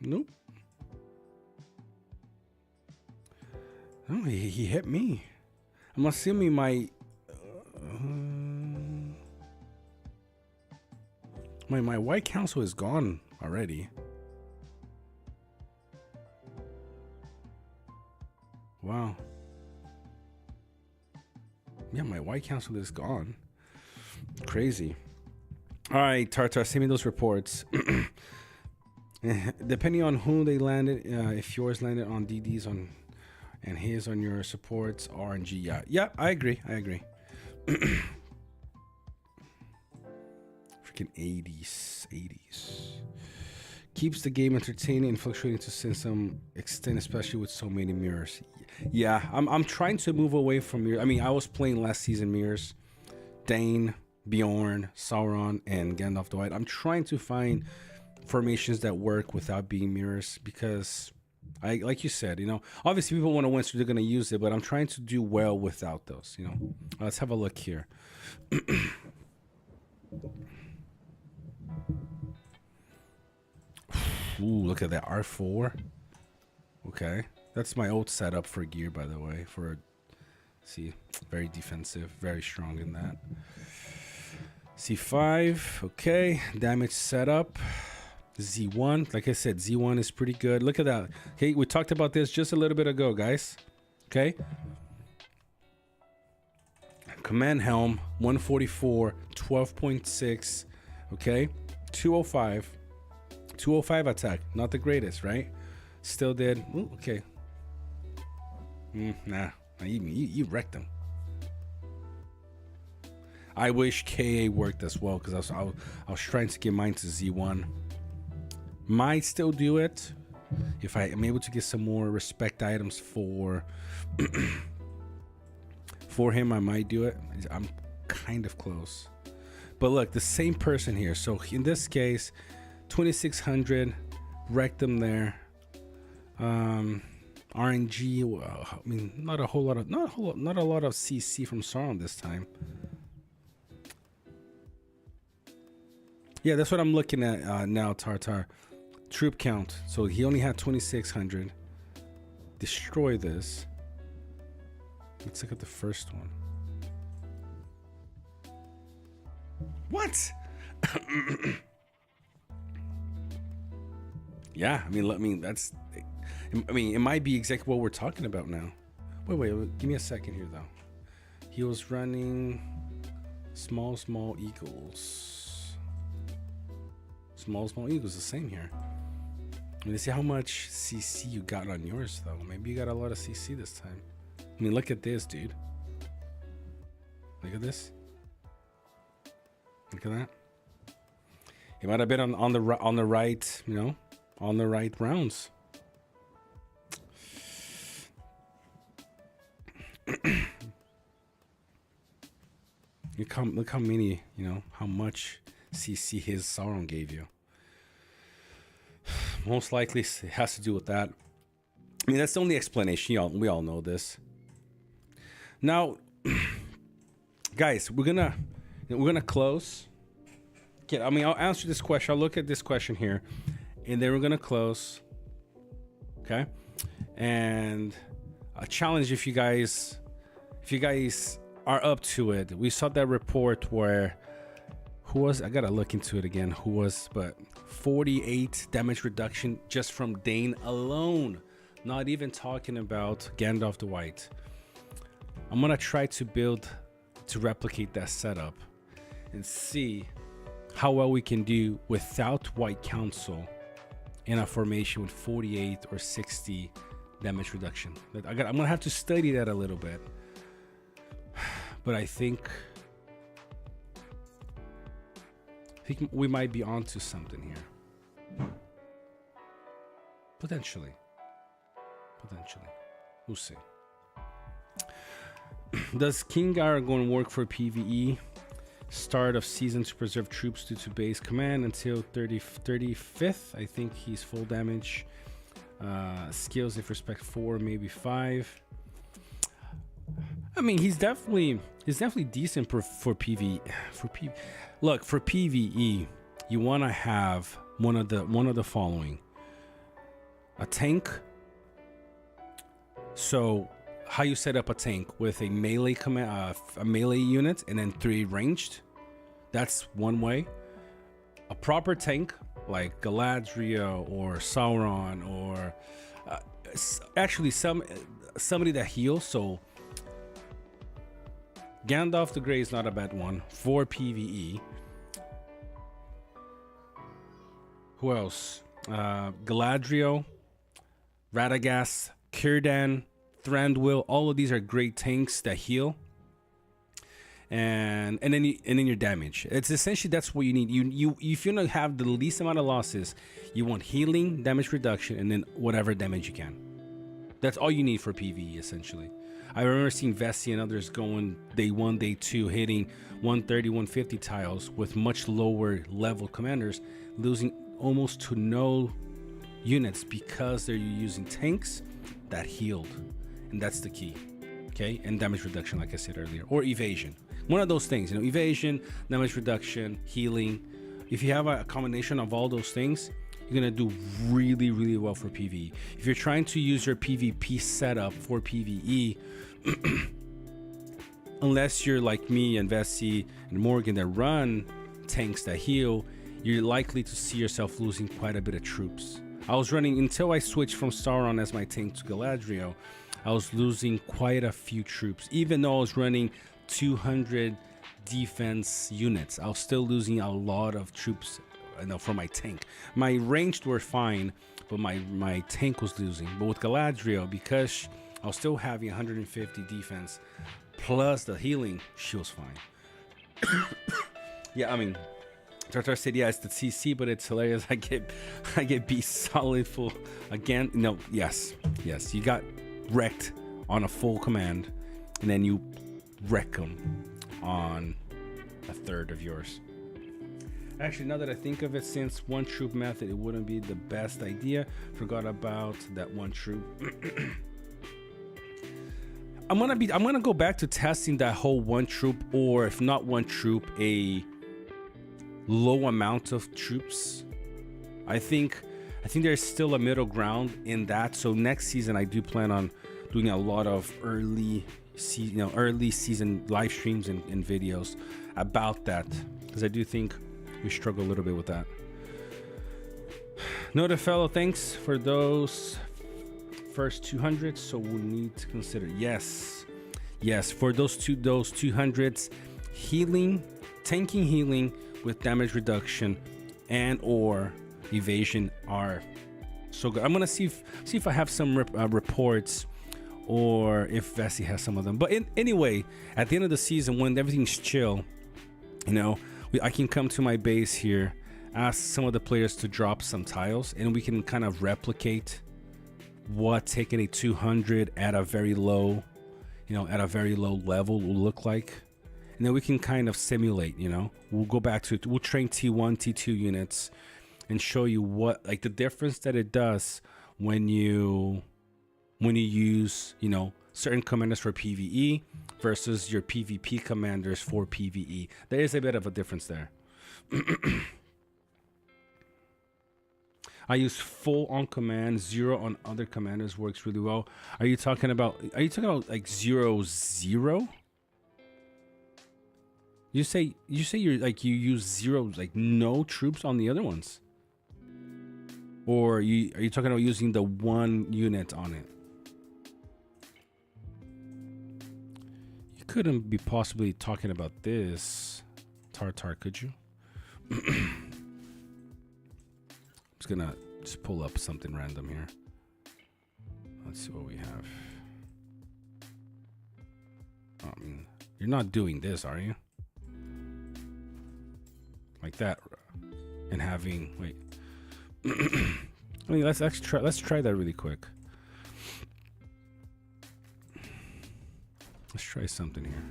Nope. No, he hit me. I'm assuming my white council is gone already. Wow. Yeah, my white council is gone. Crazy. All right, Tartar, send me those reports. Depending on who they landed, if yours landed on DDs on and his on your supports, RNG. Yeah, I agree. Freaking 80s. Keeps the game entertaining and fluctuating to some extent, especially with so many mirrors. Yeah, I'm trying to move away from mirrors. I mean, I was playing last season mirrors. Dane, Bjorn, Sauron, and Gandalf the White. I'm trying to find formations that work without being mirrors because, like you said, obviously people want to win, so they're going to use it, but I'm trying to do well without those, Let's have a look here. Ooh, look at that, R4. Okay. That's my old setup for gear, by the way. See, very defensive, very strong in that. C5, okay. Damage setup. Z1, like I said, Z1 is pretty good. Look at that. Okay, we talked about this just a little bit ago, guys. Okay. Command helm, 144, 12.6. Okay. 205. 205 attack. Not the greatest, right? Still did. Ooh, okay. Nah. You wrecked him. I wish KA worked as well because I was trying to get mine to Z1. Might still do it if I am able to get some more respect items for him. I might do it. I'm kind of close. But look, the same person here. So in this case, 2600 wrecked them there. RNG, well, I mean, not a lot of CC from Sauron this time. Yeah, that's what I'm looking at now, Tartar. Troop count. So he only had 2600. Destroy this. Let's look at the first one. What? Yeah, I mean, that's. I mean, it might be exactly what we're talking about now. Wait, give me a second here, though. He was running small eagles. Small eagles, the same here. I mean, see how much CC you got on yours, though. Maybe you got a lot of CC this time. I mean, look at this, dude. Look at this. Look at that. He might have been on the right, on the right rounds. Look how many, how much CC his Sauron gave you. Most likely it has to do with that. I mean, that's the only explanation. We all know this. Now, guys, we're gonna close. Okay, I mean, I'll answer this question. I'll look at this question here, and then we're gonna close. Okay, and a challenge if you guys are up to it. We saw that report where I gotta look into it again. But 48 damage reduction just from Dane alone. Not even talking about Gandalf the White. I'm gonna try to replicate that setup and see how well we can do without White Council in a formation with 48 or 60 damage reduction. I'm gonna have to study that a little bit, but I think we might be onto something here. Potentially. potentially. We'll see. Does King Aragorn work for PvE? Start of season to preserve troops due to base command until 35th. I think he's full damage. Skills if respect 4, maybe 5. I mean, he's definitely decent for PvE. Look, for PvE, you want to have one of the following: a tank. So how you set up a tank with a melee command, a melee unit, and then 3 ranged. That's one way. A proper tank like Galadriel or Sauron, or actually somebody that heals. So Gandalf the Grey is not a bad one for PvE. Who else? Galadriel, Radagast, Círdan, Thranduil. All of these are great tanks that heal. And then your damage. It's essentially, that's what you need. You if you don't have the least amount of losses, you want healing, damage reduction, and then whatever damage you can. That's all you need for PvE essentially. I remember seeing Vessi and others going day 1, day 2, hitting 130, 150 tiles with much lower level commanders, losing almost to no units because they're using tanks that healed, and that's the key. Okay, and damage reduction, like I said earlier, or evasion. One of those things, evasion, damage reduction, healing. If you have a combination of all those things, you're gonna do really, really well for PvE. If you're trying to use your PvP setup for PvE, unless you're like me and Vessi and Morgan that run tanks that heal, you're likely to see yourself losing quite a bit of troops. I was running, until I switched from Sauron as my tank to Galadriel, I was losing quite a few troops. Even though I was running 200 defense units, I was still losing a lot of troops for my tank. My ranged were fine, but my tank was losing. But with Galadriel, because I was still having 150 defense plus the healing, she was fine. Yeah, I mean, Tartar said, yeah, it's the CC, but it's hilarious. I get beat solid full again. No, yes, you got wrecked on a full command, and then you wreck them on a third of yours. Actually, now that I think of it, since one troop method, it wouldn't be the best idea. Forgot about that one troop. I'm gonna go back to testing that whole one troop, or if not one troop, a low amount of troops. I think there's still a middle ground in that. So next season, I do plan on doing a lot of early season live streams and videos about that, because I do think we struggle a little bit with that. Noted fellow, thanks for those first 200. So we'll need to consider, yes, for those 200s, healing, tanking healing with damage reduction and or evasion are so good. I'm gonna see if I have some reports, or if Vessi has some of them. But anyway, at the end of the season, when everything's chill, I can come to my base here, ask some of the players to drop some tiles, and we can kind of replicate what taking a 200 at a very low level will look like. And then we can kind of simulate, we'll go back to, we'll train T1, T2 units and show you what, like the difference that it does when you use, certain commanders for PvE versus your PvP commanders for PvE. There is a bit of a difference there. I use full on command, 0 on other commanders works really well. Are you talking about like 0/0? You say you're like, you use 0, like no troops on the other ones, or are you talking about using the one unit on it? You couldn't be possibly talking about this, Tartar, could you? I'm just gonna pull up something random here. Let's see what we have. You're not doing this, are you? Like that, and having, wait. Let's try that really quick. Let's try something here.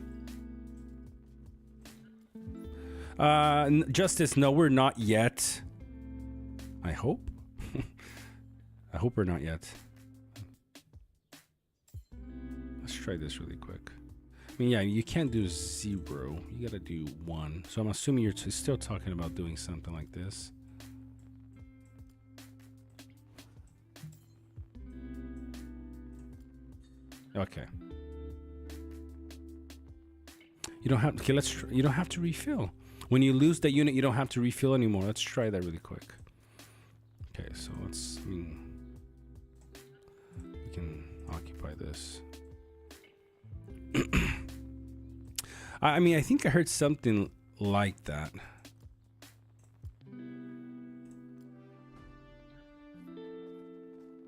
Justice, no, we're not yet. I hope. I hope we're not yet. Let's try this really quick. I mean, yeah, you can't do 0. You gotta do 1. So I'm assuming you're still talking about doing something like this. Okay. You don't have. Okay, let's. You don't have to refill. When you lose that unit, you don't have to refill anymore. Let's try that really quick. Okay, so let's. We can occupy this. I mean, I think I heard something like that.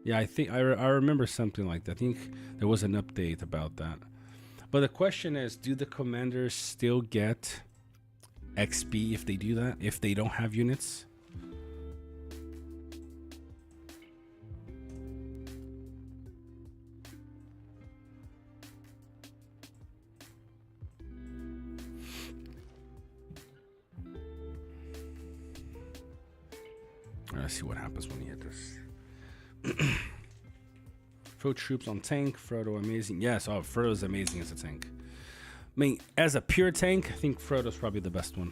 Yeah, I think I remember something like that. I think there was an update about that. But the question is, do the commanders still get XP if they do that? If they don't have units? Let's see what happens when you hit this. Frodo troops on tank. Frodo amazing. Yes, oh, Frodo's amazing as a tank. I mean, as a pure tank, I think Frodo's probably the best one.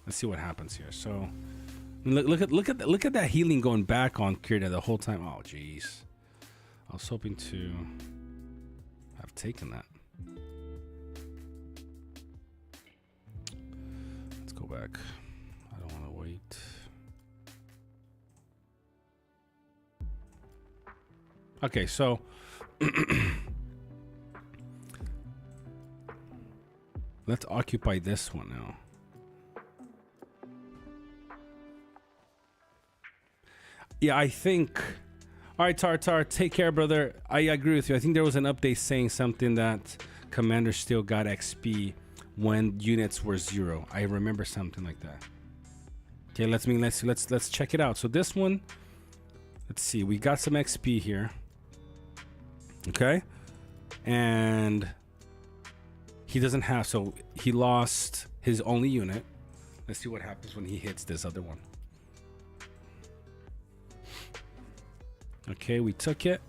Let's see what happens here. So, look at that healing going back on Kirita the whole time. Oh, jeez. I was hoping to have taken that. Let's go back. I don't want to wait. Okay, so let's occupy this one now. Yeah, I think. All right, Tartar, take care, brother. I agree with you. I think there was an update saying something that commanders still got XP when units were 0. I remember something like that. Okay, let's check it out. So this one, let's see. We got some XP here. Okay, and he doesn't have, so he lost his only unit. Let's see what happens when he hits this other one. Okay, we took it.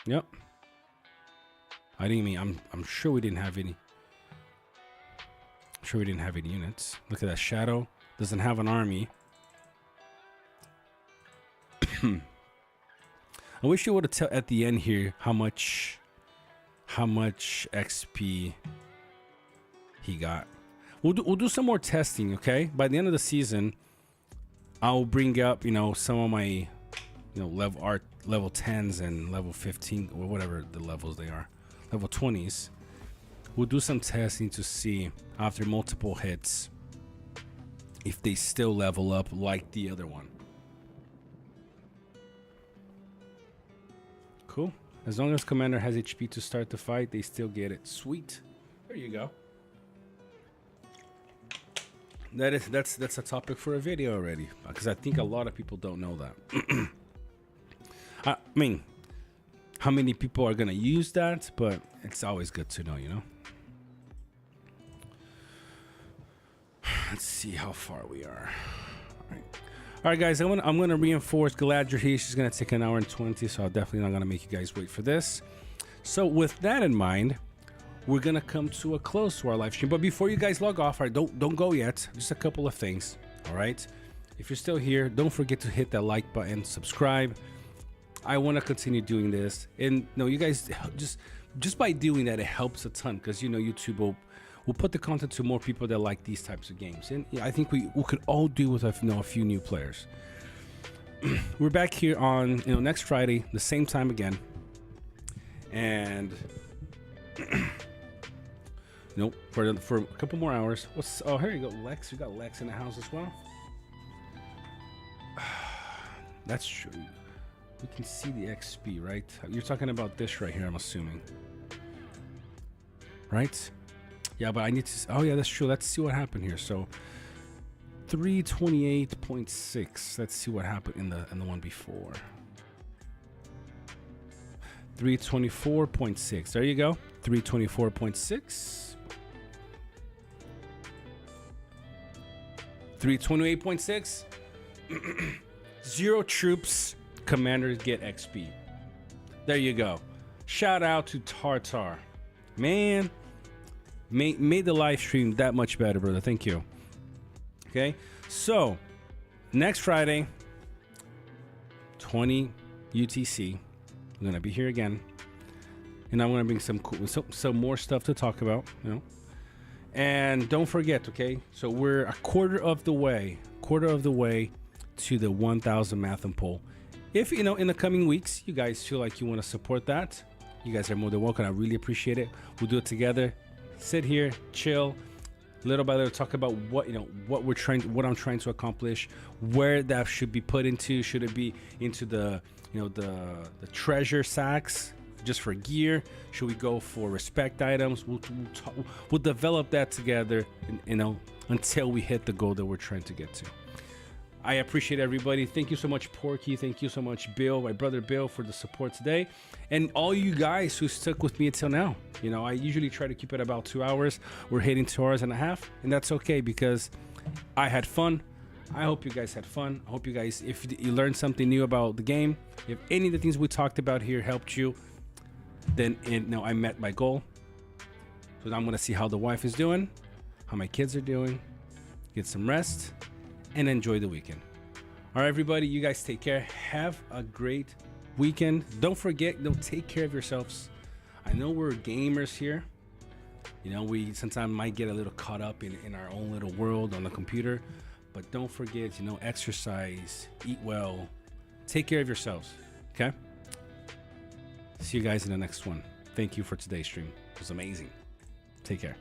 Yep. I didn't mean, I'm sure we didn't have any. I'm sure we didn't have any units. Look at that shadow. Doesn't have an army. I wish you would have tell at the end here how much XP he got. We'll do some more testing, okay? By the end of the season, I'll bring up, some of my, level 10s and level 15 or whatever the levels they are, level 20s. We'll do some testing to see after multiple hits if they still level up like the other one. Cool. As long as commander has HP to start the fight, they still get it. Sweet. There you go. That's a topic for a video already, because I think a lot of people don't know that. I mean, how many people are gonna use that? But it's always good to know, Let's see how far we are. All right, guys, I'm gonna reinforce Galadriel here. She's gonna take 1 hour and 20, so I'm definitely not gonna make you guys wait for this. So with that in mind, we're gonna come to a close to our live stream. But before you guys log off, all right, don't go yet. Just a couple of things. All right, if you're still here, don't forget to hit that like button, subscribe. I want to continue doing this, and no, you guys just by doing that, it helps a ton, because YouTube will put the content to more people that like these types of games. And yeah, I think we could all do with a few new players. We're back here on next Friday, the same time again, and for a couple more hours. Oh, here you go, Lex. We got Lex in the house as well. That's true. We can see the XP, right? You're talking about this right here, I'm assuming, right? Yeah, but I need to. Oh yeah, that's true. Let's see what happened here. So 328.6. Let's see what happened in the one before. 324.6. There you go. 324.6. 328.6. 0 troops. Commanders get XP. There you go. Shout out to Tartar. Man, made the live stream that much better, brother. Thank you. Okay, so next Friday, 20 UTC, I'm gonna be here again, and I'm gonna bring some more stuff to talk about, you know. And don't forget, okay, so we're a quarter of the way to the 1,000 math and poll. If you know, in the coming weeks, you guys feel like you want to support that, you guys are more than welcome. I really appreciate it. We'll do it together. Sit here, chill, little by little, talk about what, you know, what I'm trying to accomplish, where that should be put into. Should it be into the, you know, the treasure sacks just for gear? Should we go for respect items? We'll develop that together, and, you know, until we hit the goal that we're trying to get to. I appreciate everybody. Thank you so much, Porky. Thank you so much, Bill, my brother Bill, for the support today. And all you guys who stuck with me until now. You know, I usually try to keep it about 2 hours. We're hitting 2 hours and a half, and that's okay because I had fun. I hope you guys had fun. I hope you guys, if you learned something new about the game, if any of the things we talked about here helped you, then I met my goal. So I'm going to see how the wife is doing, how my kids are doing, get some rest, and enjoy the weekend. All right, everybody, you guys take care. Have a great weekend. Don't forget, take care of yourselves. I know we're gamers here. You know, we sometimes might get a little caught up in our own little world on the computer, but don't forget, you know, exercise, eat well, take care of yourselves. Okay? See you guys in the next one. Thank you for today's stream. It was amazing. Take care.